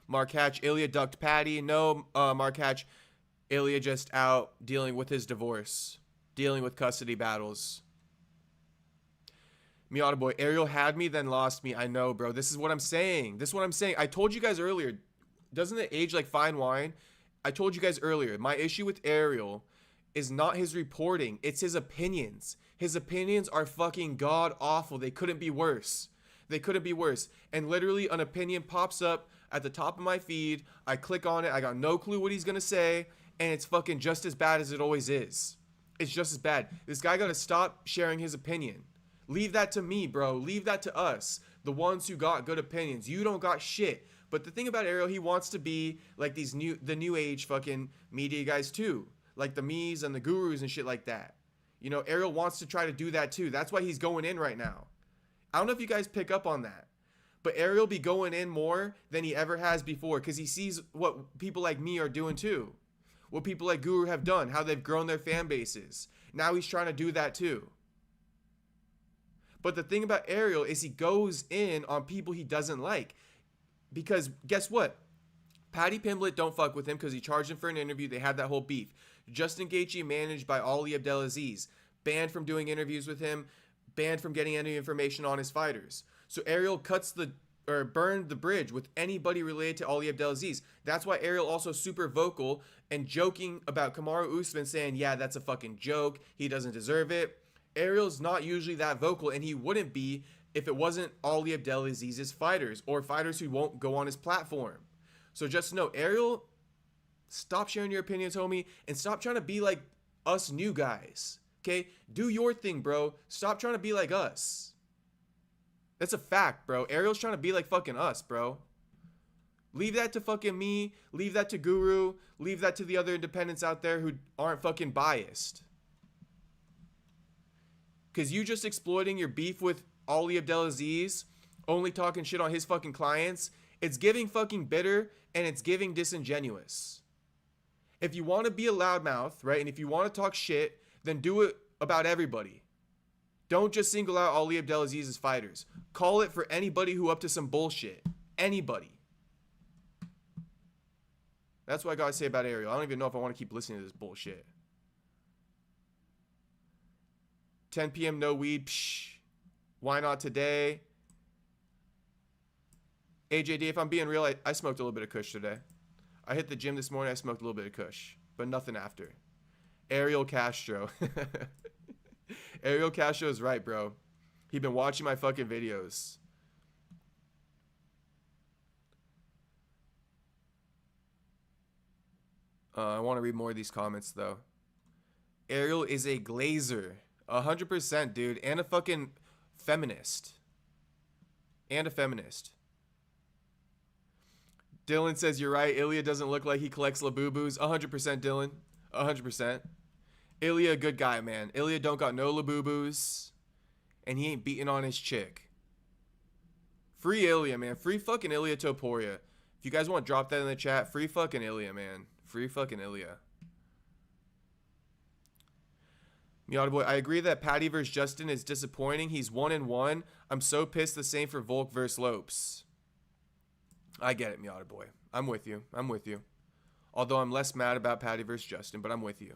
Speaker 1: Mark Hatch, Ilia ducked Paddy. No, Mark Hatch, Ilia just out dealing with his divorce. Dealing with custody battles. Miata boy, Ariel had me, then lost me. I know, bro. This is what I'm saying. I told you guys earlier. Doesn't it age like fine wine? I told you guys earlier. My issue with Ariel is not his reporting. It's his opinions. His opinions are fucking god awful. They couldn't be worse. And literally an opinion pops up at the top of my feed. I click on it. I got no clue what he's going to say. And it's fucking just as bad as it always is. It's just as bad. This guy got to stop sharing his opinion. Leave that to me, bro. Leave that to us, the ones who got good opinions. You don't got shit. But the thing about Ariel, he wants to be like the new age fucking media guys too, like the me's and the gurus and shit like that. You know, Ariel wants to try to do that too. That's why he's going in right now. I don't know if you guys pick up on that, but Ariel be going in more than he ever has before because he sees what people like me are doing too, what people like Guru have done, how they've grown their fan bases. Now he's trying to do that too. But the thing about Ariel is he goes in on people he doesn't like. Because guess what? Paddy Pimblett don't fuck with him because he charged him for an interview. They had that whole beef. Justin Gaethje managed by Ali Abdelaziz. Banned from doing interviews with him. Banned from getting any information on his fighters. So Ariel burned the bridge with anybody related to Ali Abdelaziz. That's why Ariel also super vocal and joking about Kamaru Usman saying, yeah, that's a fucking joke. He doesn't deserve it. Ariel's not usually that vocal, and he wouldn't be if it wasn't Ali Abdelaziz's fighters or fighters who won't go on his platform. So just know, Ariel, stop sharing your opinions, homie, and stop trying to be like us new guys. Okay? Do your thing, bro. Stop trying to be like us. That's a fact, bro. Ariel's trying to be like fucking us, bro. Leave that to fucking me. Leave that to Guru. Leave that to the other independents out there who aren't fucking biased. Because you just exploiting your beef with Ali Abdelaziz, only talking shit on his fucking clients, it's giving fucking bitter and it's giving disingenuous. If you want to be a loudmouth, right, and if you want to talk shit, then do it about everybody. Don't just single out Ali Abdelaziz's fighters. Call it for anybody who up to some bullshit. Anybody. That's what I gotta say about Ariel. I don't even know if I want to keep listening to this bullshit. 10 p.m. no weed. Psh. Why not today? AJD, if I'm being real, I smoked a little bit of kush today. I hit the gym this morning. I smoked a little bit of kush, but nothing after. Ariel Castro. Ariel Castro is right, bro. He been watching my fucking videos. I want to read more of these comments, though. Ariel is a glazer. 100%, dude. And a fucking feminist. And a feminist. Dylan says, you're right. Ilia doesn't look like he collects Labubus. 100%, Dylan. 100%. Ilia, a good guy, man. Ilia don't got no Labubus. And he ain't beating on his chick. Free Ilia, man. Free fucking Ilia Topuria. If you guys want to drop that in the chat, free fucking Ilia, man. Free fucking Ilia. Miata Boy, I agree that Paddy versus Justin is disappointing. He's 1-1. I'm so pissed the same for Volk versus Lopes. I get it, Miata Boy. I'm with you. I'm with you. Although I'm less mad about Paddy versus Justin, but I'm with you.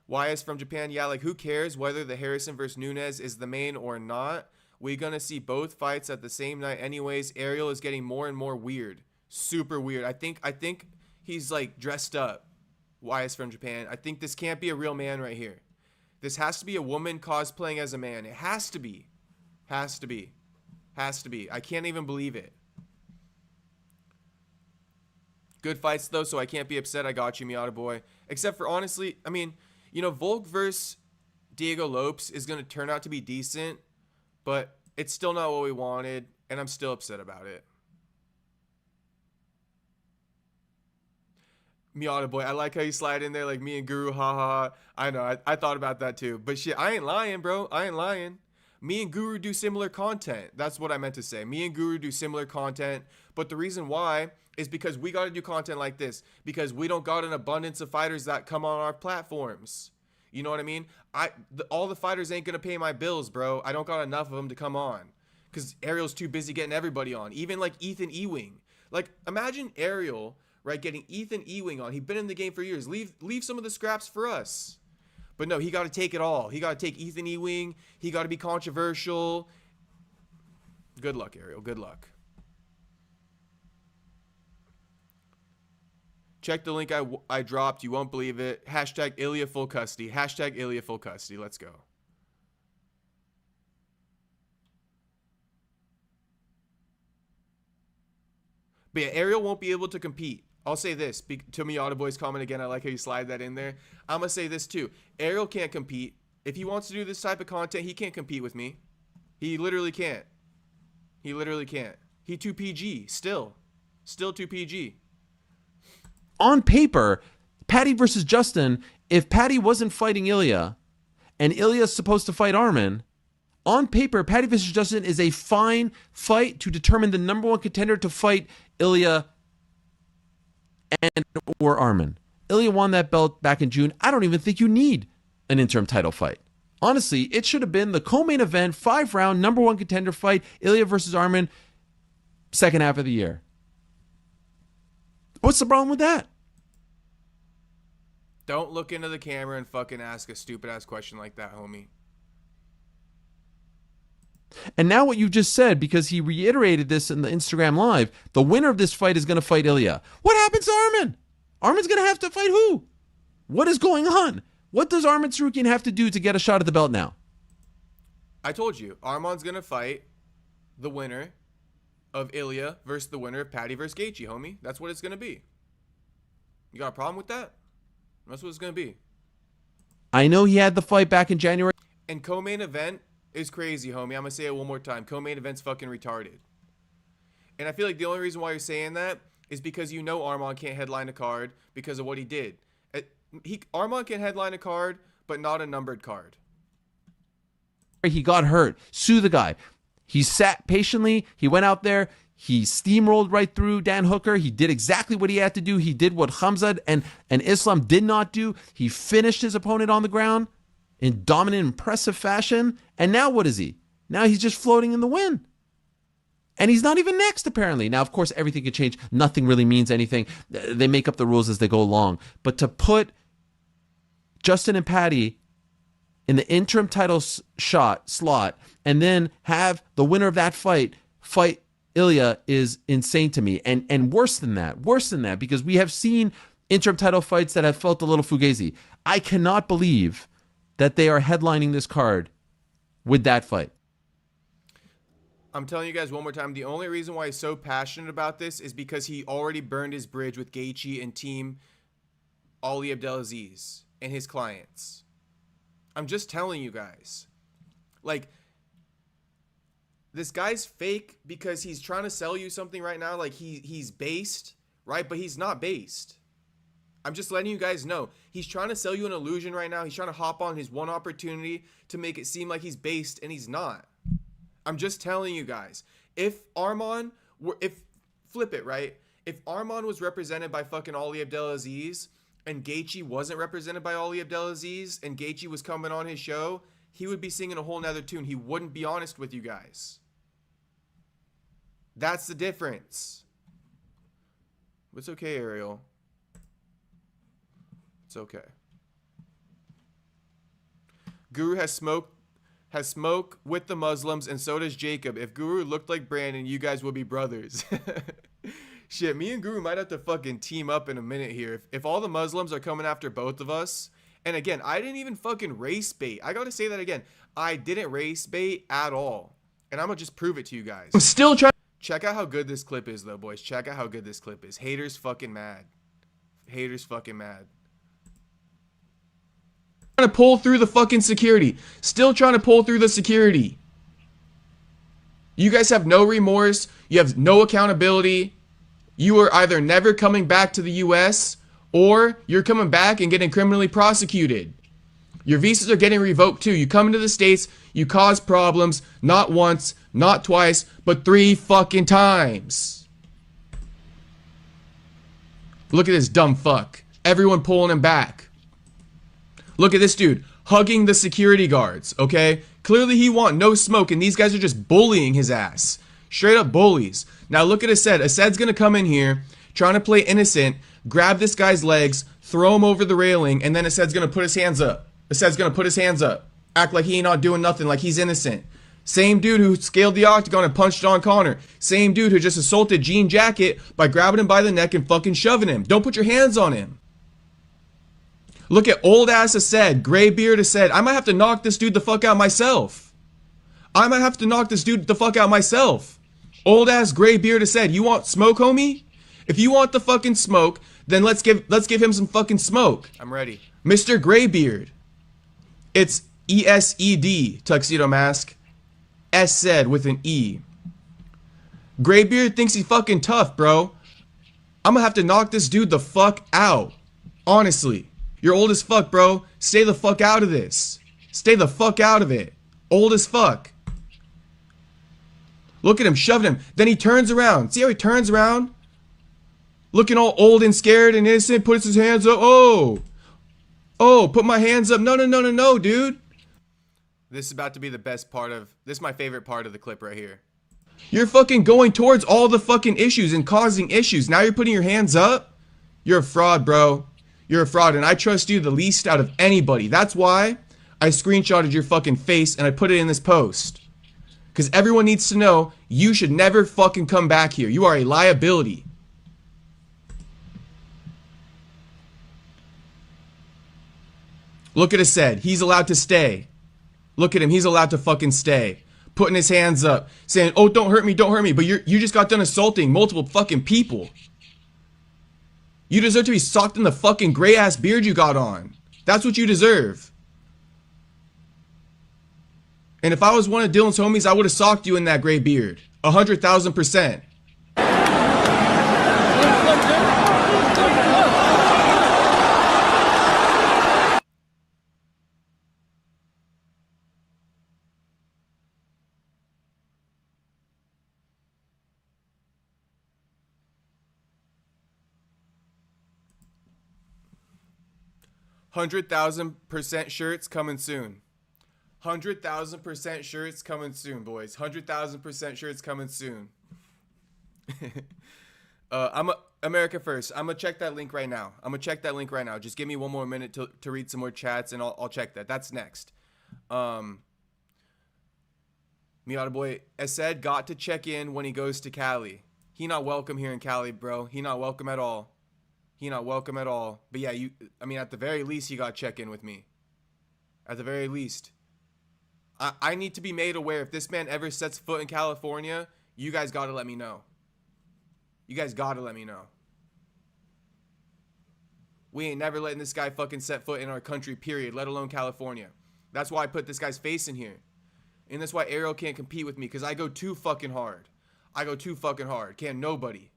Speaker 1: YS from Japan, yeah, like who cares whether the Harrison versus Nunes is the main or not? We're going to see both fights at the same night anyways. Ariel is getting more and more weird. Super weird. I think he's like dressed up. YS from Japan. I think this can't be a real man right here. This has to be a woman cosplaying as a man. It has to be. Has to be. Has to be. I can't even believe it. Good fights, though, so I can't be upset. I got you, Miata Boy. Except for, honestly, I mean, you know, Volk versus Diego Lopes is going to turn out to be decent, but it's still not what we wanted, and I'm still upset about it. Miata Boy, I like how you slide in there like me and Guru, ha ha ha. I know, I thought about that too. But shit, I ain't lying, bro. I ain't lying. Me and Guru do similar content. That's what I meant to say. Me and Guru do similar content. But the reason why is because we got to do content like this. Because we don't got an abundance of fighters that come on our platforms. You know what I mean? All the fighters ain't going to pay my bills, bro. I don't got enough of them to come on. Because Ariel's too busy getting everybody on. Even like Ethan Ewing. Like, imagine Ariel, right, getting Ethan Ewing on. He's been in the game for years. Leave some of the scraps for us. But no, he got to take it all. He got to take Ethan Ewing. He got to be controversial. Good luck, Ariel. Good luck. Check the link I dropped. You won't believe it. Hashtag Ilia full custody. Hashtag Ilia full custody. Let's go. But yeah, Ariel won't be able to compete. I'll say this. To Miata Boy's comment again, I like how you slide that in there. I'm going to say this too. Ariel can't compete If he wants to do this type of content, he can't compete with me. He literally can't. He literally can't. He too PG. Still too PG.
Speaker 4: On paper, Paddy versus Justin, if Paddy wasn't fighting Ilia and Ilya's supposed to fight Arman, on paper, Paddy versus Justin is a fine fight to determine the number one contender to fight Ilia and or Arman. Ilia won that belt back in June. I don't even think you need an interim title fight. Honestly, it should have been the co-main event, 5-round, number one contender fight, Ilia versus Arman, second half of the year. What's the problem with that?
Speaker 1: Don't look into the camera and fucking ask a stupid-ass question like that, homie.
Speaker 4: And now what you just said, because he reiterated this in the Instagram Live, the winner of this fight is going to fight Ilia. What happens to Arman? Arman's going to have to fight who? What is going on? What does Arman Tsarukyan have to do to get a shot at the belt now?
Speaker 1: I told you, Arman's going to fight the winner of Ilia versus the winner of Paddy versus Gaethje, homie. That's what it's going to be. You got a problem with that? That's what it's going to be.
Speaker 4: I know he had the fight back in January.
Speaker 1: And co-main event is crazy, homie. I'm going to say it one more time. Co-main event's fucking retarded. And I feel like the only reason why you're saying that is because you know Arman can't headline a card because of what he did. Arman can headline a card, but not a numbered card.
Speaker 4: He got hurt. Sue the guy. He sat patiently. He went out there. He steamrolled right through Dan Hooker. He did exactly what he had to do. He did what Khamzat and Islam did not do. He finished his opponent on the ground in dominant, impressive fashion. And now what is he? Now he's just floating in the wind. And he's not even next, apparently. Now, of course, everything could change. Nothing really means anything. They make up the rules as they go along. But to put Justin and Paddy in the interim title slot and then have the winner of that fight Ilia is insane to me. And worse than that, because we have seen interim title fights that have felt a little fugazi. I cannot believe that they are headlining this card with that fight.
Speaker 1: I'm telling you guys one more time, the only reason why he's so passionate about this is because he already burned his bridge with Gaethje and team Ali Abdelaziz and his clients. I'm just telling you guys. Like, this guy's fake because he's trying to sell you something right now. Like, he's based, right? But he's not based. I'm just letting you guys know. He's trying to sell you an illusion right now. He's trying to hop on his one opportunity to make it seem like he's based, and he's not. I'm just telling you guys. If Arman flip it, right? If Arman was represented by fucking Ali Abdelaziz and Gaethje wasn't represented by Ali Abdelaziz and Gaethje was coming on his show, he would be singing a whole nother tune. He wouldn't be honest with you guys. That's the difference. It's okay, Ariel. It's okay. Guru has smoke with the Muslims, and so does Jacob. If Guru looked like Brandon, you guys would be brothers. Shit, me and Guru might have to fucking team up in a minute here. If all the Muslims are coming after both of us, and again, I didn't even fucking race bait. I gotta say that again. I didn't race bait at all. And I'm gonna just prove it to you guys.
Speaker 4: I'm still trying.
Speaker 1: Check out how good this clip is, though, boys. Check out how good this clip is. Haters fucking mad. Haters fucking mad. Trying to pull through the fucking security. Still trying to pull through the security. You guys have no remorse. You have no accountability. You are either never coming back to the US or you're coming back and getting criminally prosecuted. Your visas are getting revoked too. You come into the States, you cause problems, not once, not twice, but 3 fucking times. Look at this dumb fuck. Everyone pulling him back. Look at this dude hugging the security guards, okay? Clearly he want no smoke, and these guys are just bullying his ass. Straight up bullies. Now look at Ased. Ased's gonna come in here, trying to play innocent, grab this guy's legs, throw him over the railing, and then Ased's gonna put his hands up. Ased's gonna put his hands up. Act like he ain't not doing nothing, like he's innocent. Same dude who scaled the octagon and punched John Connor. Same dude who just assaulted Gene Jacket by grabbing him by the neck and fucking shoving him. Don't put your hands on him. Look at old ass Ased, gray beard Ased. I might have to knock this dude the fuck out myself. I might have to knock this dude the fuck out myself. Old ass gray beard Ased. You want smoke, homie? If you want the fucking smoke, then let's give him some fucking smoke. I'm ready. Mr. Graybeard. It's ESED, tuxedo mask. S said with an E. Graybeard thinks he's fucking tough, bro. I'm gonna have to knock this dude the fuck out. Honestly. You're old as fuck, bro. Stay the fuck out of this. Stay the fuck out of it. Old as fuck. Look at him, shoving him. Then he turns around. See how he turns around? Looking all old and scared and innocent, puts his hands up. Oh, put my hands up. No, dude. This is about to be the best part of, this is my favorite part of the clip right here. You're fucking going towards all the fucking issues and causing issues. Now you're putting your hands up? You're a fraud, bro. You're a fraud, and I trust you the least out of anybody. That's why I screenshotted your fucking face and I put it in this post. Because everyone needs to know you should never fucking come back here. You are a liability. Look at Ased. He's allowed to stay. Look at him. He's allowed to fucking stay. Putting his hands up. Saying, oh, don't hurt me, don't hurt me. But you just got done assaulting multiple fucking people. You deserve to be socked in the fucking gray ass beard you got on. That's what you deserve. And if I was one of Dylan's homies, I would have socked you in that gray beard. 100,000%. $100,000% shirts coming soon. 100,000% shirts coming soon, boys. 100,000% shirts coming soon. America First. I'm gonna check that link right now. Just give me one more minute to read some more chats, and I'll check that. That's next. Miata boy, Ased got to check in when he goes to Cali. He not welcome here in Cali, bro. He not welcome at all. But yeah, at the very least, you got to check in with me. At the very least. I need to be made aware. If this man ever sets foot in California, you guys got to let me know. We ain't never letting this guy fucking set foot in our country, period, let alone California. That's why I put this guy's face in here. And that's why Ariel can't compete with me, because I go too fucking hard. Can't nobody.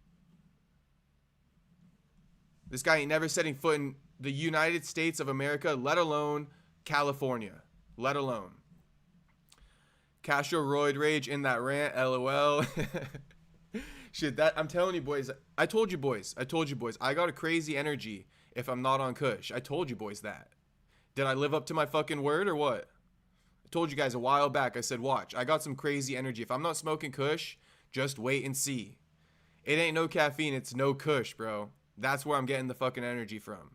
Speaker 1: This guy ain't never setting foot in the United States of America, let alone California. Let alone. Castro roid rage in that rant, LOL. Shit, I'm telling you, boys. I told you, boys. I got a crazy energy if I'm not on Kush. I told you, boys, that. Did I live up to my fucking word or what? I told you guys a while back. I said, watch. I got some crazy energy. If I'm not smoking Kush, just wait and see. It ain't no caffeine. It's no Kush, bro. That's where I'm getting the fucking energy from.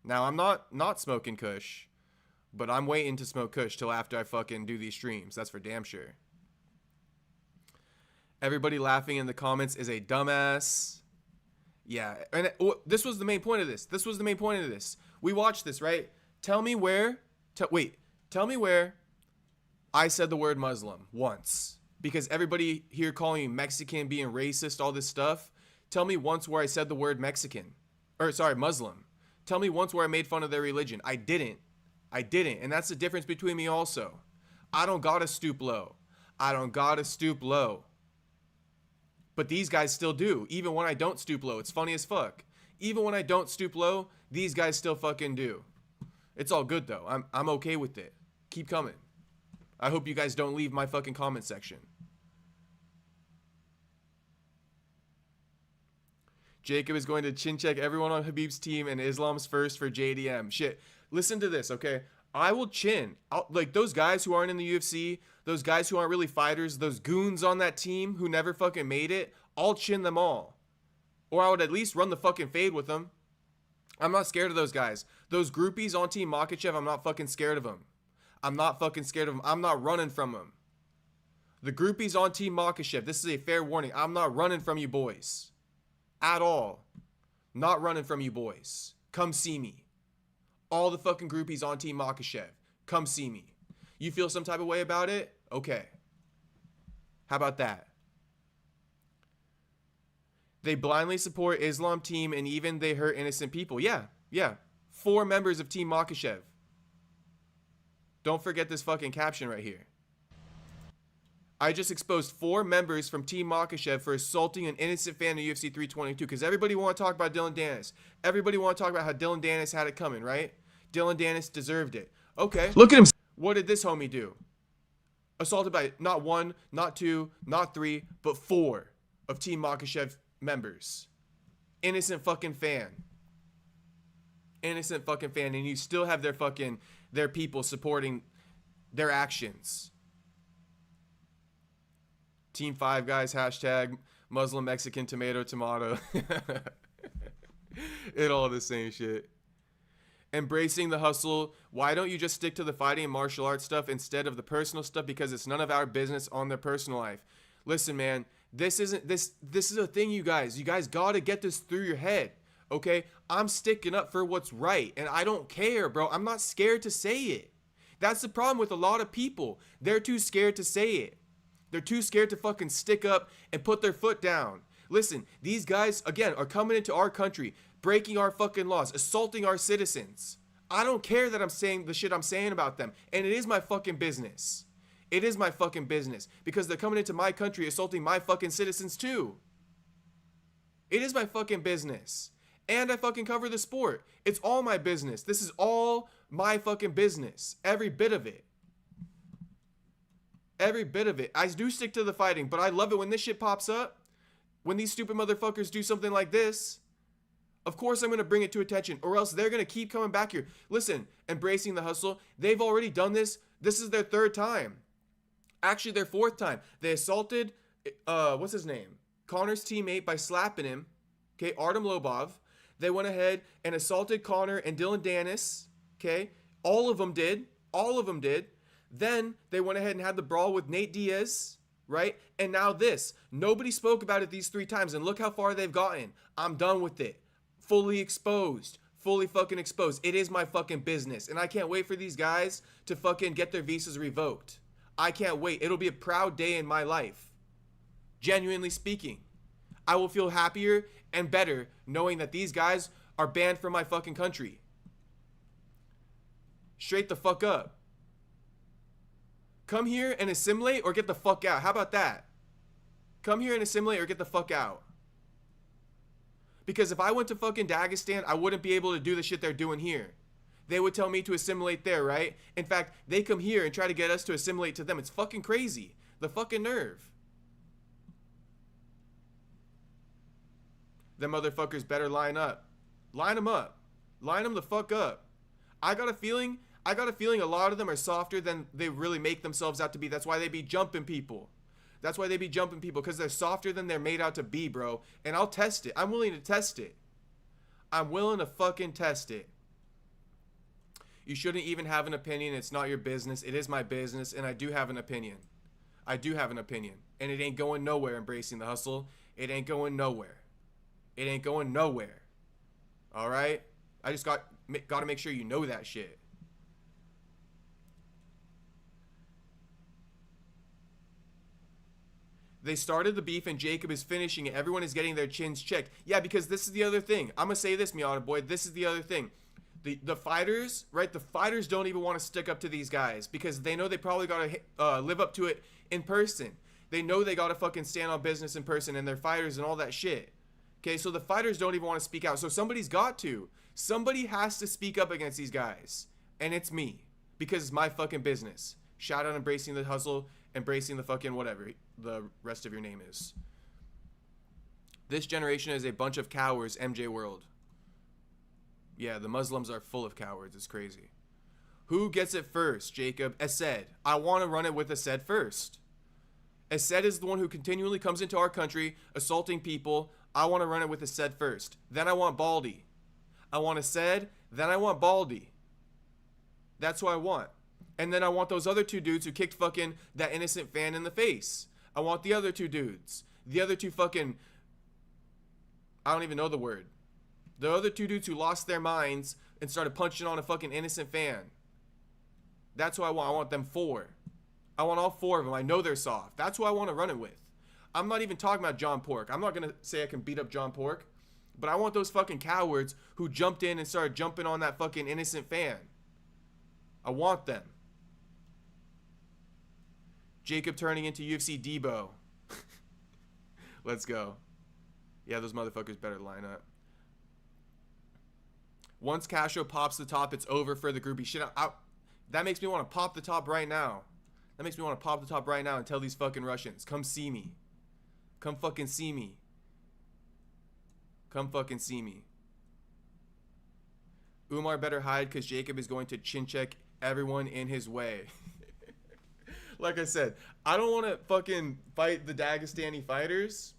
Speaker 1: Now, I'm not smoking Kush, but I'm waiting to smoke Kush till after I fucking do these streams. That's for damn sure. Everybody laughing in the comments is a dumbass. Yeah, and this was the main point of this. We watched this, right? Tell me where I said the word Muslim once. Because everybody here calling me Mexican, being racist, all this stuff. Tell me once where I said the word Muslim. Tell me once where I made fun of their religion. I didn't. And that's the difference between me also. I don't gotta stoop low. But these guys still do. Even when I don't stoop low. It's funny as fuck. Even when I don't stoop low, these guys still fucking do. It's all good though. I'm okay with it. Keep coming. I hope you guys don't leave my fucking comment section. Jacob is going to chin check everyone on Habib's team and Islam's first for JDM. Shit. Listen to this, okay? I will chin. Like, those guys who aren't in the UFC, those guys who aren't really fighters, those goons on that team who never fucking made it, I'll chin them all. Or I would at least run the fucking fade with them. I'm not scared of those guys. Those groupies on Team Makhachev, I'm not fucking scared of them. I'm not running from them. The groupies on Team Makhachev, this is a fair warning. I'm not running from you boys. At all. Not running from you boys. Come see me. All the fucking groupies on Team Makhachev. Come see me. You feel some type of way about it? Okay. How about that? They blindly support Islam team and even they hurt innocent people. Yeah. 4 members of Team Makhachev. Don't forget this fucking caption right here. I just exposed 4 members from Team Makhachev for assaulting an innocent fan of UFC 322 because everybody want to talk about Dylan Danis. Everybody want to talk about how Dylan Danis had it coming, right? Dylan Danis deserved it. Okay.
Speaker 4: Look at him.
Speaker 1: What did this homie do? Assaulted by not 1, not 2, not 3, but 4 of Team Makhachev members. Innocent fucking fan. Innocent fucking fan. And you still have their people supporting their actions. Team 5 guys, hashtag Muslim, Mexican, tomato. It all the same shit. Embracing the hustle. Why don't you just stick to the fighting and martial arts stuff instead of the personal stuff? Because it's none of our business on their personal life. Listen, man, this is a thing, you guys. You guys gotta get this through your head. Okay? I'm sticking up for what's right. And I don't care, bro. I'm not scared to say it. That's the problem with a lot of people. They're too scared to say it. They're too scared to fucking stick up and put their foot down. Listen, these guys, again, are coming into our country, breaking our fucking laws, assaulting our citizens. I don't care that I'm saying the shit I'm saying about them. And it is my fucking business. It is my fucking business. Because they're coming into my country, assaulting my fucking citizens too. It is my fucking business. And I fucking cover the sport. It's all my business. This is all my fucking business. Every bit of it. Every bit of it. I do stick to the fighting, but I love it when this shit pops up. When these stupid motherfuckers do something like this, of course I'm going to bring it to attention, or else they're going to keep coming back here. Listen, embracing the hustle. They've already done this. This is their 3rd time. Actually, their 4th time. They assaulted, what's his name? Connor's teammate by slapping him. Okay, Artem Lobov. They went ahead and assaulted Connor and Dylan Danis. Okay, all of them did. All of them did. Then they went ahead and had the brawl with Nate Diaz, right? And now this. Nobody spoke about it these 3 times, and look how far they've gotten. I'm done with it. Fully exposed. Fully fucking exposed. It is my fucking business, and I can't wait for these guys to fucking get their visas revoked. I can't wait. It'll be a proud day in my life. Genuinely speaking. I will feel happier and better knowing that these guys are banned from my fucking country. Straight the fuck up. Come here and assimilate or get the fuck out. How about that? Come here and assimilate or get the fuck out. Because if I went to fucking Dagestan, I wouldn't be able to do the shit they're doing here. They would tell me to assimilate there, right? In fact, they come here and try to get us to assimilate to them. It's fucking crazy. The fucking nerve. Them motherfuckers better line up. Line them up. Line them the fuck up. I got a feeling a lot of them are softer than they really make themselves out to be. That's why they be jumping people. That's why they be jumping people, because they're softer than they're made out to be, bro. And I'll test it. I'm willing to test it. I'm willing to fucking test it. You shouldn't even have an opinion. It's not your business. It is my business, and I do have an opinion. I do have an opinion. And it ain't going nowhere, embracing the hustle. It ain't going nowhere. It ain't going nowhere. All right? I just got to make sure you know that shit. They started the beef and Jacob is finishing it. Everyone is getting their chins checked. Yeah, because this is the other thing. I'm going to say this, Miata boy. This is the other thing. The fighters, right? The fighters don't even want to stick up to these guys because they know they probably got to live up to it in person. They know they got to fucking stand on business in person and they're fighters and all that shit. Okay, so the fighters don't even want to speak out. So somebody's got to. Somebody has to speak up against these guys. And it's me. Because it's my fucking business. Shout out embracing the hustle, embracing the fucking whatever the rest of your name is. This generation is a bunch of cowards, MJ World. Yeah, the Muslims are full of cowards. It's crazy. Who gets it first, Jacob? Ased. I want to run it with Ased first. Ased is the one who continually comes into our country, assaulting people. I want to run it with Ased first. Then I want Baldy. I want Ased, then I want Baldy. That's what I want. And then I want those other 2 dudes who kicked fucking that innocent fan in the face. I want the other 2 dudes. The other 2 fucking... I don't even know the word. The other 2 dudes who lost their minds and started punching on a fucking innocent fan. That's who I want. I want them 4. I want all 4 of them. I know they're soft. That's who I want to run it with. I'm not even talking about John Pork. I'm not going to say I can beat up John Pork. But I want those fucking cowards who jumped in and started jumping on that fucking innocent fan. I want them. Jacob turning into UFC Debo. Let's go. Yeah, those motherfuckers better line up. Once Castro pops the top, it's over for the groupie shit. That makes me want to pop the top right now. That makes me want to pop the top right now and tell these fucking Russians, come see me. Come fucking see me. Come fucking see me. Umar better hide because Jacob is going to chin check everyone in his way. Like I said, I don't want to fucking fight the Dagestani fighters,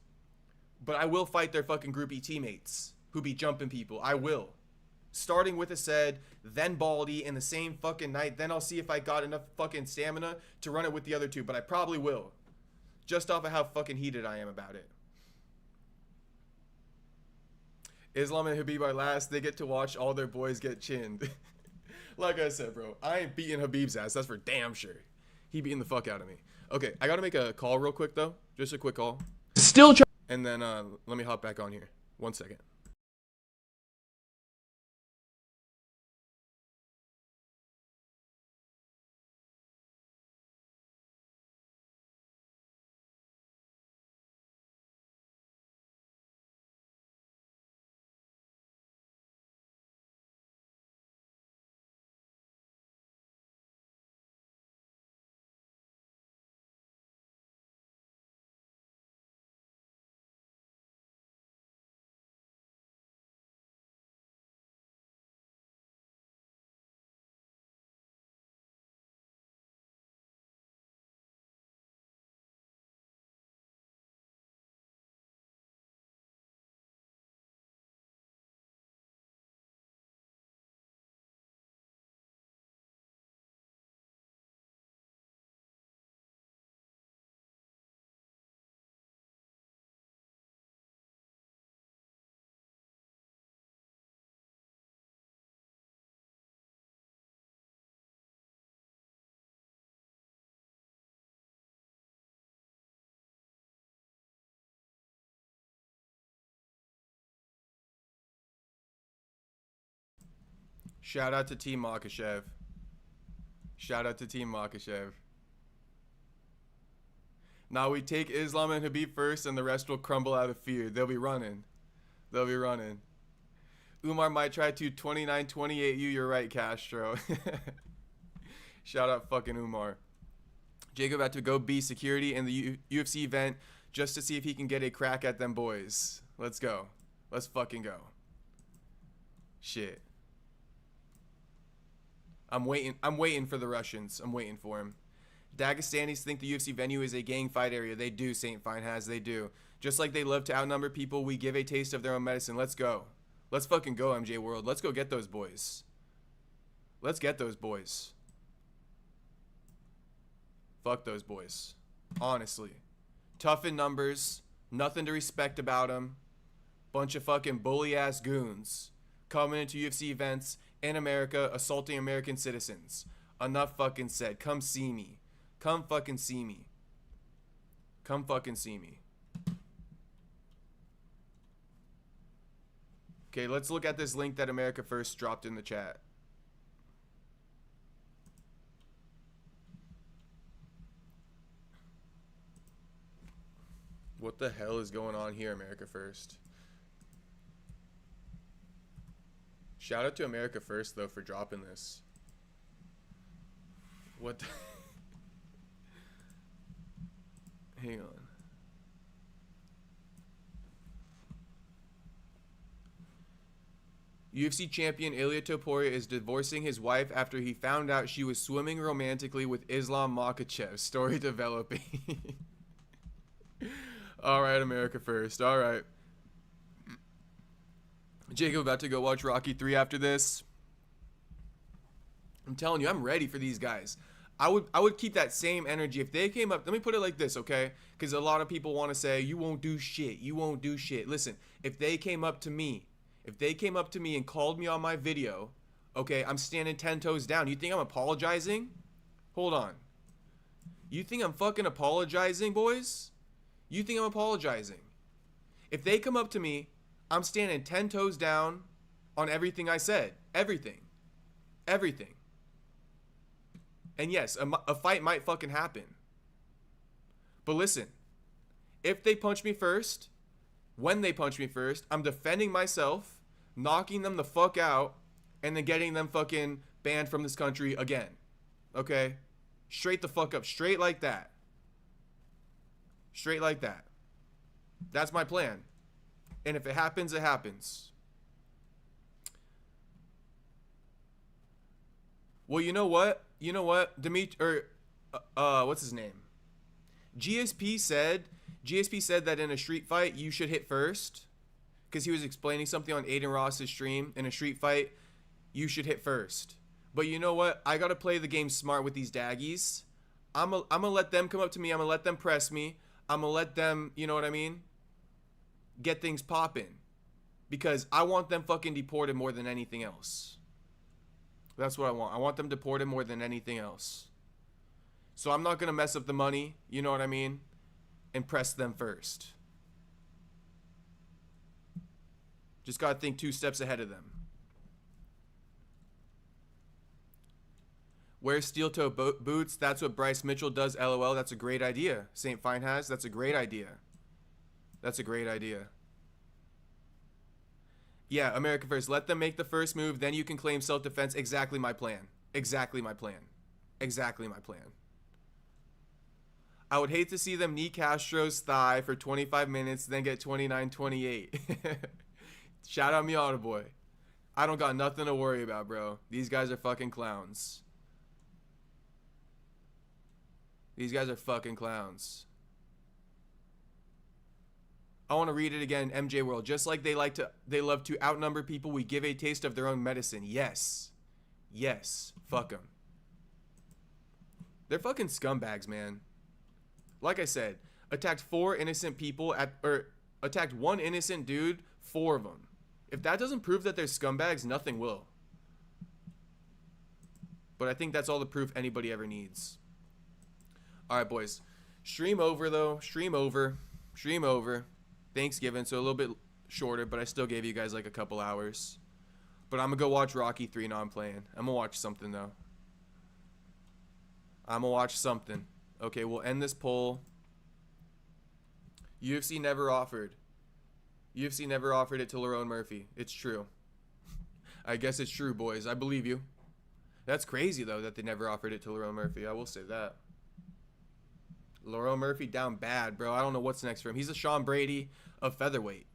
Speaker 1: but I will fight their fucking groupie teammates who be jumping people. I will. Starting with Ased, then Baldy in the same fucking night. Then I'll see if I got enough fucking stamina to run it with the other two, but I probably will. Just off of how fucking heated I am about it. Islam and Habib are last. They get to watch all their boys get chinned. Like I said, bro, I ain't beating Habib's ass. That's for damn sure. He beating the fuck out of me. Okay, I gotta make a call real quick, though. Just a quick call. And then let me hop back on here. 1 second. Shout out to Team Makhachev. Shout out to Team Makhachev. Now we take Islam and Habib first, and the rest will crumble out of fear. They'll be running. They'll be running. Umar might try to 29-28 you. You're right, Castro. Shout out fucking Umar. Jacob had to go be security in the UFC event just to see if he can get a crack at them boys. Let's go. Let's fucking go. Shit. I'm waiting for the Russians. I'm waiting for him. Dagestanis think the UFC venue is a gang fight area. They do, St. Finehaz. They do. Just like they love to outnumber people, we give a taste of their own medicine. Let's go. Let's fucking go, MJ World. Let's go get those boys. Let's get those boys. Fuck those boys. Honestly. Tough in numbers. Nothing to respect about them. Bunch of fucking bully-ass goons. Coming into UFC events in America, assaulting American citizens. Enough fucking said. Come see me. Come fucking see me. Come fucking see me. Okay, let's look at this link that America First dropped in the chat. What the hell is going on here, America First? Shout out to America First, though, for dropping this. What the... Hang on. UFC champion Ilia Topuria is divorcing his wife after he found out she was swimming romantically with Islam Makhachev. Story developing. All right, America First. All right. Jacob about to go watch Rocky 3 after this. I'm telling you, I'm ready for these guys. I would keep that same energy if they came up. Let me put it like this, okay? Because a lot of people want to say, you won't do shit. You won't do shit. Listen, if they came up to me, and called me on my video, okay, I'm standing 10 toes down. You think I'm apologizing? Hold on. You think I'm fucking apologizing, boys? You think I'm apologizing? If they come up to me, I'm standing 10 toes down on everything I said. Everything. Everything. And yes, a fight might fucking happen. But listen, if they punch me first, when they punch me first, I'm defending myself, knocking them the fuck out, and then getting them fucking banned from this country again. Okay? Straight the fuck up. Straight like that. Straight like that. That's my plan. And if it happens, it happens. Well, you know what? You know what? What's his name? GSP said that in a street fight, you should hit first. Because he was explaining something on Aiden Ross's stream. In a street fight, you should hit first. But you know what? I got to play the game smart with these daggies. I'm going to let them come up to me. I'm going to let them press me. I'm going to let them, you know what I mean? Get things popping. Because I want them fucking deported more than anything else. That's what I want. I want them deported more than anything else. So I'm not going to mess up the money, you know what I mean? And press them first. Just got to think 2 steps ahead of them. Wear steel-toe boots. That's what Bryce Mitchell does. LOL. That's a great idea. St. Fine has. That's a great idea. That's a great idea. Yeah, America first. Let them make the first move. Then you can claim self-defense. Exactly my plan. Exactly my plan. Exactly my plan. I would hate to see them knee Castro's thigh for 25 minutes, then get 29-28. Shout out Miata boy. I don't got nothing to worry about, bro. These guys are fucking clowns. These guys are fucking clowns. I want to read it again, MJ World. Just like they love to outnumber people, we give a taste of their own medicine. Yes. Yes. Fuck them. They're fucking scumbags, man. Like I said, attacked 4 innocent people attacked 1 innocent dude, 4 of them. If that doesn't prove that they're scumbags, nothing will. But I think that's all the proof anybody ever needs. Alright, boys. Stream over, though. Stream over. Stream over. Thanksgiving, so a little bit shorter, but I still gave you guys like a couple hours. But I'm going to go watch Rocky 3. No, I'm playing. I'm going to watch something, though. I'm going to watch something. Okay, we'll end this poll. UFC never offered. UFC never offered it to Lerone Murphy. It's true. I guess it's true, boys. I believe you. That's crazy, though, that they never offered it to Lerone Murphy. I will say that. Lerone Murphy down bad, bro. I don't know what's next for him. He's a Sean Brady of featherweight.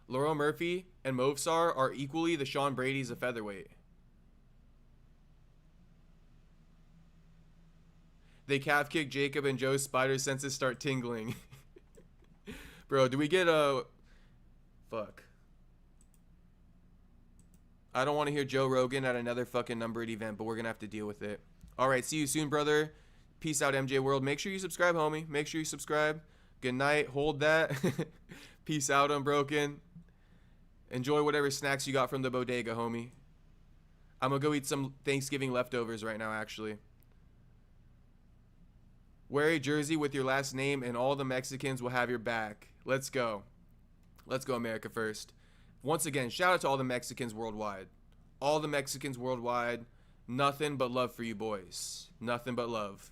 Speaker 1: Lerone Murphy and Movsar are equally the Sean Bradys of featherweight. They calf kick Jacob and Joe's spider senses start tingling. Bro, do we get a... Fuck. I don't want to hear Joe Rogan at another fucking numbered event, but we're going to have to deal with it. Alright, see you soon, brother. Peace out, MJ World. Make sure you subscribe, homie. Make sure you subscribe. Good night. Hold that. Peace out, Unbroken. Enjoy whatever snacks you got from the bodega, homie. I'm going to go eat some Thanksgiving leftovers right now, actually. Wear a jersey with your last name and all the Mexicans will have your back. Let's go. Let's go, America first. Once again, shout out to all the Mexicans worldwide. All the Mexicans worldwide. Nothing but love for you boys. Nothing but love.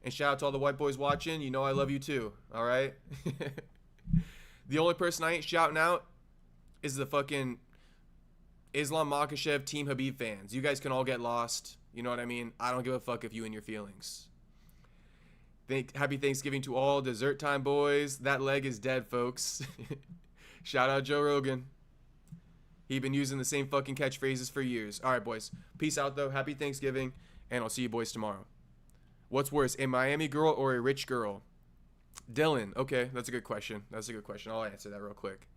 Speaker 1: And shout out to all the white boys watching. You know I love you too. Alright? The only person I ain't shouting out is the fucking Islam Makhachev Team Habib fans. You guys can all get lost. You know what I mean? I don't give a fuck if you and your feelings. Happy Thanksgiving to all. Dessert time, boys. That leg is dead, folks. Shout out Joe Rogan. He been using the same fucking catchphrases for years. Alright, boys. Peace out, though. Happy Thanksgiving. And I'll see you boys tomorrow. What's worse, a Miami girl or a rich girl? Dylan. Okay, that's a good question. That's a good question. I'll answer that real quick.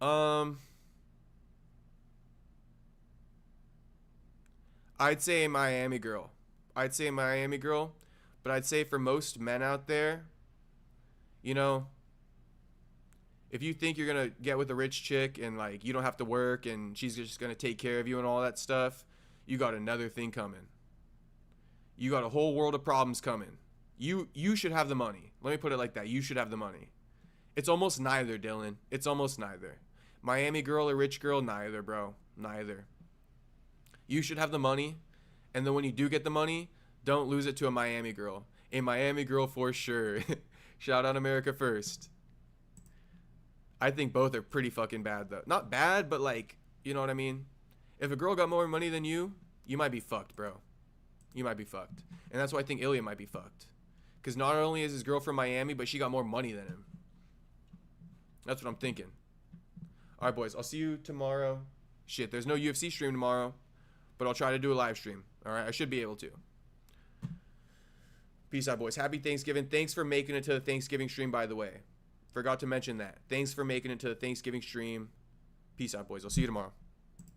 Speaker 1: I'd say a Miami girl. I'd say a Miami girl. But I'd say for most men out there, you know, if you think you're going to get with a rich chick and, like, you don't have to work and she's just going to take care of you and all that stuff, you got another thing coming. You got a whole world of problems coming. You should have the money. Let me put it like that. You should have the money. It's almost neither, Dylan. It's almost neither. Miami girl or rich girl, neither, bro. Neither. You should have the money. And then when you do get the money, don't lose it to a Miami girl. A Miami girl for sure. Shout out America first. I think both are pretty fucking bad though. Not bad, but like, you know what I mean? If a girl got more money than you might be fucked, bro. You might be fucked. And that's why I think Ilia might be fucked. Because not only is his girl from Miami, but she got more money than him. That's what I'm thinking. All right, boys. I'll see you tomorrow. Shit, there's no UFC stream tomorrow. But I'll try to do a live stream. All right? I should be able to. Peace out, boys. Happy Thanksgiving. Thanks for making it to the Thanksgiving stream, by the way. Forgot to mention that. Thanks for making it to the Thanksgiving stream. Peace out, boys. I'll see you tomorrow.